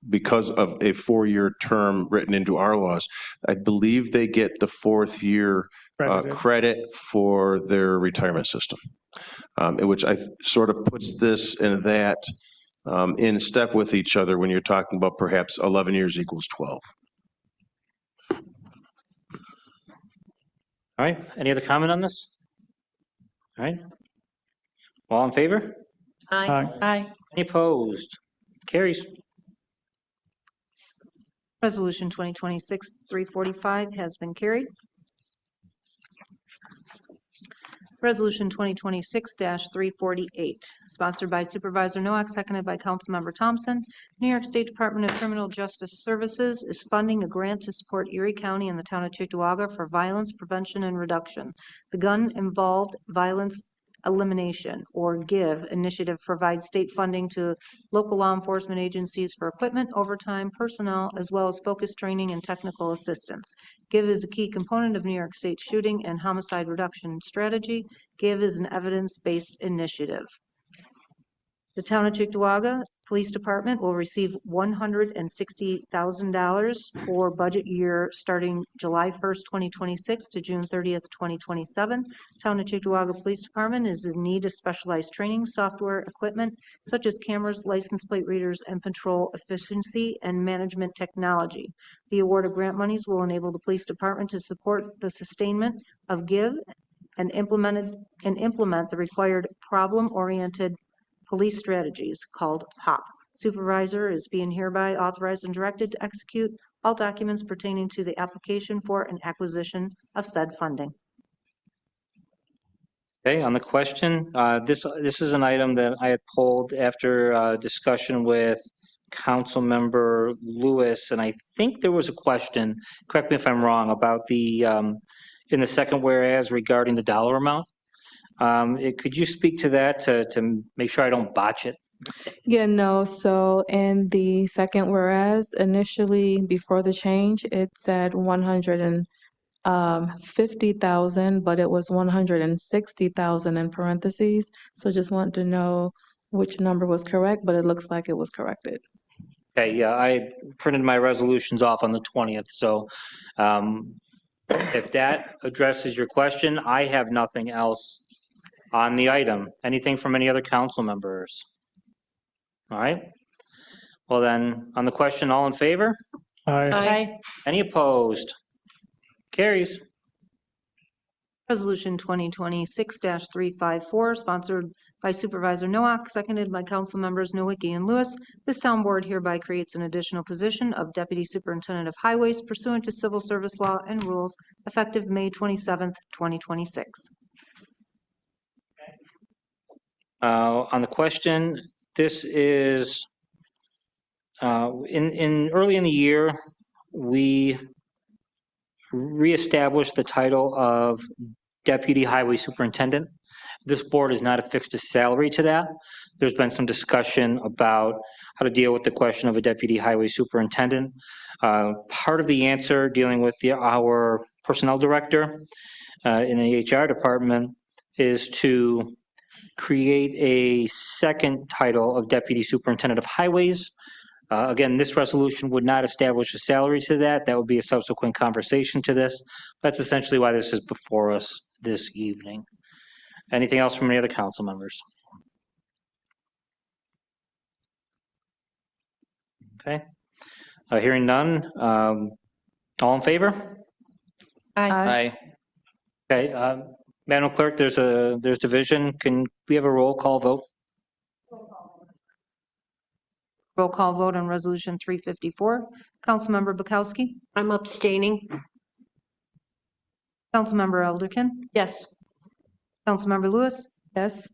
because of a 4-year term written into our laws. I believe they get the 4th year credit for their retirement system, which I sort of puts this and that in step with each other when you're talking about perhaps 11 years equals 12. All right, any other comment on this? All right. All in favor? Aye. Any opposed? Carries. Resolution 2026-345 has been carried. Resolution 2026-348, sponsored by Supervisor Noack, seconded by Councilmember Thompson. New York State Department of Criminal Justice Services is funding a grant to support Erie County and the town of Cheektowaga for violence prevention and reduction. The Gun-Involved Violence Elimination, or GIVE, initiative provides state funding to local law enforcement agencies for equipment, overtime, personnel, as well as focused training and technical assistance. GIVE is a key component of New York State shooting and homicide reduction strategy. GIVE is an evidence-based initiative. The town of Cheektowaga Police Department will receive $160,000 for budget year starting July 1st, 2026 to June 30th, 2027. Town of Cheektowaga Police Department is in need of specialized training, software, equipment, such as cameras, license plate readers, and patrol efficiency and management technology. The award of grant monies will enable the police department to support the sustainment of GIVE and implement the required problem-oriented police strategies called POP. Supervisor is being hereby authorized and directed to execute all documents pertaining to the application for and acquisition of said funding. Okay, on the question, this is an item that I had pulled after discussion with Councilmember Lewis, and I think there was a question, correct me if I'm wrong, about the, in the second whereas regarding the dollar amount. Could you speak to that to make sure I don't botch it? Yeah, no. So in the second whereas, initially before the change, it said 150,000, but it was 160,000 in parentheses. So just want to know which number was correct, but it looks like it was corrected. Okay, yeah, I printed my resolutions off on the 20th, so if that addresses your question, I have nothing else on the item. Anything from any other council members? All right. Well then, on the question, all in favor? Aye. Any opposed? Carries. Resolution 2026-354, sponsored by Supervisor Noack, seconded by Council Members Nowicki and Lewis. This town board hereby creates an additional position of Deputy Superintendent of Highways pursuant to civil service law and rules effective May 27th, 2026. On the question, this is early in the year, we reestablished the title of Deputy Highway Superintendent. This board has not affixed a salary to that. There's been some discussion about how to deal with the question of a Deputy Highway Superintendent. Part of the answer dealing with our personnel director in the HR department is to create a second title of Deputy Superintendent of Highways. Again, this resolution would not establish a salary to that. That would be a subsequent conversation to this. That's essentially why this is before us this evening. Anything else from any other council members? Okay. Hearing none. All in favor? Aye. Okay. Madam Clerk, there's division. Can we have a roll call vote? Roll call vote on Resolution 354. Councilmember Bukowski? I'm abstaining. Councilmember Elderkin? Yes. Councilmember Lewis? Yes.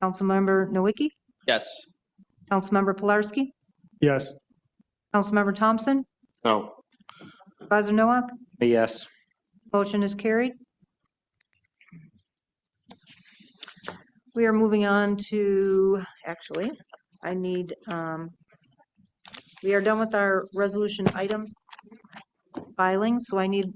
Councilmember Nowicki? Yes. Councilmember Pilarski? Yes. Councilmember Thompson? No. Supervisor Nowak? Yes. Motion is carried. We are moving on to, actually, I need, we are done with our resolution items filing, so I need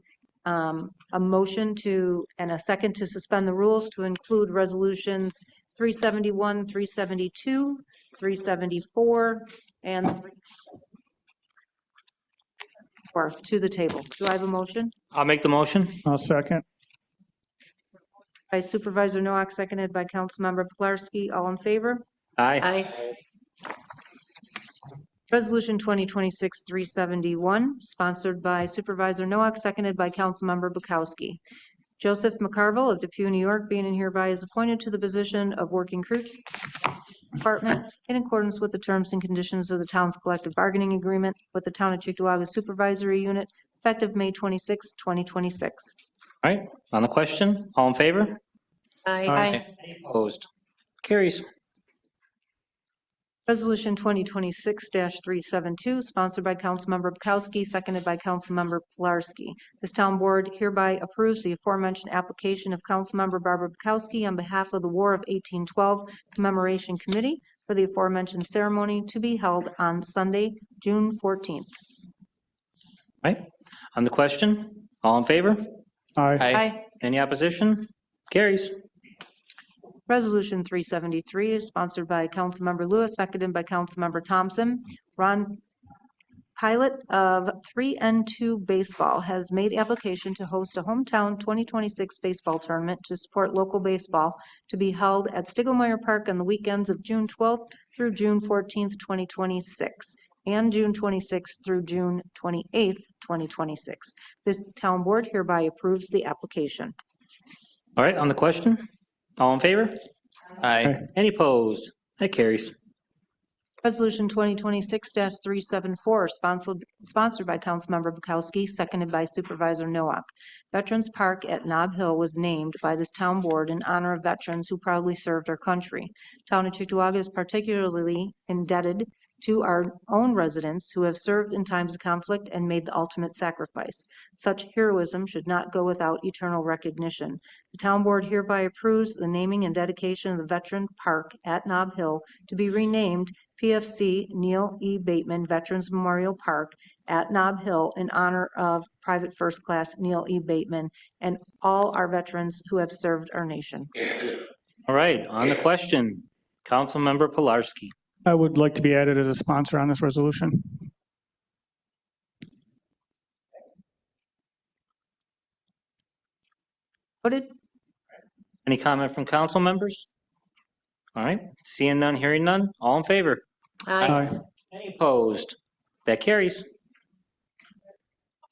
a motion to, and a second to suspend the rules to include resolutions 371, 372, 374, and 374 to the table. Do I have a motion? I'll make the motion. I'll second. By Supervisor Nowak, seconded by Councilmember Pilarski. All in favor? Aye. Aye. Resolution 2026-371, sponsored by Supervisor Nowak, seconded by Councilmember Bukowski. Joseph McCarville of Depew, New York, being and hereby is appointed to the position of Working Crew Department in accordance with the terms and conditions of the town's collective bargaining agreement with the Town of Cheektowaga Supervisory Unit, effective May 26, 2026. All right, on the question, all in favor? Aye. Any opposed? Carries. Resolution 2026-372, sponsored by Councilmember Bukowski, seconded by Councilmember Pilarski. This town board hereby approves the aforementioned application of Councilmember Barbara Bukowski on behalf of the War of 1812 Commemoration Committee for the aforementioned ceremony to be held on Sunday, June 14th. All right, on the question, all in favor? Aye. Aye. Any opposition? Carries. Resolution 373 is sponsored by Councilmember Lewis, seconded by Councilmember Thompson. Ron Pilot of 3N2 Baseball has made application to host a hometown 2026 baseball tournament to support local baseball to be held at Stiglmeyer Park on the weekends of June 12th through June 14th, 2026, and June 26th through June 28th, 2026. This town board hereby approves the application. All right, on the question, all in favor? Aye. Any opposed? That carries. Resolution 2026-374, sponsored by Councilmember Bukowski, seconded by Supervisor Nowak. Veterans Park at Nob Hill was named by this town board in honor of veterans who proudly served our country. Town of Cheektowaga is particularly indebted to our own residents who have served in times of conflict and made the ultimate sacrifice. Such heroism should not go without eternal recognition. The town board hereby approves the naming and dedication of the Veteran Park at Nob Hill to be renamed PFC Neil E. Bateman Veterans Memorial Park at Nob Hill in honor of Private First Class Neil E. Bateman and all our veterans who have served our nation. All right, on the question, Councilmember Pilarski. I would like to be added as a sponsor on this resolution. Voted. Any comment from council members? All right, seeing none, hearing none, all in favor? Aye. Any opposed? That carries.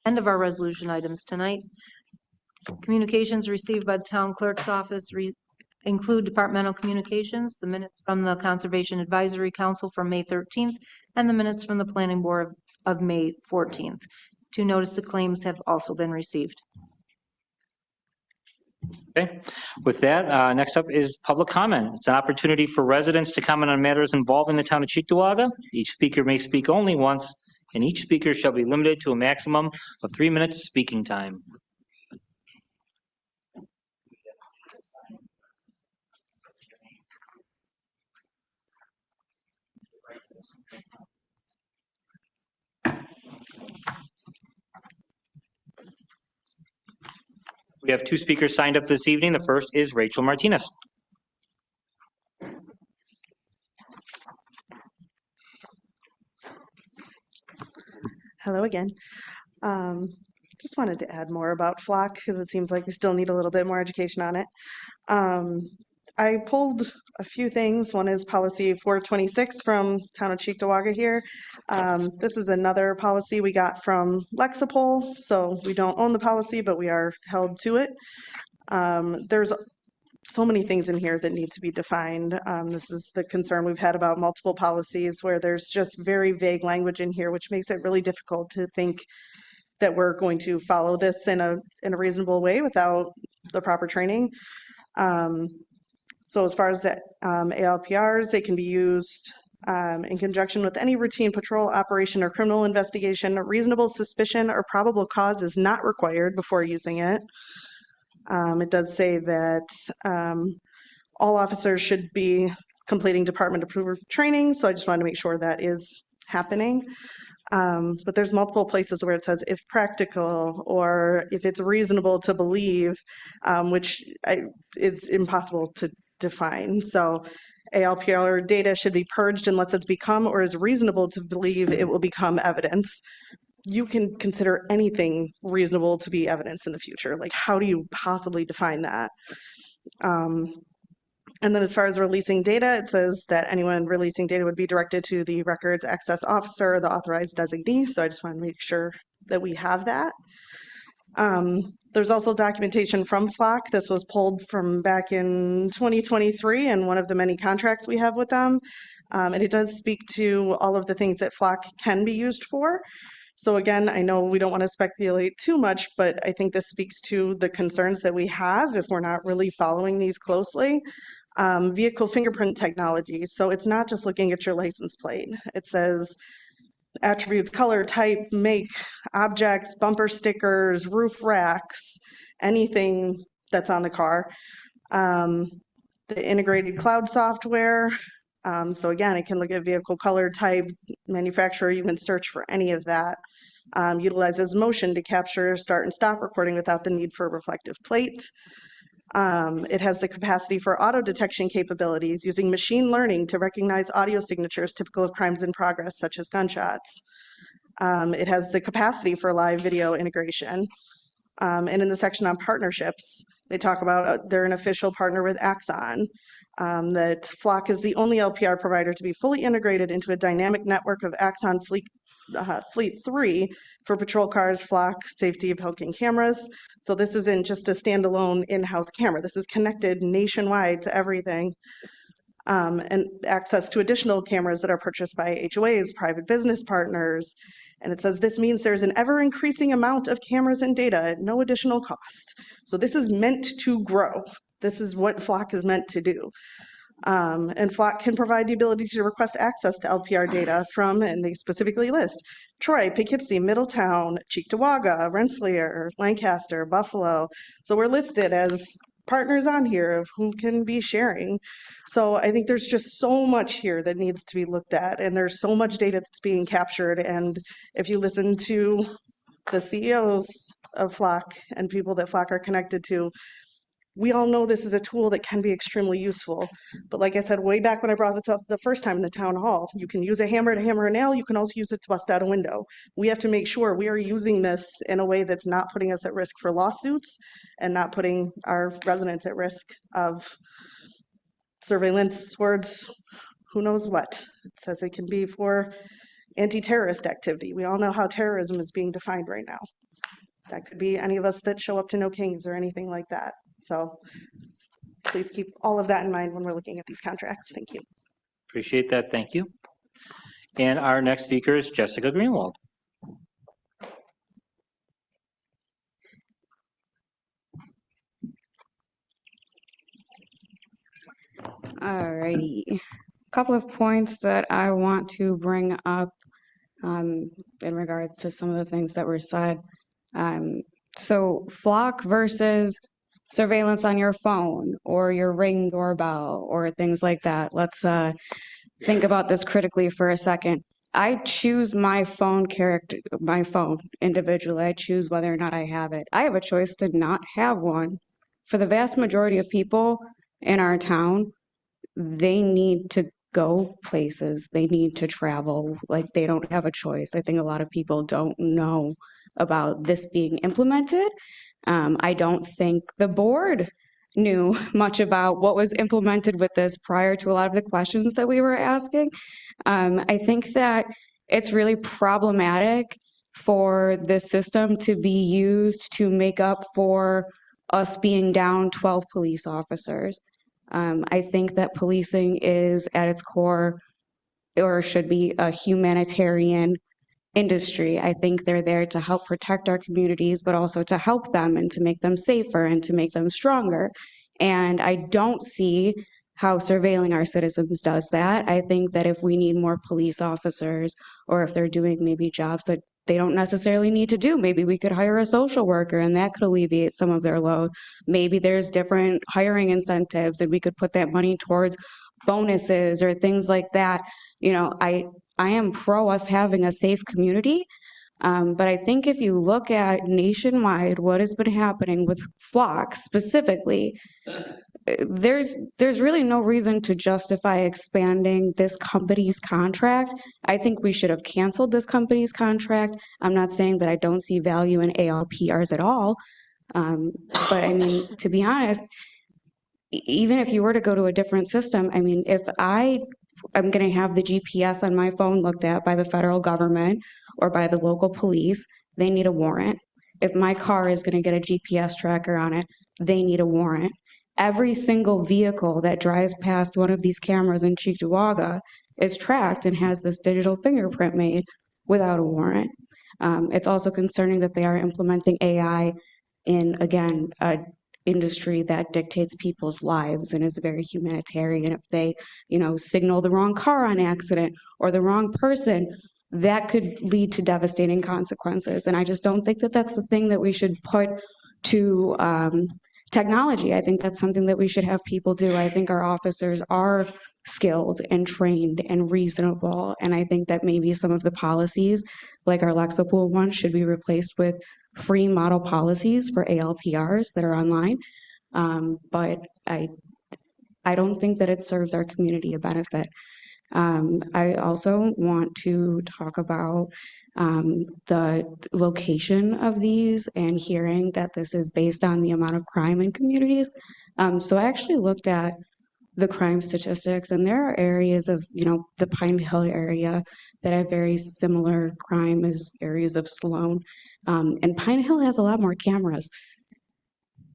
End of our resolution items tonight. Communications received by the town clerk's office include departmental communications, the minutes from the Conservation Advisory Council from May 13th, and the minutes from the Planning Board of May 14th. 2 notice of claims have also been received. Okay, with that, next up is public comment. It's an opportunity for residents to comment on matters involving the town of Cheektowaga. Each speaker may speak only once, and each speaker shall be limited to a maximum of 3 minutes speaking time. We have 2 speakers signed up this evening. The first is Rachel Martinez. Hello again. Just wanted to add more about Flock because it seems like we still need a little bit more education on it. I pulled a few things. One is policy 426 from Town of Cheektowaga here. This is another policy we got from Lexipol, so we don't own the policy, but we are held to it. There's so many things in here that need to be defined. This is the concern we've had about multiple policies where there's just very vague language in here, which makes it really difficult to think that we're going to follow this in a reasonable way without the proper training. So as far as the ALPRs, they can be used in conjunction with any routine patrol operation or criminal investigation. A reasonable suspicion or probable cause is not required before using it. It does say that all officers should be completing department-approved training, so I just wanted to make sure that is happening. But there's multiple places where it says if practical or if it's reasonable to believe, which is impossible to define. So ALPR data should be purged unless it's become or is reasonable to believe it will become evidence. You can consider anything reasonable to be evidence in the future. Like, how do you possibly define that? And then as far as releasing data, it says that anyone releasing data would be directed to the records access officer, the authorized designee. So I just want to make sure that we have that. There's also documentation from FLOC. This was pulled from back in 2023 and one of the many contracts we have with them. And it does speak to all of the things that FLOC can be used for. So again, I know we don't want to speculate too much, but I think this speaks to the concerns that we have if we're not really following these closely. Vehicle fingerprint technology. So it's not just looking at your license plate. It says attributes, color, type, make, objects, bumper stickers, roof racks, anything that's on the car. The integrated cloud software. So again, it can look at vehicle color, type, manufacturer, you can search for any of that. Utilizes motion to capture start and stop recording without the need for a reflective plate. It has the capacity for auto detection capabilities using machine learning to recognize audio signatures typical of crimes in progress, such as gunshots. It has the capacity for live video integration. And in the section on partnerships, they talk about they're an official partner with Axon, that FLOC is the only LPR provider to be fully integrated into a dynamic network of Axon Fleet 3 for patrol cars, FLOC, safety of Hilton cameras. So this isn't just a standalone in-house camera. This is connected nationwide to everything. And access to additional cameras that are purchased by HOAs, private business partners. And it says this means there's an ever-increasing amount of cameras and data at no additional cost. So this is meant to grow. This is what FLOC is meant to do. And FLOC can provide the ability to request access to LPR data from, and they specifically list, Troy, Poughkeepsie, Middletown, Cheektowaga, Rensselaer, Lancaster, Buffalo. So we're listed as partners on here of who can be sharing. So I think there's just so much here that needs to be looked at, and there's so much data that's being captured. And if you listen to the CEOs of FLOC and people that FLOC are connected to, we all know this is a tool that can be extremely useful. But like I said, way back when I brought this up the first time in the town hall, you can use a hammer to hammer a nail. You can also use it to bust out a window. We have to make sure we are using this in a way that's not putting us at risk for lawsuits and not putting our residents at risk of surveillance towards who knows what. It says it can be for anti-terrorist activity. We all know how terrorism is being defined right now. That could be any of us that show up to No Kings or anything like that. So please keep all of that in mind when we're looking at these contracts. Thank you. Appreciate that. Thank you. And our next speaker is Jessica Greenwald. Alrighty. A couple of points that I want to bring up in regards to some of the things that were said. So FLOC versus surveillance on your phone or your Ring doorbell or things like that. Let's think about this critically for a second. I choose my phone individually. I choose whether or not I have it. I have a choice to not have one. For the vast majority of people in our town, they need to go places. They need to travel. Like, they don't have a choice. I think a lot of people don't know about this being implemented. I don't think the board knew much about what was implemented with this prior to a lot of the questions that we were asking. I think that it's really problematic for the system to be used to make up for us being down 12 police officers. I think that policing is at its core, or should be, a humanitarian industry. I think they're there to help protect our communities, but also to help them and to make them safer and to make them stronger. And I don't see how surveilling our citizens does that. I think that if we need more police officers, or if they're doing maybe jobs that they don't necessarily need to do, maybe we could hire a social worker and that could alleviate some of their load. Maybe there's different hiring incentives and we could put that money towards bonuses or things like that. You know, I am pro us having a safe community, but I think if you look at nationwide what has been happening with Flock specifically, there's really no reason to justify expanding this company's contract. I think we should have canceled this company's contract. I'm not saying that I don't see value in ALPRs at all, but I mean, to be honest, even if you were to go to a different system, I mean, if I'm going to have the GPS on my phone looked at by the federal government or by the local police, they need a warrant. If my car is going to get a GPS tracker on it, they need a warrant. Every single vehicle that drives past one of these cameras in Cheektowaga is tracked and has this digital fingerprint made without a warrant. It's also concerning that they are implementing AI in, again, a industry that dictates people's lives and is very humanitarian. If they, you know, signal the wrong car on accident or the wrong person, that could lead to devastating consequences. And I just don't think that that's the thing that we should put to technology. I think that's something that we should have people do. I think our officers are skilled and trained and reasonable. And I think that maybe some of the policies, like our Lexapool one, should be replaced with free model policies for ALPRs that are online. But I don't think that it serves our community a benefit. I also want to talk about the location of these and hearing that this is based on the amount of crime in communities. So I actually looked at the crime statistics, and there are areas of, you know, the Pine Hill area that have very similar crime as areas of Sloan. And Pine Hill has a lot more cameras.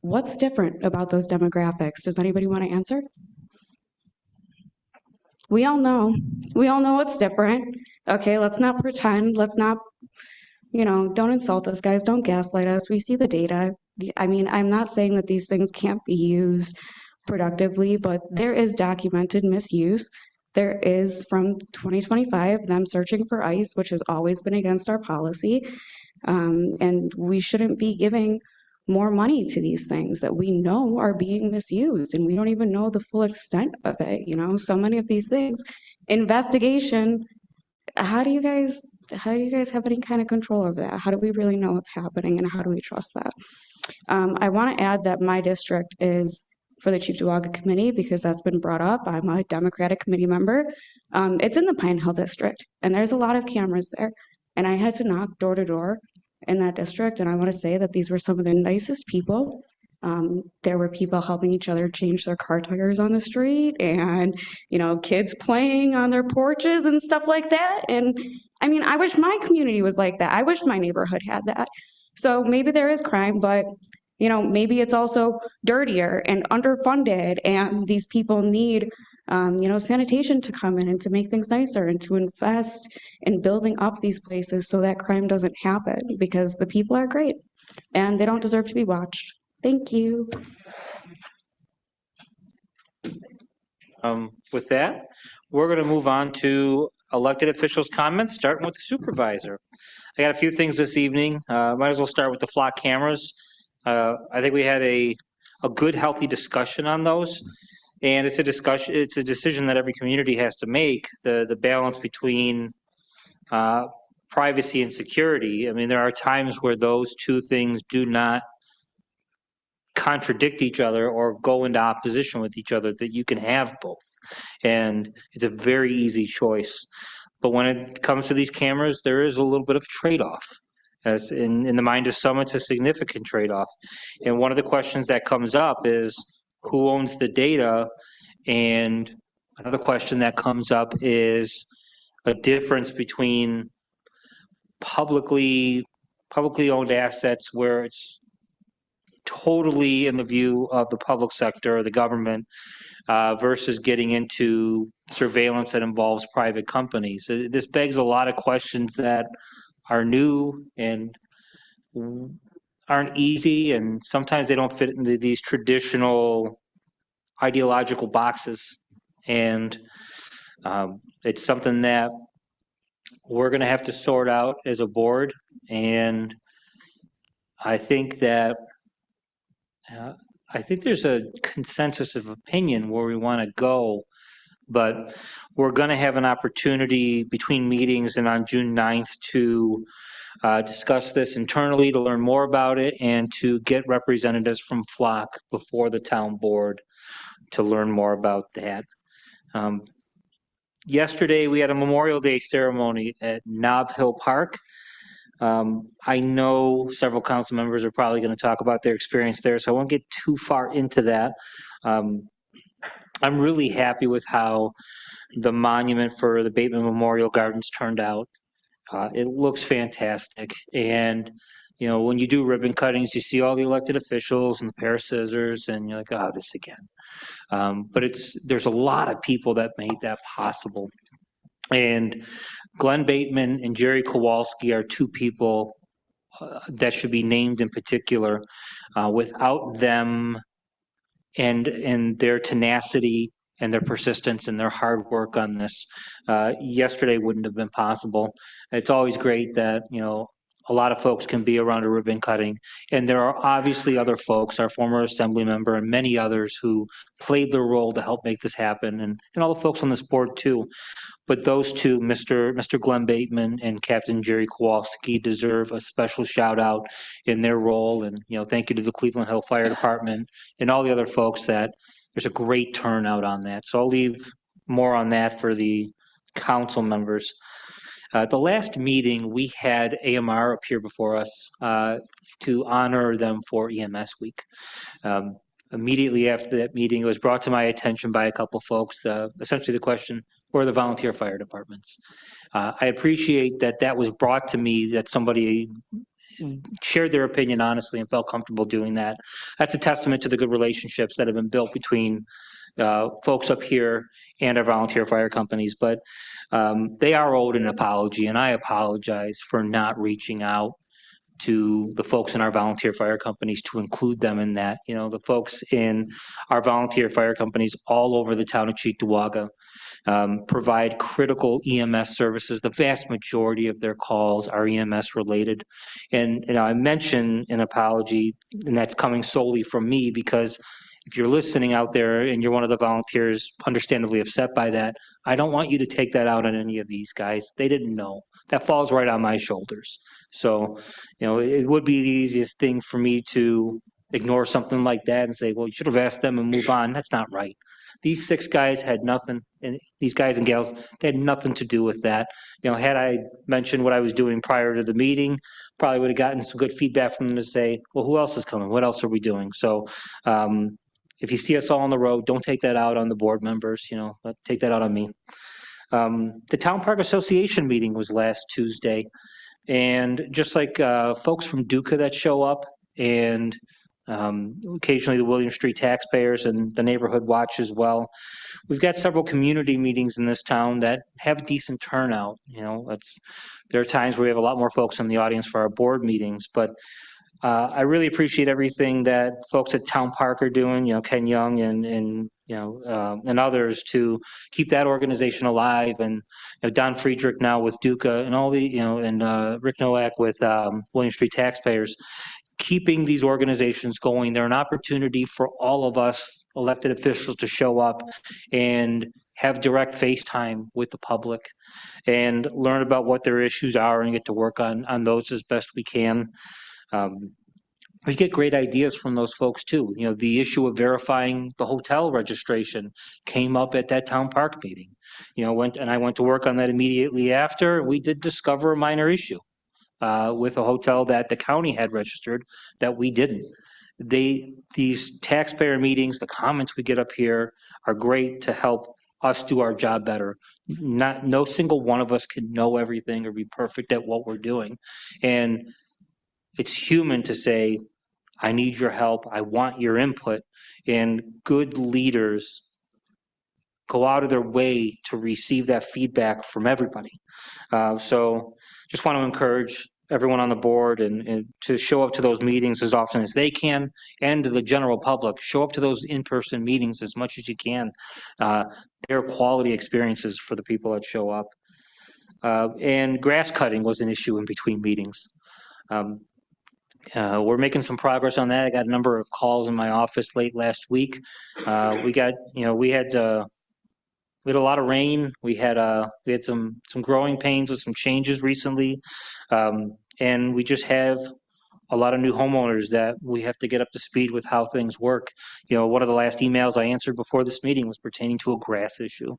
What's different about those demographics? Does anybody want to answer? We all know what's different. Okay, let's not pretend, let's not, you know, don't insult us, guys, don't gaslight us. We see the data. I mean, I'm not saying that these things can't be used productively, but there is documented misuse. There is, from 2025, them searching for ICE, which has always been against our policy. And we shouldn't be giving more money to these things that we know are being misused, and we don't even know the full extent of it. You know, so many of these things, investigation, how do you guys have any kind of control over that? How do we really know what's happening, and how do we trust that? I want to add that my district is for the Cheektowaga Committee because that's been brought up. I'm a Democratic committee member. It's in the Pine Hill district, and there's a lot of cameras there. And I had to knock door to door in that district, and I want to say that these were some of the nicest people. There were people helping each other change their car tires on the street, and, you know, kids playing on their porches and stuff like that. And I mean, I wish my community was like that. I wish my neighborhood had that. So maybe there is crime, but, you know, maybe it's also dirtier and underfunded, and these people need you know, sanitation to come in and to make things nicer and to invest in building up these places so that crime doesn't happen, because the people are great and they don't deserve to be watched. Thank you. With that, we're going to move on to elected officials' comments, starting with the supervisor. I got a few things this evening. Might as well start with the Flock cameras. I think we had a good, healthy discussion on those. And it's a discussion, it's a decision that every community has to make, the balance between privacy and security. I mean, there are times where those two things do not contradict each other or go into opposition with each other, that you can have both. And it's a very easy choice. But when it comes to these cameras, there is a little bit of a trade-off. As in the mind of some, it's a significant trade-off. And one of the questions that comes up is, who owns the data? And another question that comes up is a difference between publicly owned assets where it's totally in the view of the public sector or the government versus getting into surveillance that involves private companies. This begs a lot of questions that are new and aren't easy, and sometimes they don't fit into these traditional ideological boxes. And it's something that we're going to have to sort out as a board. And I think that there's a consensus of opinion where we want to go, but we're going to have an opportunity between meetings and on June 9th to discuss this internally, to learn more about it, and to get representatives from Flock before the town board to learn more about that. Yesterday, we had a Memorial Day ceremony at Nob Hill Park. I know several council members are probably going to talk about their experience there, so I won't get too far into that. I'm really happy with how the monument for the Bateman Memorial Gardens turned out. It looks fantastic. And, you know, when you do ribbon cuttings, you see all the elected officials and the pair of scissors, and you're like, oh, this again. But there's a lot of people that made that possible. And Glenn Bateman and Jerry Kowalski are two people that should be named in particular. Without them and their tenacity and their persistence and their hard work on this, yesterday wouldn't have been possible. It's always great that, you know, a lot of folks can be around a ribbon cutting. And there are obviously other folks, our former assembly member and many others who played their role to help make this happen, and all the folks on this board too. But those two, Mr. Glenn Bateman and Captain Jerry Kowalski, deserve a special shout out in their role. And, you know, thank you to the Cleveland Hill Fire Department and all the other folks that there's a great turnout on that. So I'll leave more on that for the council members. At the last meeting, we had AMR appear before us to honor them for EMS week. Immediately after that meeting, it was brought to my attention by a couple folks, essentially the question, where are the volunteer fire departments? I appreciate that that was brought to me, that somebody shared their opinion honestly and felt comfortable doing that. That's a testament to the good relationships that have been built between folks up here and our volunteer fire companies. But they are owed an apology, and I apologize for not reaching out to the folks in our volunteer fire companies to include them in that. You know, the folks in our volunteer fire companies all over the town of Cheektowaga provide critical EMS services. The vast majority of their calls are EMS related. And, you know, I mention an apology, and that's coming solely from me, because if you're listening out there and you're one of the volunteers understandably upset by that, I don't want you to take that out on any of these guys. They didn't know. That falls right on my shoulders. So, you know, it would be the easiest thing for me to ignore something like that and say, well, you should have asked them and move on. That's not right. These 6 guys had nothing, and these guys and gals, they had nothing to do with that. You know, had I mentioned what I was doing prior to the meeting, probably would have gotten some good feedback from them to say, well, who else is coming? What else are we doing? So if you see us all on the road, don't take that out on the board members, you know, take that out on me. The Town Park Association meeting was last Tuesday, and just like folks from Duca that show up, and occasionally the William Street taxpayers and the neighborhood watch as well, we've got several community meetings in this town that have decent turnout. You know, there are times where we have a lot more folks in the audience for our board meetings, but I really appreciate everything that folks at Town Park are doing, you know, Ken Young and you know, and others to keep that organization alive. And, you know, Don Friedrich now with Duca and all the, you know, and Rick Nowak with William Street Taxpayers, keeping these organizations going. They're an opportunity for all of us elected officials to show up and have direct FaceTime with the public and learn about what their issues are and get to work on those as best we can. We get great ideas from those folks too. You know, the issue of verifying the hotel registration came up at that Town Park meeting. You know, I went to work on that immediately after. We did discover a minor issue with a hotel that the county had registered that we didn't. These taxpayer meetings, the comments we get up here are great to help us do our job better. No single one of us can know everything or be perfect at what we're doing. And it's human to say, I need your help. I want your input. And good leaders go out of their way to receive that feedback from everybody. So just want to encourage everyone on the board and to show up to those meetings as often as they can, and to the general public, show up to those in-person meetings as much as you can. They're quality experiences for the people that show up. And grass cutting was an issue in between meetings. We're making some progress on that. I got a number of calls in my office late last week. We had a lot of rain. We had some growing pains with some changes recently. And we just have a lot of new homeowners that we have to get up to speed with how things work. One of the last emails I answered before this meeting was pertaining to a grass issue.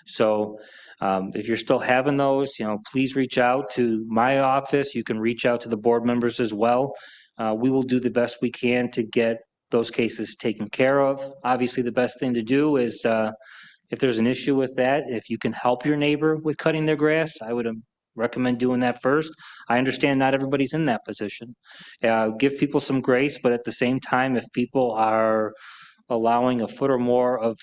So if you're still having those, please reach out to my office. You can reach out to the board members as well. We will do the best we can to get those cases taken care of. Obviously, the best thing to do is if there's an issue with that, if you can help your neighbor with cutting their grass, I would recommend doing that first. I understand not everybody's in that position. Give people some grace, but at the same time, if people are allowing a foot or more of,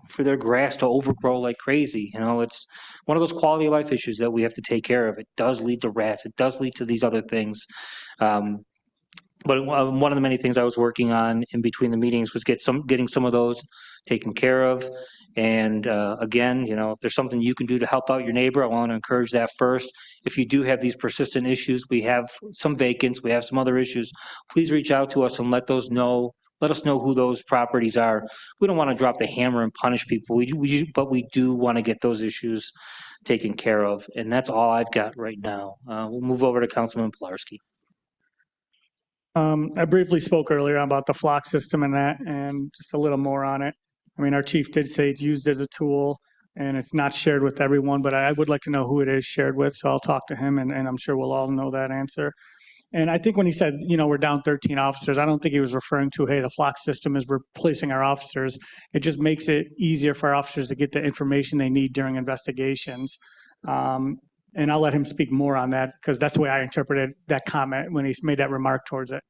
for their grass to overgrow like crazy, it's one of those quality of life issues that we have to take care of. It does lead to rats. It does lead to these other things. But one of the many things I was working on in between the meetings was getting some of those taken care of. And again, if there's something you can do to help out your neighbor, I want to encourage that first. If you do have these persistent issues, we have some vacants, we have some other issues, please reach out to us and let us know who those properties are. We don't want to drop the hammer and punish people, but we do want to get those issues taken care of. And that's all I've got right now. We'll move over to Councilman Pilarski. I briefly spoke earlier about the flock system and that, and just a little more on it. I mean, our chief did say it's used as a tool and it's not shared with everyone, but I would like to know who it is shared with. So I'll talk to him and I'm sure we'll all know that answer. And I think when he said, we're down 13 officers, I don't think he was referring to, hey, the flock system is replacing our officers. It just makes it easier for our officers to get the information they need during investigations. And I'll let him speak more on that because that's the way I interpreted that comment when he made that remark towards it.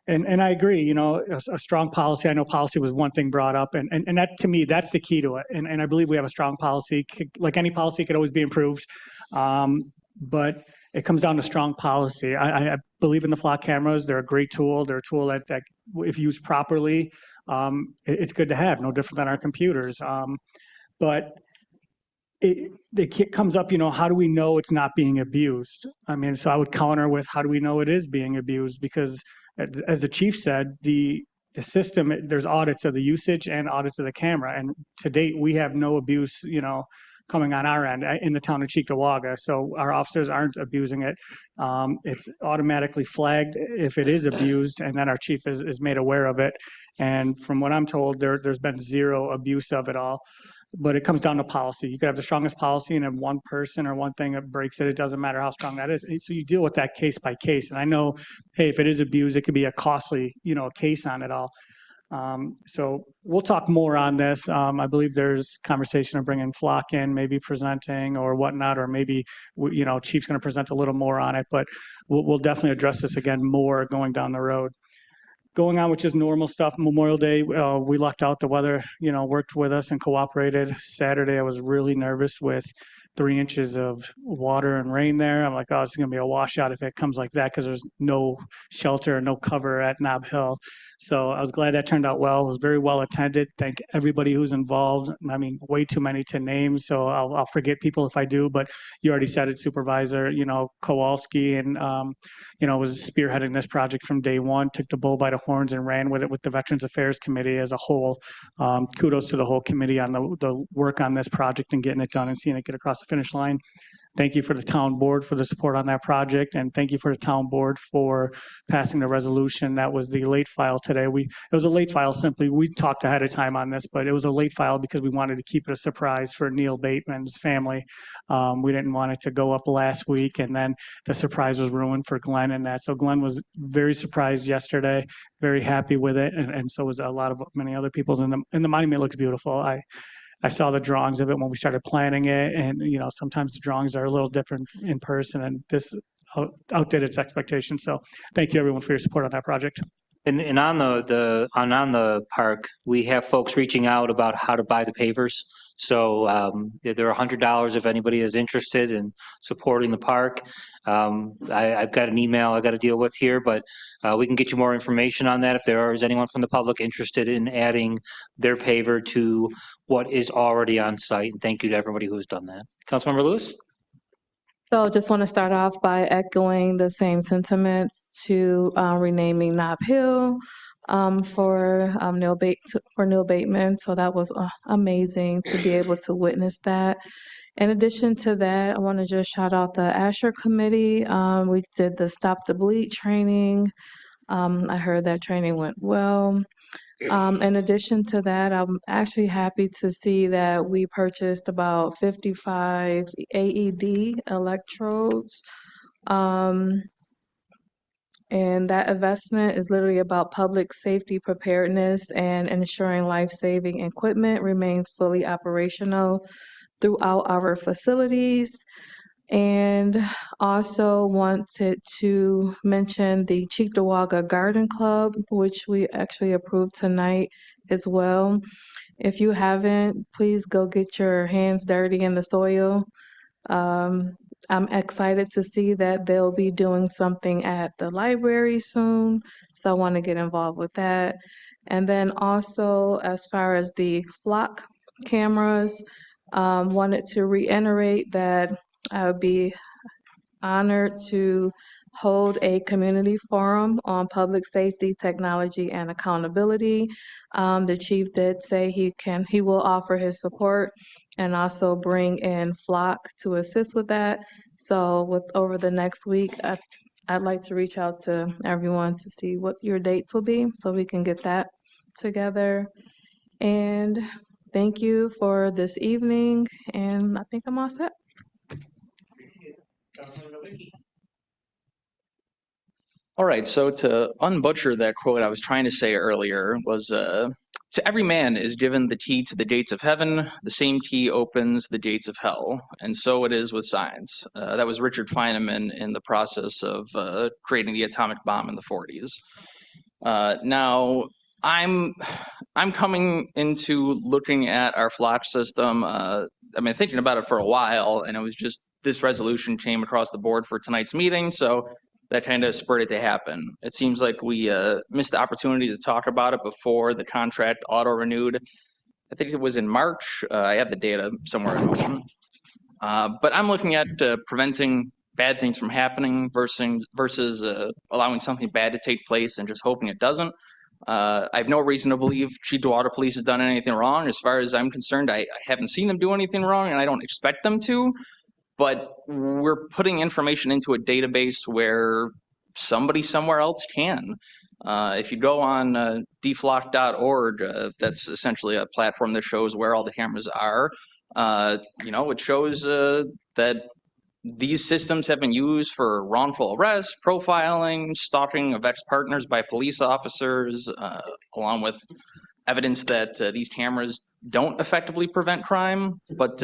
And I agree, a strong policy. I know policy was one thing brought up, and that to me, that's the key to it. And I believe we have a strong policy. Like any policy, could always be improved, but it comes down to strong policy. I believe in the flock cameras. They're a great tool. They're a tool that if used properly, it's good to have. No different than our computers, but it comes up, how do we know it's not being abused? I mean, so I would counter with, how do we know it is being abused? Because as the chief said, the system, there's audits of the usage and audits of the camera. And to date, we have no abuse, coming on our end in the town of Cheektowaga. So our officers aren't abusing it. It's automatically flagged if it is abused, and then our chief is made aware of it. And from what I'm told, there's been zero abuse of it all. But it comes down to policy. You could have the strongest policy and have one person or one thing that breaks it. It doesn't matter how strong that is. So you deal with that case by case. And I know, hey, if it is abused, it could be a costly, case on it all. So we'll talk more on this. I believe there's conversation of bringing Flock in, maybe presenting or whatnot, or maybe, Chief's going to present a little more on it. But we'll definitely address this again more going down the road. Going on with just normal stuff, Memorial Day, we lucked out. The weather, worked with us and cooperated. Saturday, I was really nervous with 3 inches of water and rain there. I'm like, oh, it's going to be a washout if it comes like that because there's no shelter and no cover at Nob Hill. So I was glad that turned out well. It was very well attended. Thank everybody who's involved. I mean, way too many to name, so I'll forget people if I do, but you already said it, Supervisor, Kowalski, and, was spearheading this project from day one, took the bull by the horns and ran with it with the Veterans Affairs Committee as a whole. Kudos to the whole committee on the work on this project and getting it done and seeing it get across the finish line. Thank you for the town board for the support on that project, and thank you for the town board for passing the resolution. That was the late file today. It was a late file simply. We talked ahead of time on this, but it was a late file because we wanted to keep it a surprise for Neil Bateman's family. We didn't want it to go up last week, and then the surprise was ruined for Glenn and that. So Glenn was very surprised yesterday, very happy with it, and so was a lot of many other people. And the monument looks beautiful. I saw the drawings of it when we started planning it, and sometimes the drawings are a little different in person, and this outdid its expectations. So thank you everyone for your support on that project. And on the park, we have folks reaching out about how to buy the pavers. So they're $100 if anybody is interested in supporting the park. I've got an email I got to deal with here, but we can get you more information on that if there is anyone from the public interested in adding their paver to what is already on site. And thank you to everybody who has done that. Councilmember Lewis? So just want to start off by echoing the same sentiments to renaming Nob Hill for Neil Bateman. So that was amazing to be able to witness that. In addition to that, I want to just shout out the Asher Committee. We did the Stop the Bleed training. I heard that training went well. In addition to that, I'm actually happy to see that we purchased about 55 AED electrodes. And that investment is literally about public safety preparedness and ensuring life-saving equipment remains fully operational throughout our facilities. And also wanted to mention the Cheektowaga Garden Club, which we actually approved tonight as well. If you haven't, please go get your hands dirty in the soil. I'm excited to see that they'll be doing something at the library soon, so I want to get involved with that. And then also, as far as the flock cameras, wanted to reiterate that I would be honored to hold a community forum on public safety, technology, and accountability. The chief did say he will offer his support and also bring in Flock to assist with that. So over the next week, I'd like to reach out to everyone to see what your dates will be so we can get that together. And thank you for this evening, and I think I'm all set. All right, so to unbutcher that quote I was trying to say earlier was, to every man is given the key to the gates of heaven, the same key opens the gates of hell, and so it is with science. That was Richard Feynman in the process of creating the atomic bomb in the 40s. Now, I'm coming into looking at our flock system, I've been thinking about it for a while, and it was just this resolution came across the board for tonight's meeting, so that kind of spurred it to happen. It seems like we missed the opportunity to talk about it before the contract auto-renewed. I think it was in March. I have the data somewhere at home. But I'm looking at preventing bad things from happening versus allowing something bad to take place and just hoping it doesn't. I have no reason to believe Cheektowaga Police has done anything wrong. As far as I'm concerned, I haven't seen them do anything wrong, and I don't expect them to. But we're putting information into a database where somebody somewhere else can. If you go on dflock.org, that's essentially a platform that shows where all the cameras are. It shows that these systems have been used for wrongful arrest, profiling, stalking of ex-partners by police officers, along with evidence that these cameras don't effectively prevent crime, but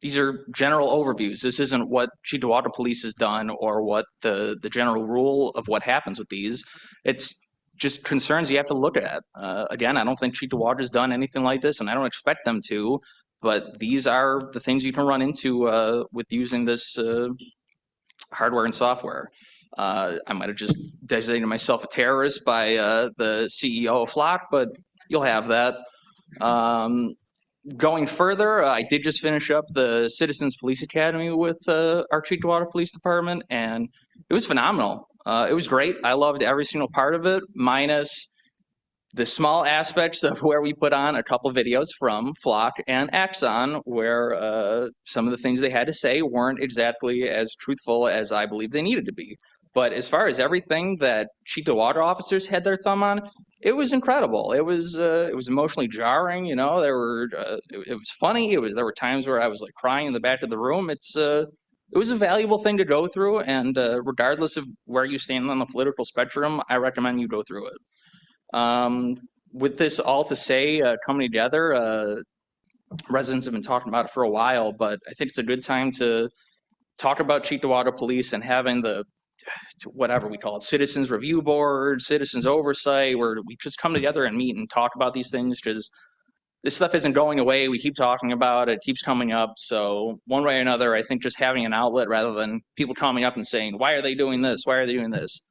these are general overviews. This isn't what Cheektowaga Police has done or what the general rule of what happens with these. It's just concerns you have to look at. Again, I don't think Cheektowaga has done anything like this, and I don't expect them to, but these are the things you can run into with using this hardware and software. I might have just designated myself a terrorist by the CEO of Flock, but you'll have that. Going further, I did just finish up the Citizens Police Academy with our Cheektowaga Police Department, and it was phenomenal. It was great. I loved every single part of it, minus the small aspects of where we put on a couple videos from Flock and Axon, where some of the things they had to say weren't exactly as truthful as I believe they needed to be. But as far as everything that Cheektowaga officers had their thumb on, it was incredible. It was emotionally jarring. It was funny. There were times where I was like crying in the back of the room. It was a valuable thing to go through, and regardless of where you stand on the political spectrum, I recommend you go through it. With this all to say, coming together, residents have been talking about it for a while, but I think it's a good time to talk about Cheektowaga Police and having the whatever we call it, citizens review board, citizens oversight, where we just come together and meet and talk about these things, because this stuff isn't going away. We keep talking about it, it keeps coming up. So one way or another, I think just having an outlet rather than people coming up and saying, why are they doing this? Why are they doing this?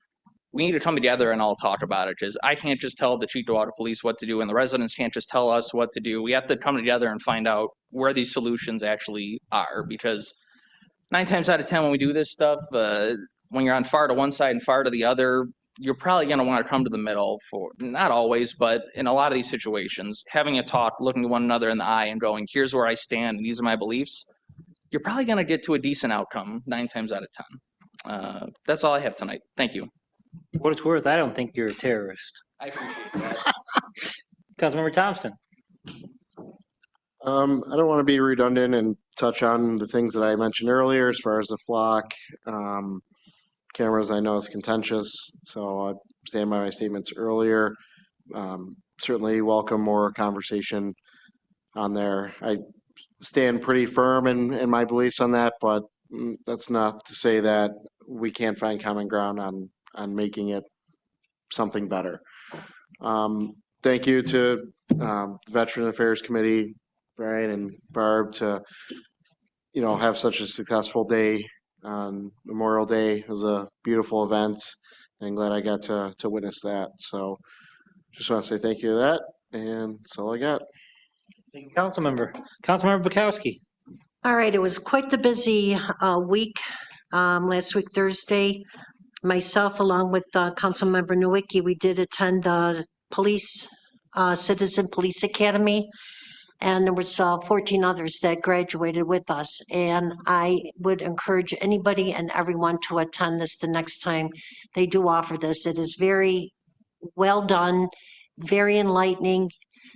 We need to come together and all talk about it, because I can't just tell the Cheektowaga Police what to do, and the residents can't just tell us what to do. We have to come together and find out where these solutions actually are, because 9 times out of 10 when we do this stuff, when you're on far to one side and far to the other, you're probably going to want to come to the middle for, not always, but in a lot of these situations, having a talk, looking at one another in the eye and going, here's where I stand and these are my beliefs, you're probably going to get to a decent outcome 9 times out of 10. That's all I have tonight. Thank you. For what it's worth, I don't think you're a terrorist. I appreciate that. Councilmember Thompson. I don't want to be redundant and touch on the things that I mentioned earlier as far as the flock. Cameras, I know is contentious, so I stand by my statements earlier. Certainly welcome more conversation on there. I stand pretty firm in my beliefs on that, but that's not to say that we can't find common ground on making it something better. Thank you to Veteran Affairs Committee, Brian and Barb, to have such a successful day on Memorial Day. It was a beautiful event, and glad I got to witness that. So just want to say thank you to that, and that's all I got. Thank you, Councilmember Bukowski. All right, it was quite the busy week. Last week, Thursday, myself, along with Councilmember Nowicki, we did attend the Citizen Police Academy. And there was 14 others that graduated with us. And I would encourage anybody and everyone to attend this the next time they do offer this. It is very well done, very enlightening.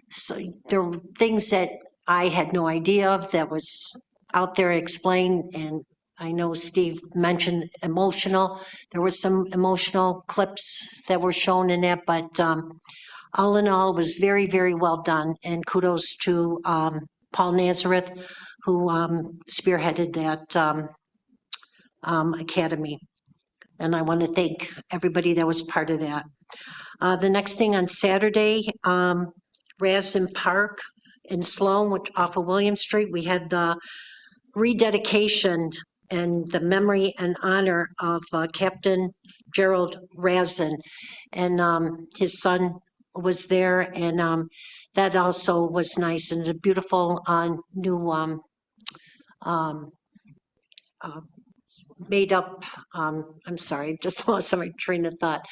So there were things that I had no idea of that was out there explained. And I know Steve mentioned emotional. There were some emotional clips that were shown in that, but all in all, it was very, very well done. And kudos to Paul Nazareth, who spearheaded that academy. And I want to thank everybody that was part of that. The next thing on Saturday, Rasden Park in Sloan, which off of William Street, we had the rededication and the memory and honor of Captain Gerald Rasden. And his son was there, and that also was nice, and a beautiful new made up, I'm sorry, just lost my train of thought.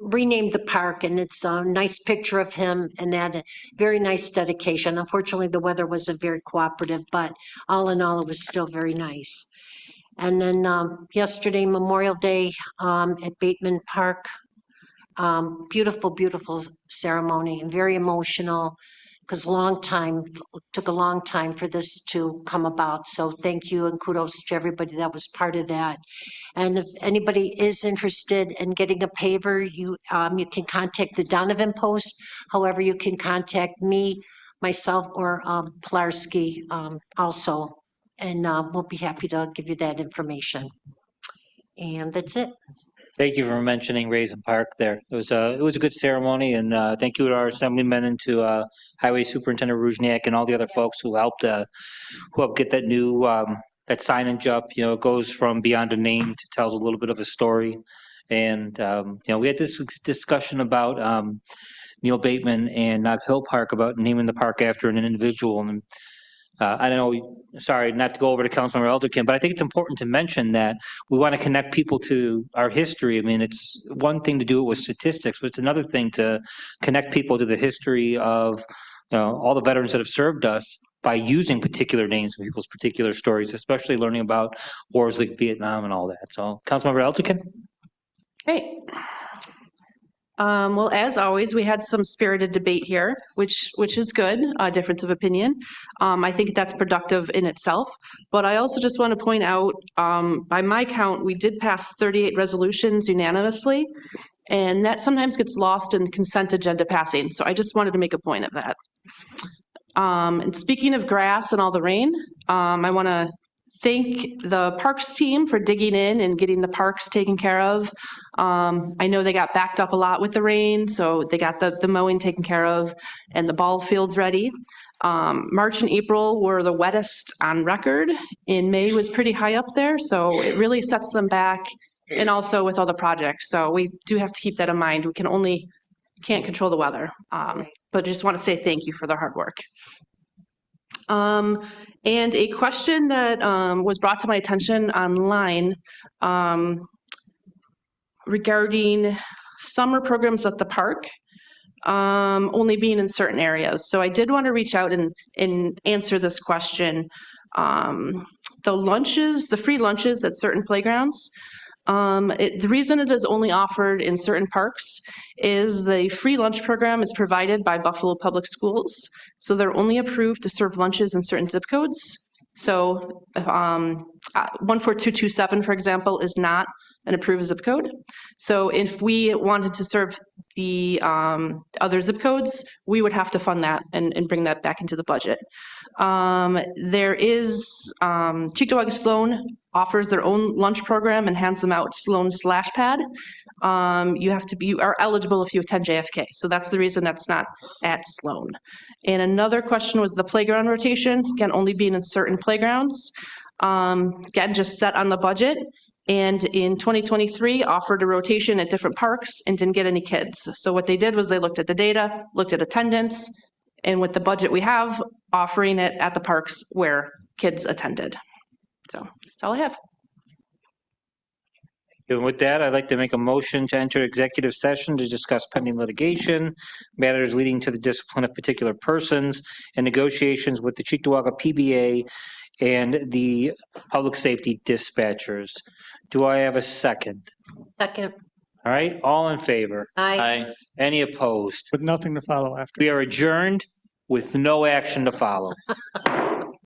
Renamed the park, and it's a nice picture of him, and that very nice dedication. Unfortunately, the weather wasn't very cooperative, but all in all, it was still very nice. And then yesterday, Memorial Day at Bateman Park. Beautiful, beautiful ceremony, and very emotional, because took a long time for this to come about. So thank you and kudos to everybody that was part of that. And if anybody is interested in getting a paver, you can contact the Donovan Post. However, you can contact me, myself, or Pilarski also, and we'll be happy to give you that information. And that's it. Thank you for mentioning Rasden Park there. It was a good ceremony, and thank you to our assemblymen and to Highway Superintendent Ruzniak and all the other folks who helped get that new that signage up. It goes from beyond a name to tells a little bit of a story. And we had this discussion about Neil Bateman and Nob Hill Park about naming the park after an individual. And I don't know, sorry, not to go over to Councilmember Elderkin, but I think it's important to mention that we want to connect people to our history. I mean, it's one thing to do it with statistics, but it's another thing to connect people to the history of all the veterans that have served us by using particular names of people's particular stories, especially learning about wars like Vietnam and all that. So, Councilmember Elderkin? Great. Well, as always, we had some spirited debate here, which is good, a difference of opinion. I think that's productive in itself. But I also just want to point out, by my count, we did pass 38 resolutions unanimously, and that sometimes gets lost in consent agenda passing. So I just wanted to make a point of that. And speaking of grass and all the rain, I want to thank the parks team for digging in and getting the parks taken care of. I know they got backed up a lot with the rain, so they got the mowing taken care of and the ball fields ready. March and April were the wettest on record. In May was pretty high up there, so it really sets them back, and also with all the projects. So we do have to keep that in mind. We can't control the weather, but just want to say thank you for their hard work. And a question that was brought to my attention online regarding summer programs at the park only being in certain areas. So I did want to reach out and answer this question. The free lunches at certain playgrounds, the reason it is only offered in certain parks is the free lunch program is provided by Buffalo Public Schools. So they're only approved to serve lunches in certain zip codes. So 14227, for example, is not an approved zip code. So if we wanted to serve the other zip codes, we would have to fund that and bring that back into the budget. There is Cheektowaga Sloan offers their own lunch program and hands them out Sloan SlashPad. You are eligible if you attend JFK. So that's the reason that's not at Sloan. And another question was the playground rotation, again, only being in certain playgrounds. Again, just set on the budget. And in 2023, offered a rotation at different parks and didn't get any kids. So what they did was they looked at the data, looked at attendance, and with the budget we have, offering it at the parks where kids attended. So that's all I have. And with that, I'd like to make a motion to enter executive session to discuss pending litigation, matters leading to the discipline of particular persons, and negotiations with the Cheektowaga PBA and the public safety dispatchers. Do I have a second? Second. All right, all in favor? Aye. Any opposed? With nothing to follow after. We are adjourned with no action to follow.